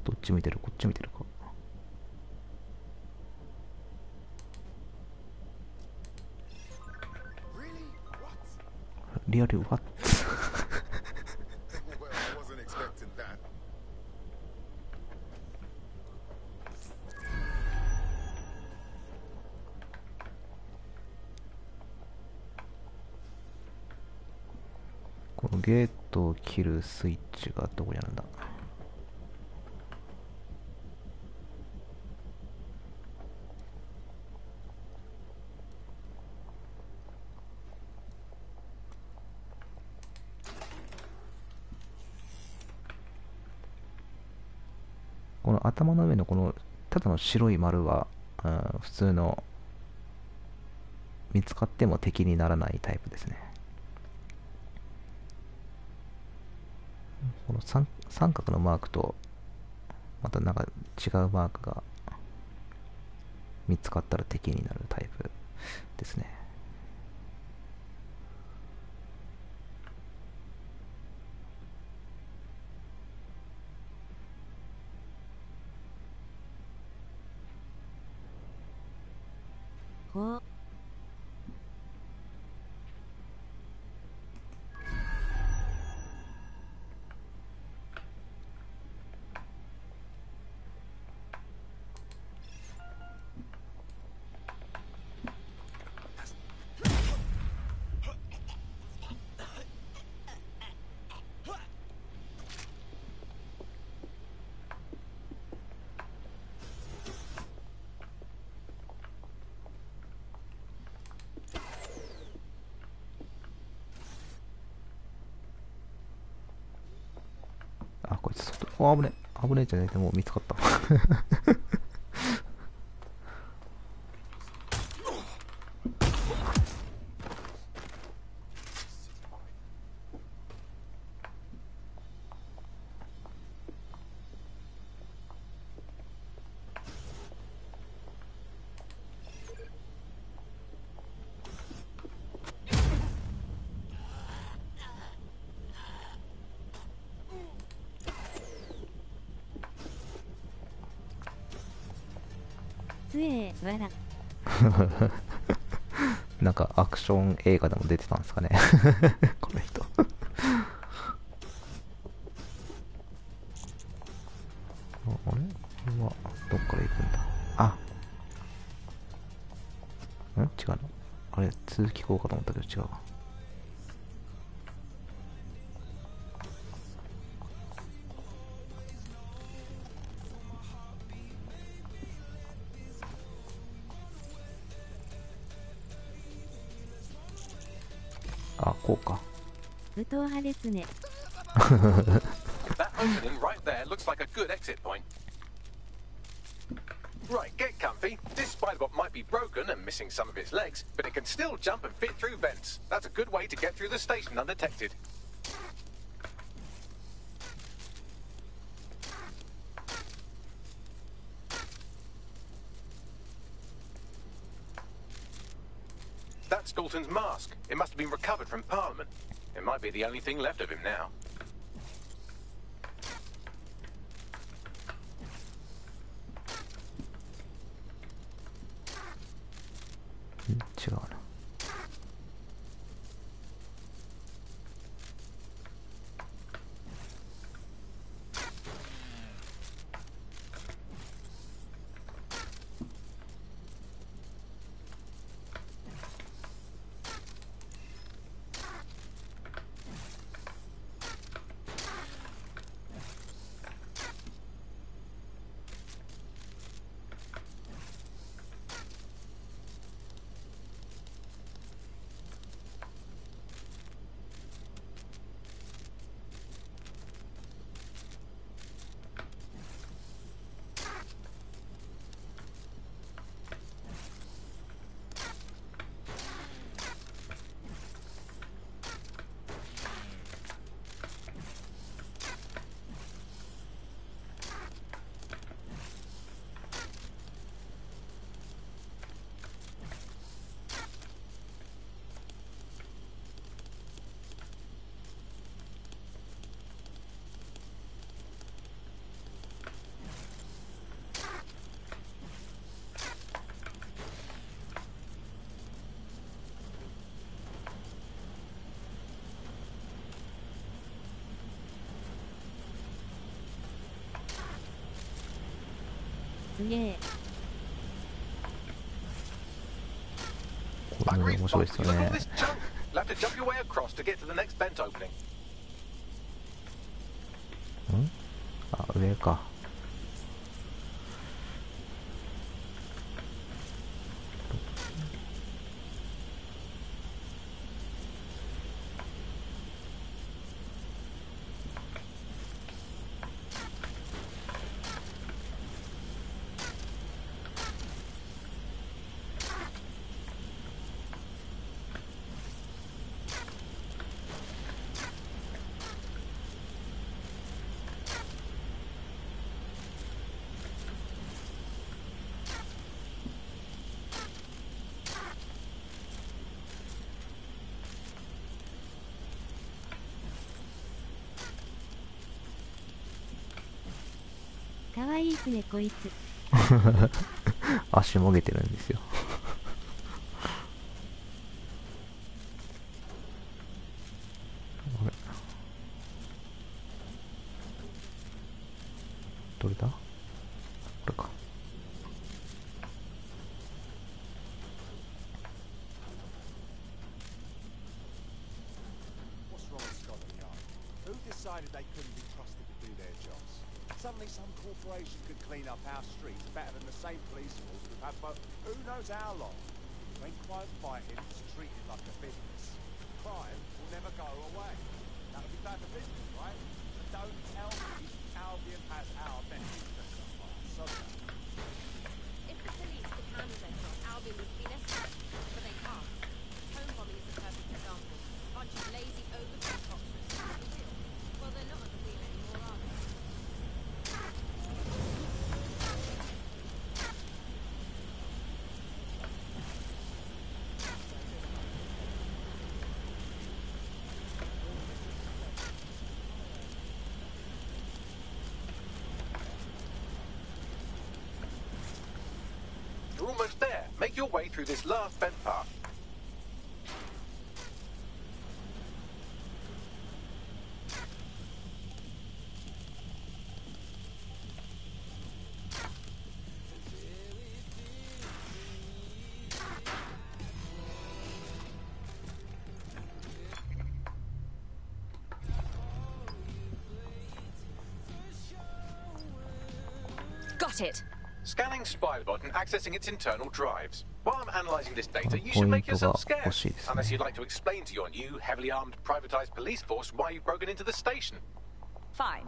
どっち見てる、こっち見てるか。リアルワッツこのゲートを切るスイッチがどこにあるんだ。この頭の上のこのただの白い丸は、普通の見つかっても敵にならないタイプですね。この三角のマークとまたなんか違うマークが見つかったら敵になるタイプですね。ほう。あ、こいつ外、あ、危ねえ。危ねえじゃねえ。もう見つかった。なんかアクション映画でも出てたんですかねこの人あれこれはどっから行くんだ。あ、違うの。あれ続きこうかと思ったけど違うわ。あ、こうか。武闘派ですね。That opening right there looks like a good exit point. Right, get comfy. This spider bot might be broken and missing some of its legs, but it can still jump and fit through vents. That's a good way to get through the station undetected. That's Dalton's mask. It must have been recovered from Parliament. It might be the only thing left of him now. すげえ。これも面白いですよね。あ、上か。かわいいっすねこいつ。足もげてるんですよ。あれ、どれだ？これか。Suddenly some corporation could clean up our streets better than the same police force we've had for who knows how long. When crime fighting is treated like a business, crime will never go away. That'll be bad for business, right? But don't tell me Albion has our best interests at heart. So if the police could handle their job, Albion would be necessary, but they can't. Home bombing is a perfect example. A bunch of lazy, overpaid cops who are at the wheel. Well, they're not at the wheel anymore, are they? You're almost there. Make your way through this last bent path. Got it. Scanning Spybot and accessing its internal drives. While I'm analysing this data, you should make yourself scarce, unless you'd like to explain to your new, heavily armed, privatised police force why you've broken into the station. Fine.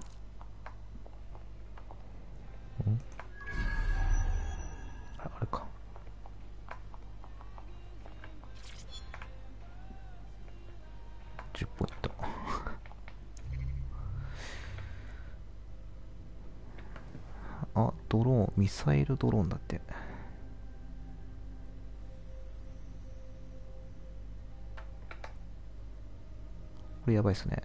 $10。あ、ドローン、ミサイルドローンだって。これやばいっすね。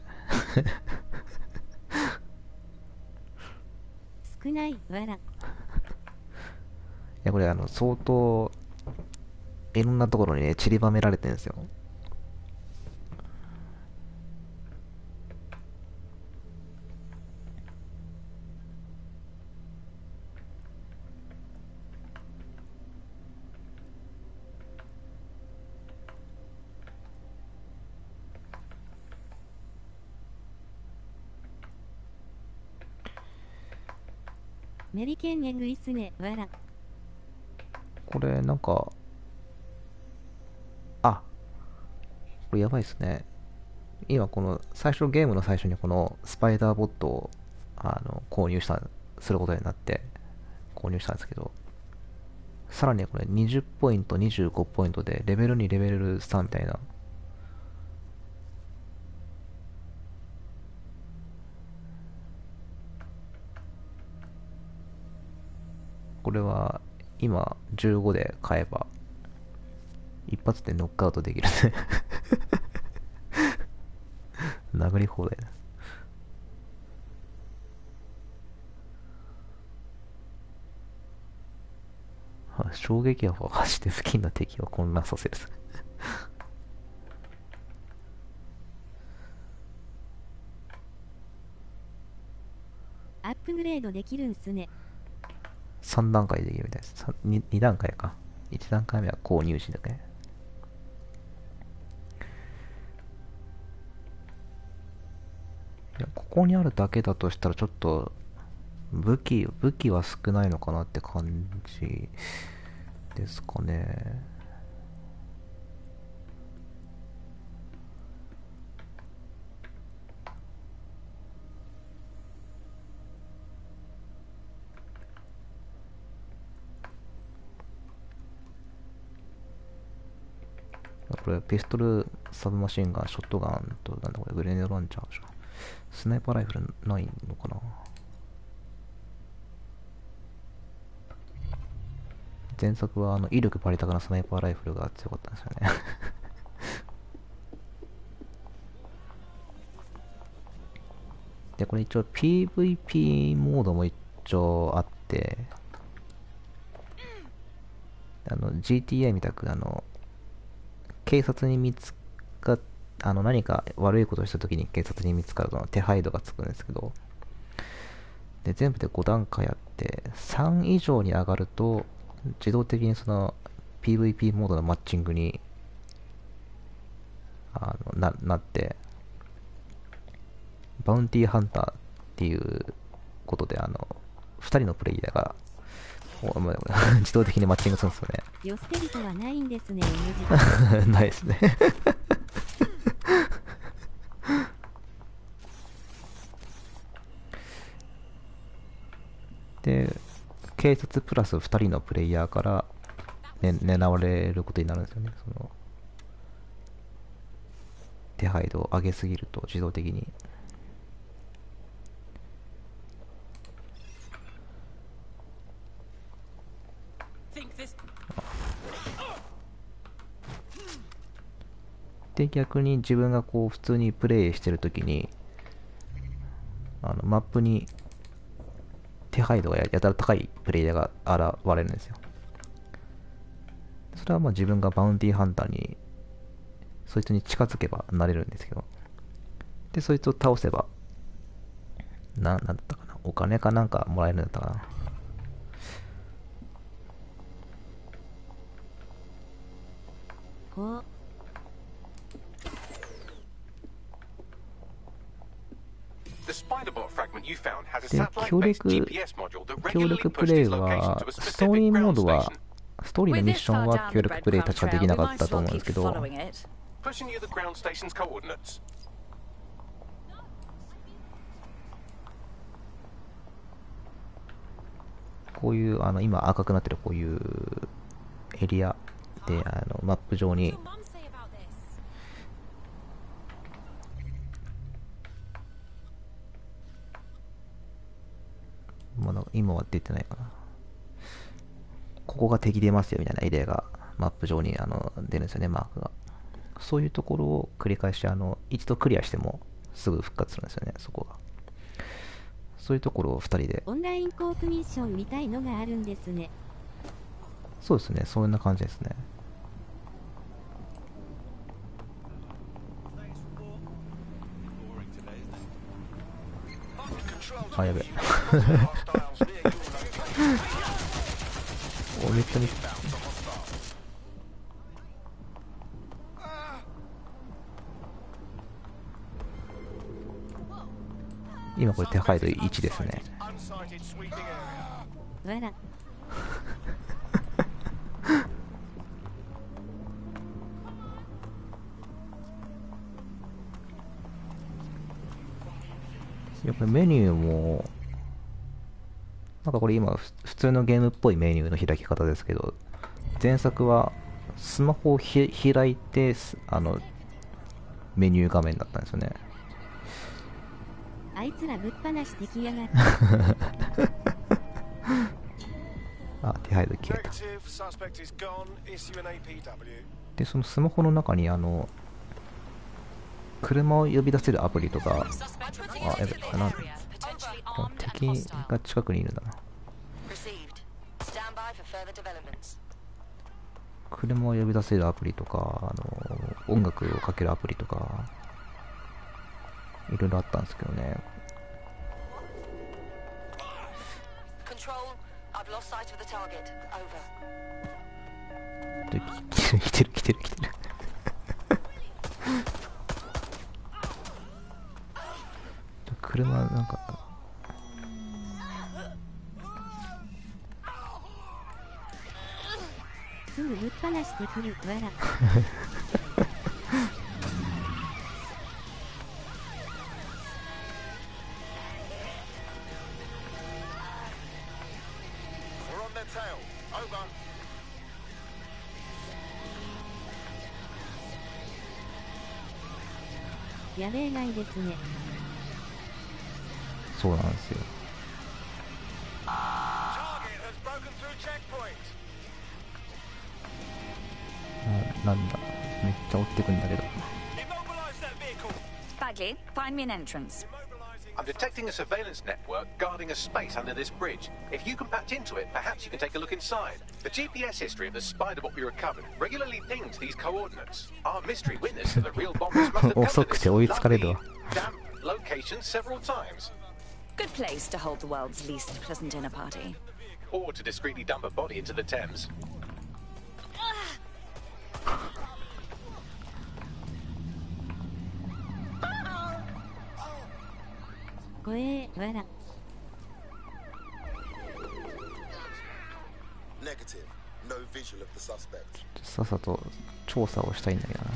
少ないわら。いや、これ相当いろんなところにね散りばめられてるんですよ。メリケンエグいっすねわら。これなんか、あ、これやばいっすね。今この最初ゲームの最初にこのスパイダーボットを購入することになって購入したんですけど、さらにこれ20ポイント25ポイントでレベル2レベル3みたいな、これは今15で買えば一発でノックアウトできるね。殴り放題だ。衝撃波を発して付近の敵を混乱させる。アップグレードできるんすね。3段階できるみたいです。2段階か。1段階目は購入時だけ。いや、ここにあるだけだとしたらちょっと武器は少ないのかなって感じですかね。これピストル、サブマシンガン、ショットガンと、なんだこれ、グレネードランチャーでしょ。スナイパーライフルないのかな。前作は威力バリ高なスナイパーライフルが強かったんですよね。で、これ一応 PVP モードも一応あって、GTA みたく警察に見つかっ何か悪いことをしたときに警察に見つかると手配度がつくんですけど、で全部で5段階あって、3以上に上がると自動的にその PVP モードのマッチングになって、バウンティーハンターっていうことで2人のプレイヤーが自動的にマッチングするんですよね。よ捨てるとはないんですね。ないですね。で、警察プラス2人のプレイヤーから、狙われることになるんですよね。その手配度を上げすぎると自動的に。で、逆に自分がこう普通にプレイしてるときにマップに手配度がやたら高いプレイヤーが現れるんですよ。それはまあ自分がバウンティーハンターにそいつに近づけばなれるんですけど、でそいつを倒せばなんだったかな、お金かなんかもらえるんだったかな。こうで、協力プレイは、ストーリーモードは、ストーリーのミッションは協力プレイ確かできなかったと思うんですけど、こういう、今赤くなってるこういうエリアで、マップ上に、今は出てないかな。ここが敵出ますよみたいなエリアがマップ上に出るんですよね、マークが。そういうところを繰り返し一度クリアしてもすぐ復活するんですよね、そこが。そういうところを2人で。オンラインコープミッションみたいのがあるんですね。そうですね、そんな感じですね。あ、やべ。お、めっちゃ見てた。今これ手配度1ですね。わら。やっぱりメニューもなんかこれ今普通のゲームっぽいメニューの開き方ですけど、前作はスマホを開いてメニュー画面だったんですよね。あいつらぶっ放してきやがってあ、手配度消えた。で、そのスマホの中に車を呼び出せるアプリとか、あ、やべ、なん敵が近くにいるんだな。車を呼び出せるアプリとか、音楽をかけるアプリとか、いろいろあったんですけどね。sight of the target. Over. 来てる。車なんかすぐぶっ放してくるわら。やべえないですね。そうなんですよ。なんだ、めっちゃ追ってくんだけど。Bagley, find me an entrance. I'm detecting a surveillance network guarding a space under this bridge. If you can patch into it, perhaps you can take a look inside. The GPS history of the spider bot we recovered regularly pings these coordinates. Our mystery witness to the real bombers must have come to this lovely, damp location several times. Good place to hold the world's least pleasant dinner party. Or to discreetly dump a body into the Thames. 怖えわら。さっさと調査をしたいんだけどな。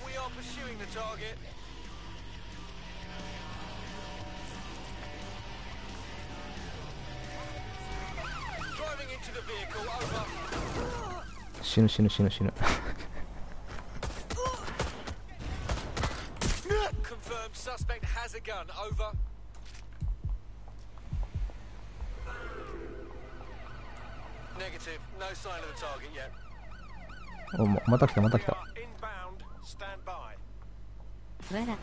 We are pursuing the target. Driving into the vehicle, over. 死ぬ。Confirmed suspect has a gun, over. Negative, no sign of the target yet. お、また来た。Stand by. わら。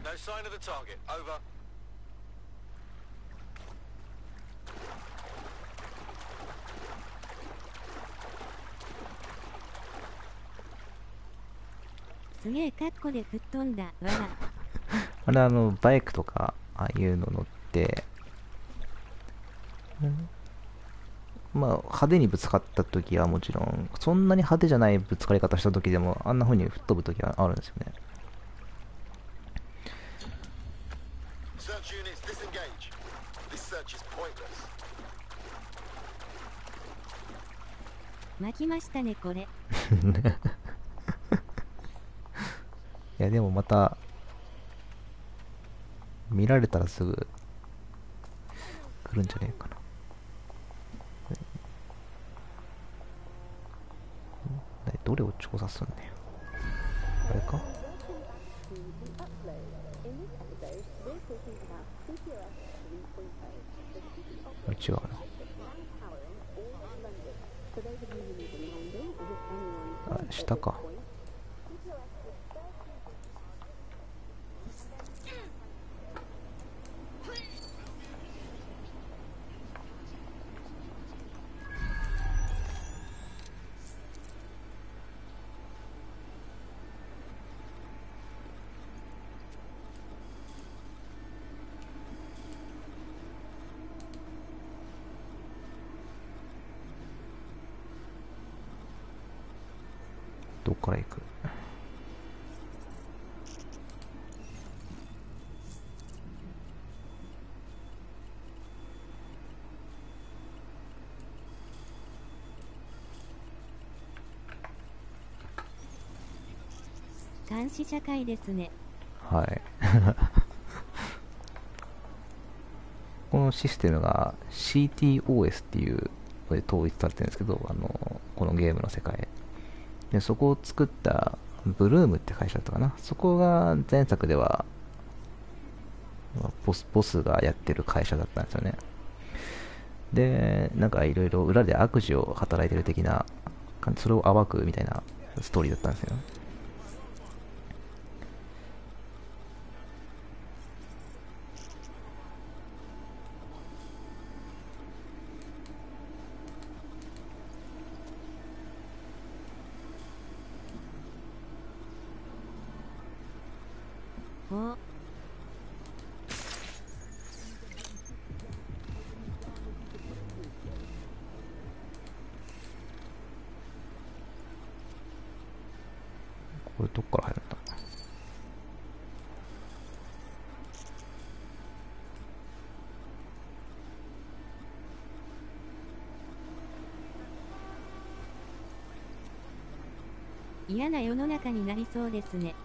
No sign of the target. Over.すげえカッコで吹っ飛んだわら。あれバイクとかああいうの乗って、まあ派手にぶつかった時はもちろん、そんなに派手じゃないぶつかり方した時でもあんな風に吹っ飛ぶ時はあるんですよね。巻きましたねこれ。いやでもまた見られたらすぐ来るんじゃねえかな。どれを調査するんだよ。あれか。違うな。あ、下か。どっから行く？監視社会ですね。はい。このシステムが CTOS っていうこれ統一されてるんですけど、このゲームの世界で、そこを作ったブルームって会社だったかな。そこが前作ではボスがやってる会社だったんですよね。で、なんかいろいろ裏で悪事を働いてる的な感じ、それを暴くみたいなストーリーだったんですよ。おこれどっから入るんだ。嫌な世の中になりそうですね。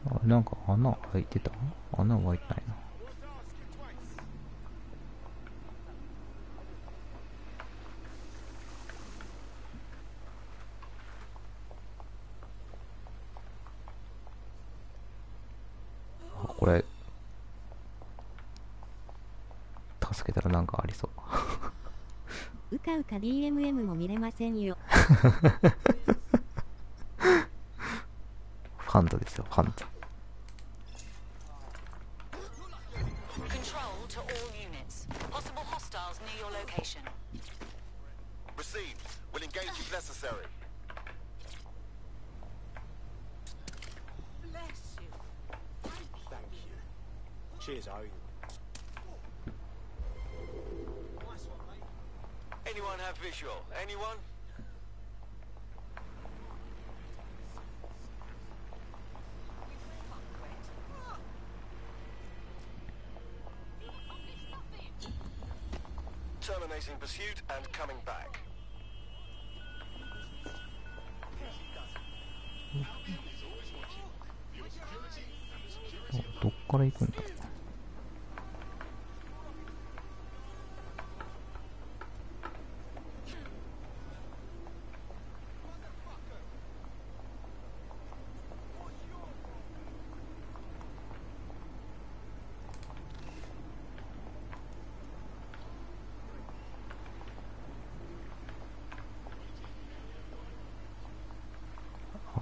あ、なんか穴開いてた？穴開いてないな。これ助けたらなんかありそう。うかうか DMM も見れませんよ。ファンタですよ、ファンタ。Control to all units. Possible hostiles near your location. Received. Will engage if necessary. Bless you. Thank you. Cheers, Owen. Nice one, mate. Anyone have visual? Anyone? Terminating pursuit and coming back. どっから行くんだ。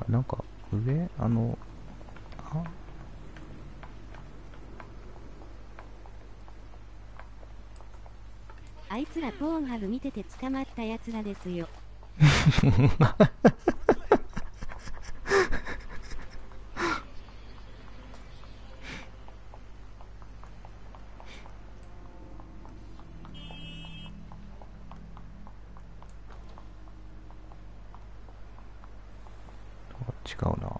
なんか上あいつらポーンハブ見てて捕まったやつらですよ。違うな。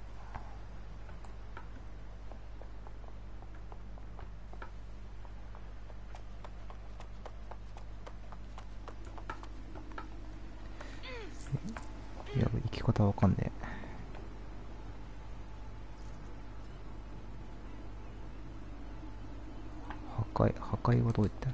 いや、生き方わかんねえ。破壊はどうやって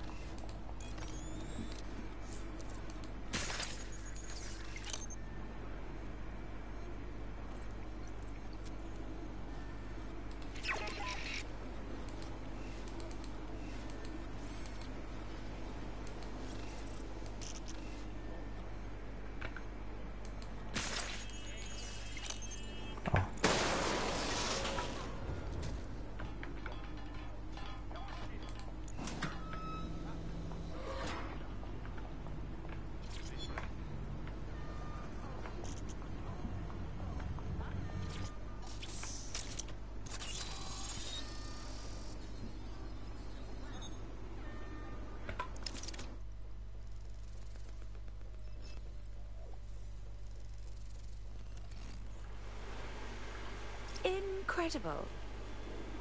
？Incredible.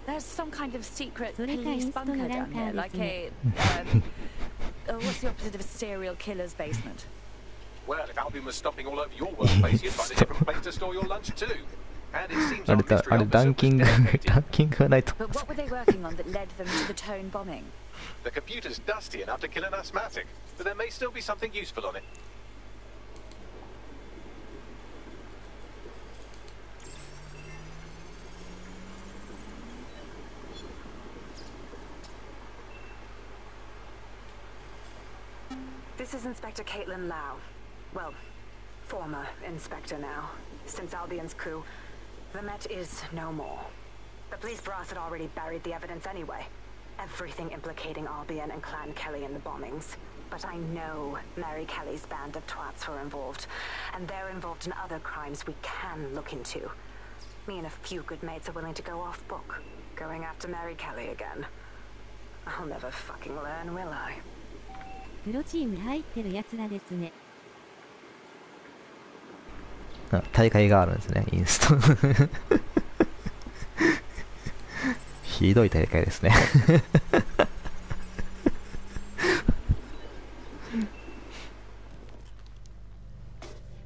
There's some kind of secret police bunker down here, like a what's the opposite of a serial killer's basement? Well, if Albion was stopping all over your workplace, you'd find a different place to store your lunch too. And it seems our mystery officer was dedicated. But what were they working on that led them to the Tone bombing? The computer's dusty enough to kill an asthmatic, but there may still be something useful on it. This is Inspector Caitlin Lau. Well, former inspector now. Since Albion's coup, the Met is no more. The police brass had already buried the evidence anyway. Everything implicating Albion and Clan Kelly in the bombings. But I know Mary Kelly's band of twats were involved, and they're involved in other crimes we can look into. Me and a few good mates are willing to go off book, going after Mary Kelly again. I'll never fucking learn, will I? プロチーム入ってるやつらですね。大会があるんですね、インスト。ひどい大会ですね。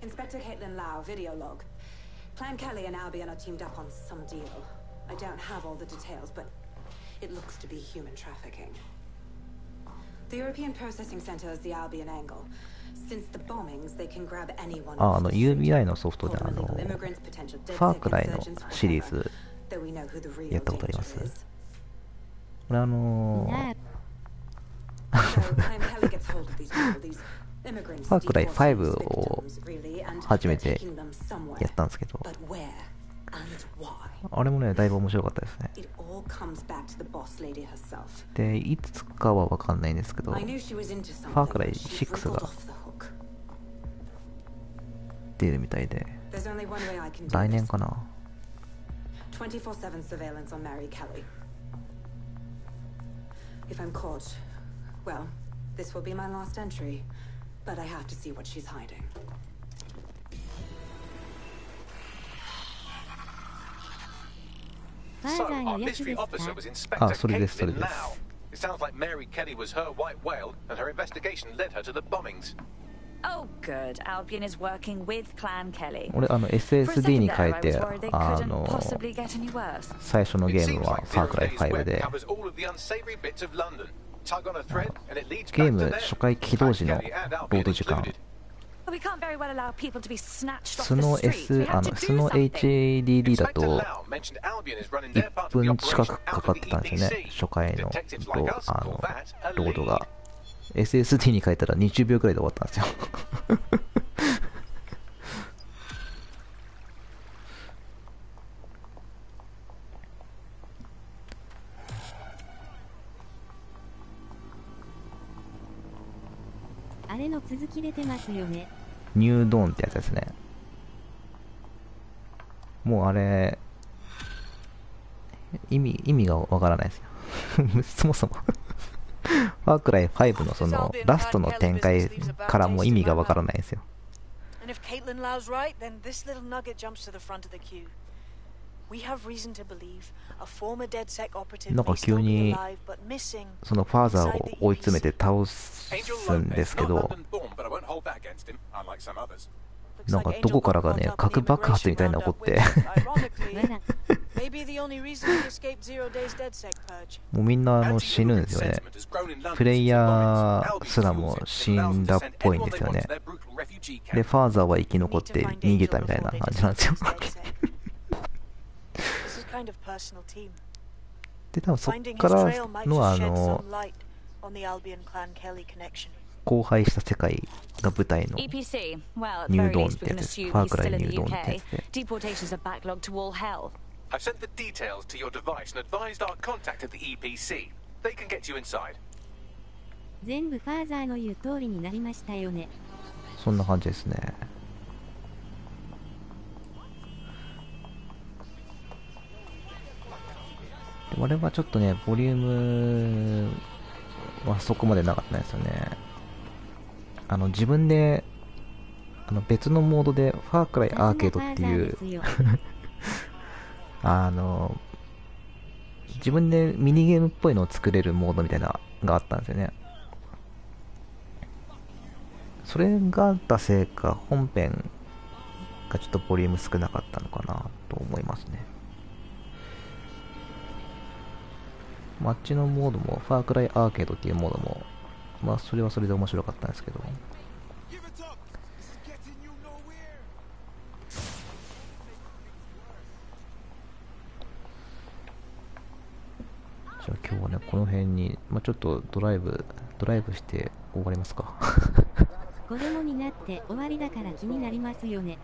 Inspector Caitlin Lau, video log. Clan Kelly and Albion are teamed up on some deal. I don't have all the details, but it looks to be human trafficking. The European Processing Center is the Albion angle. Since the bombings, they can grab anyone. UBI のソフトでファークライのシリーズやったことあります。これファークライ5を初めてやったんですけど、あれもねだいぶ面白かったですね。でいつかは分かんないんですけど、ファークライ6が出るみたいで、来年かな。If I'm caught, well, this will be my last entry, but I have to see what she's hiding. So, our mystery officer was Inspector Caitlin Lau. It sounds like Mary Kelly was her white whale, and her investigation led her to the bombings. Oh, good. Albion is working with Clan Kelly. 俺SSD に変えて最初のゲームはファークライ5で、ゲーム初回起動時のロード時間素の HDD だと1分近くかかってたんですよね、初回のロードが。SSD に変えたら20秒くらいで終わったんですよ。あれの続き出てますよね。ニュードーンってやつですね。もうあれ意味がわからないですよ。そもそもファークライ5のそのラストの展開からも意味がわからないんですよ。なんか急にそのファーザーを追い詰めて倒すんですけど、なんかどこからかね核爆発みたいなの起こってもうみんな死ぬんですよね。プレイヤーすらも死んだっぽいんですよね。でファーザーは生き残って逃げたみたいな感じなんですよ。で多分そっからの荒廃した世界が舞台のニュードーンってやつです。ファークライニュードーンってやつで。I've sent the details to your device and advised our contact at the EPC. They can get you inside. 全部ファーザーの言う通りになりましたよね。そんな感じですね。俺はちょっとねボリュームはそこまでなかったんですよね。自分で別のモードでファークライアーケードっていう自分でミニゲームっぽいのを作れるモードみたいなのがあったんですよね。それが出せいか本編がちょっとボリューム少なかったのかなと思いますね。あっちのモードもファークライアーケードっていうモードもまあそれはそれで面白かったんですけど、じゃあ今日はねこの辺に、まあ、ちょっとドライブして終わりますか。子供になって終わりだから気になりますよね。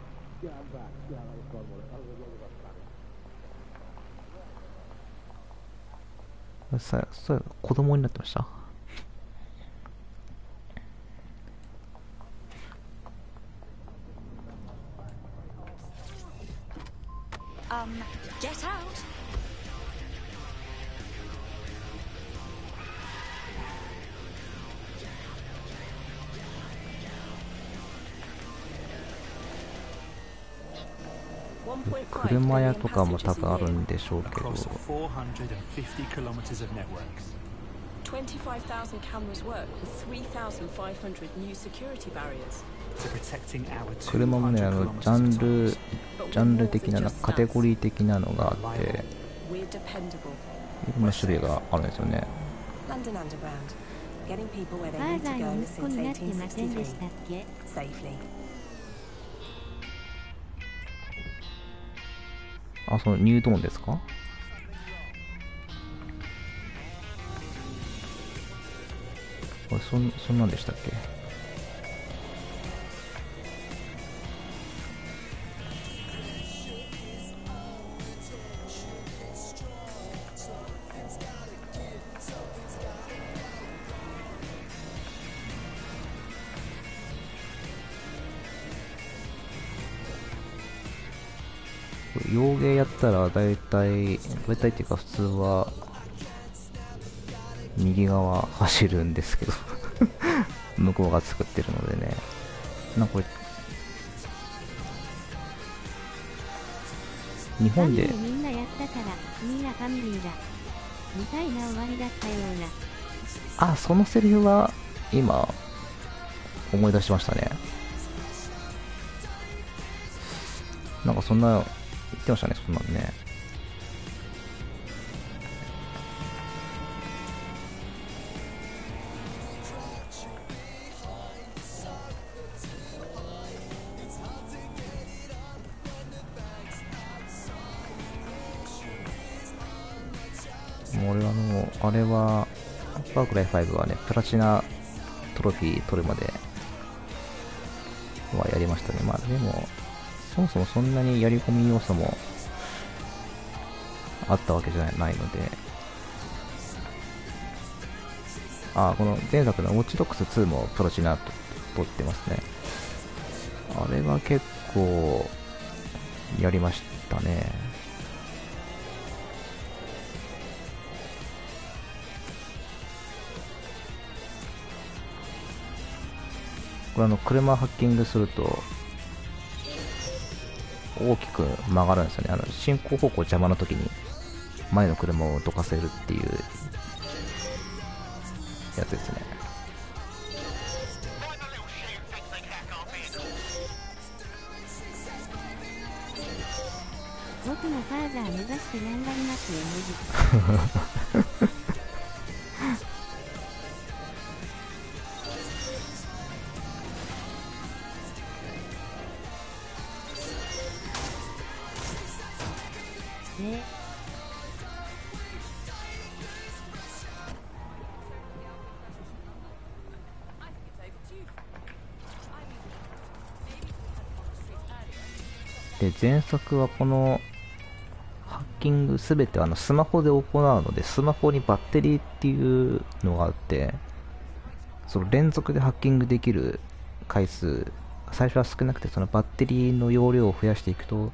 そう子供になってました。Get out. 車屋とかも多分あるんでしょうけど、25,000 cameras work with 3,500 new security barriers. 車もね、ジャンル的な、カテゴリー的なのがあって、いろんな種類があるんですよね。ファーザーの息子になってませんでしたっけ？あ、そのニュートーンですか？これそんなんでしたっけ？洋芸やったら大体っていうか普通は右側走るんですけど向こうが作ってるのでね、なんかこれ日本でみんなやったから君がファミリーだみたいな終わりだったような。あ、そのセリフは今思い出しましたね。なんかそんな言ってましたね、そんなんね。もう俺はあれはファークライ5はね、プラチナトロフィー取るまではやりましたね。まあでもそもそもそんなにやり込み要素もあったわけじゃないので、この前作のウォッチドッグス2もプラチナ取ってますね。あれは結構やりましたね。これ車ハッキングすると大きく曲がるんですよね。進行方向邪魔な時に前の車をどかせるっていうやつですね。僕もファーザー目指して頑張りますよ、文字。で、前作はこのハッキングすべてスマホで行うので、スマホにバッテリーっていうのがあって、その連続でハッキングできる回数、最初は少なくて、そのバッテリーの容量を増やしていくと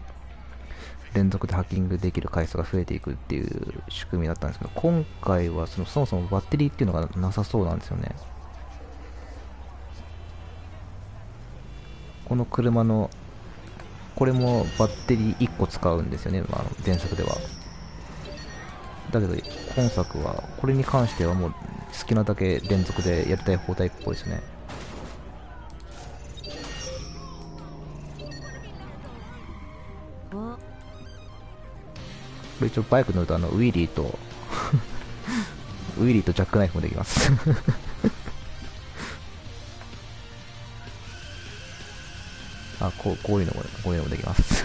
連続でハッキングできる回数が増えていくっていう仕組みだったんですけど、今回はそもそもバッテリーっていうのがなさそうなんですよね。この車のこれもバッテリー1個使うんですよね、前作では。だけど今作はこれに関してはもう好きなだけ連続でやりたい放題っぽいですね。これ一応バイク乗るとウィリーとウィリーとジャックナイフもできますあ、こういうのもできます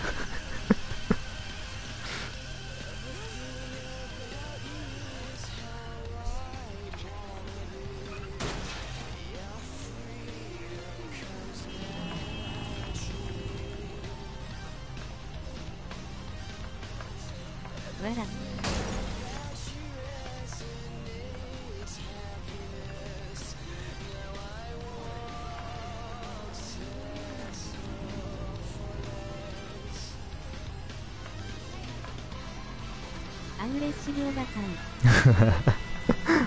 アグレッシブおばさん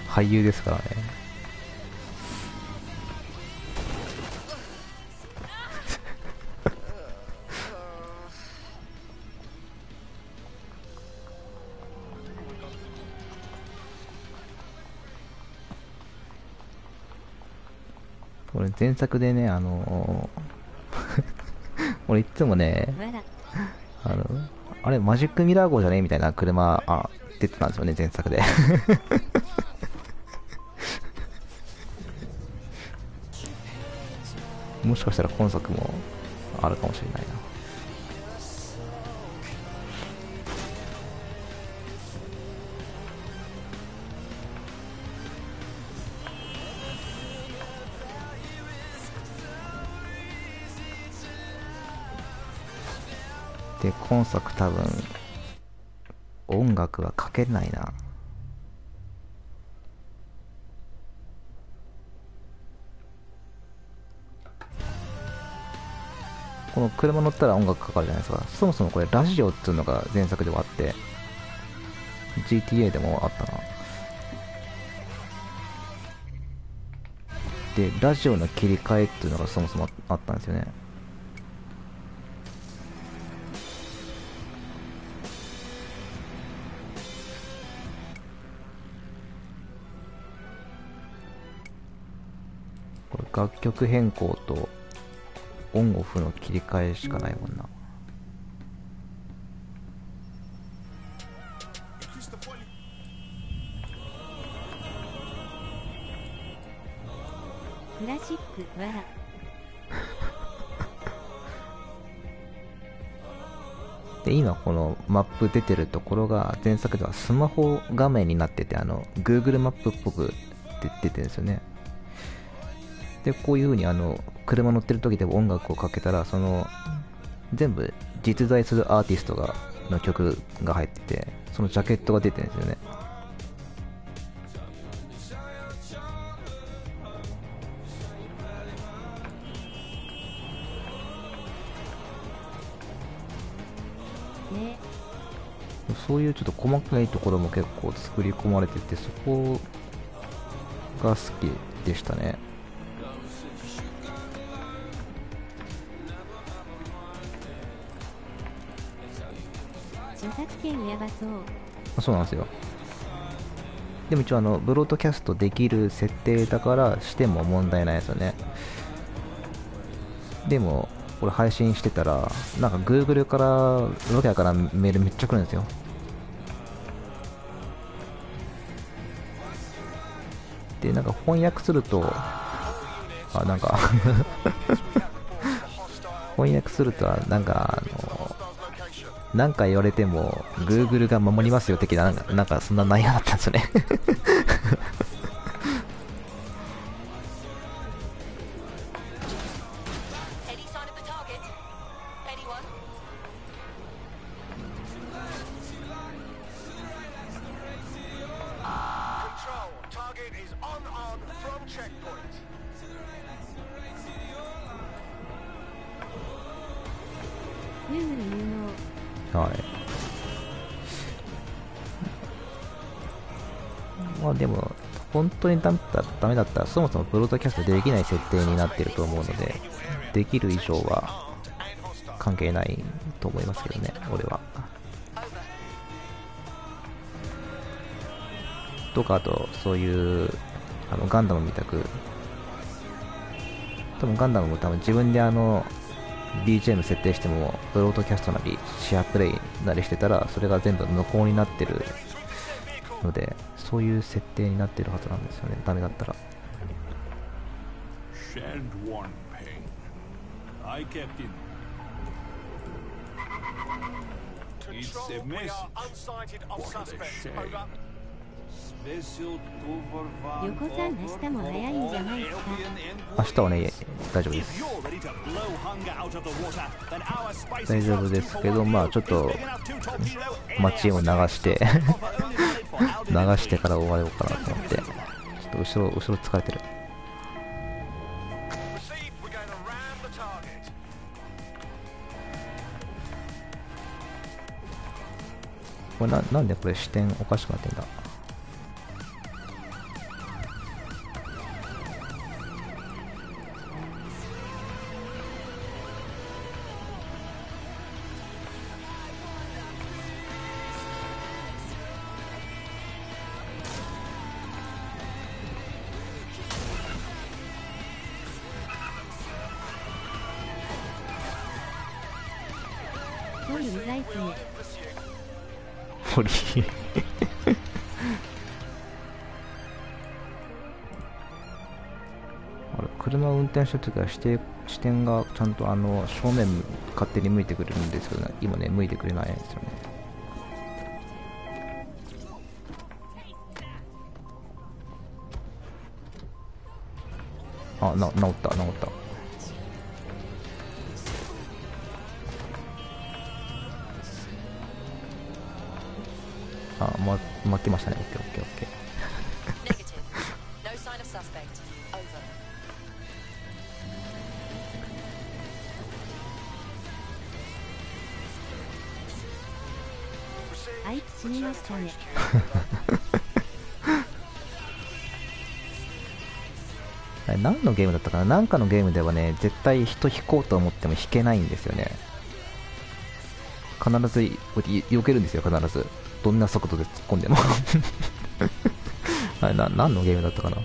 俳優ですからね。これ前作でね、俺いつもね、あれマジックミラー号じゃねみたいな車出てたんですよね、前作でもしかしたら今作もあるかもしれないな。で今作多分音楽はかけないな。この車乗ったら音楽かかるじゃないですか。そもそもこれラジオっていうのが前作ではあって GTA でもあったな。でラジオの切り替えっていうのがそもそもあったんですよね。これ楽曲変更とオンオフの切り替えしかないもんな。クラシックわらで今このマップ出てるところが前作ではスマホ画面になっててGoogle マップっぽく出てるんですよね。でこういう風に車乗ってる時でも音楽をかけたら全部実在するアーティストの曲が入ってて、そのジャケットが出てるんですよね。そういうちょっと細かいところも結構作り込まれてて、そこが好きでしたね。著作権やばそう。そうなんですよ。でも一応ブロードキャストできる設定だからしても問題ないですよね。でもこれ配信してたらなんか Google からロケアからメールめっちゃ来るんですよ。でなんか翻訳するとなんか翻訳するとなんかなんか言われても Google が守りますよ的ななんかそんな内容だったんですよねはい。まあでも本当にダメだったらそもそもブロードキャストできない設定になっていると思うので、できる以上は関係ないと思いますけどね、俺は。とか、あとそういうガンダムみたく、多分ガンダムも多分自分でBGM 設定してもブロードキャストなりシェアプレイなりしてたらそれが全部無効になってるので、そういう設定になってるはずなんですよね、ダメだったら。横さん、明日も早いんじゃないですか？明日はね、大丈夫です。大丈夫ですけど、まあちょっと街を流して流してから終わろうかなと思って、ちょっと後ろ疲れてる。これなんでこれ視点おかしくなってんだ。うざいっすね。堀車を運転したときは視点がちゃんと正面勝手に向いてくれるんですけど、ね、今ね向いてくれないんですよね。あ、治った。あ、負けましたね。オッケー。あいつ死にましたね。何のゲームだったかな。なんかのゲームではね、絶対人引こうと思っても引けないんですよね。必ず避けるんですよ、必ず。どんな速度で突っ込んでもあれ何のゲームだったかな。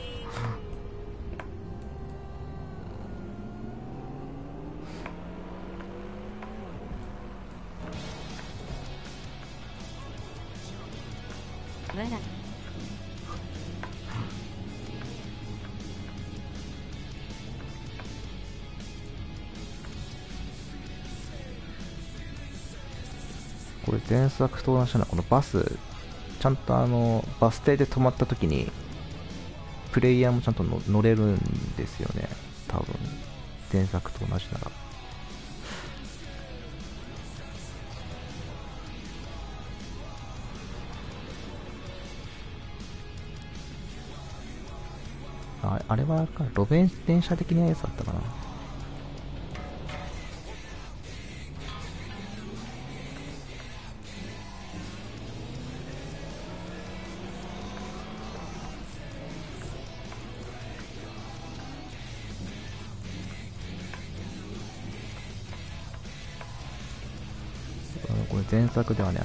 これ前作と同じような、このバス、ちゃんとバス停で止まった時にプレイヤーもちゃんと乗れるんですよね、多分前作と同じなら。あれは路面電車的なやつだったかな。これ前作ではね、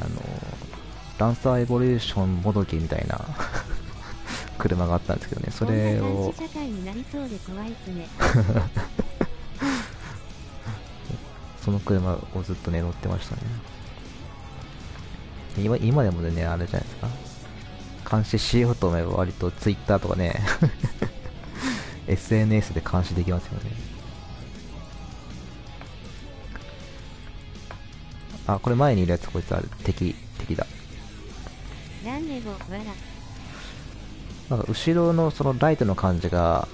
ランサーエボリューションもどきみたいな車があったんですけどね、それを社会になりそうで怖いっすね。その車をずっとね乗ってましたね。今でもね、あれじゃないですか、監視しようと思えば割とツイッターとかねSNS で監視できますよね。あ、これ前にいるやつ、こいつは敵だ。なんでもわら。なんか後ろのそのライトの感じが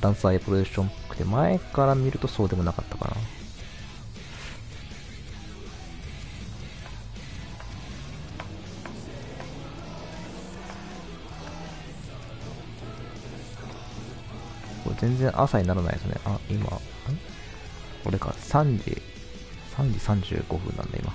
ダンサーエボリューションっぽくて、前から見るとそうでもなかったかな。これ全然朝にならないですね。あ、今これか3時35分なんだ今。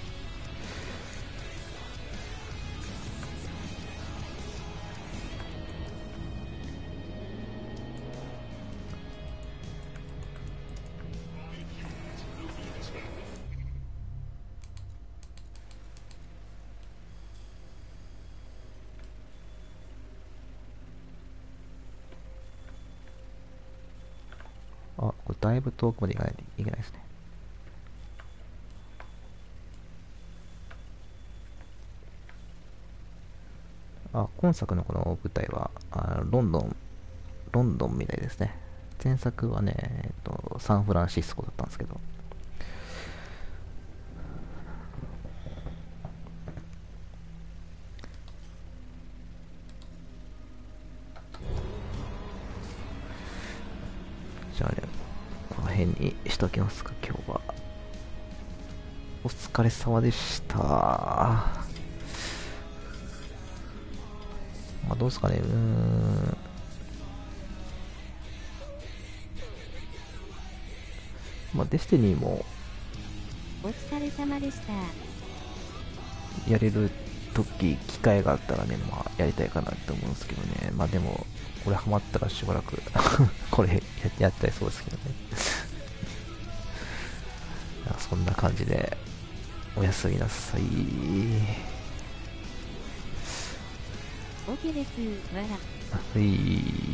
だいぶ遠くまで行かないといけないですね。今作のこの舞台はロンドンみたいですね。前作はね、サンフランシスコだったんですけど、じゃあね、この辺にしときますか。今日はお疲れ様でした。まあどうですかね、まあデスティニーもお疲れ様でした。やれる時機会があったらね、まあやりたいかなって思うんですけどね。まあでもこれハマったらしばらくこれやっちゃいそうですけどね。そんな感じでおやすみなさい。OK です。わら。はい。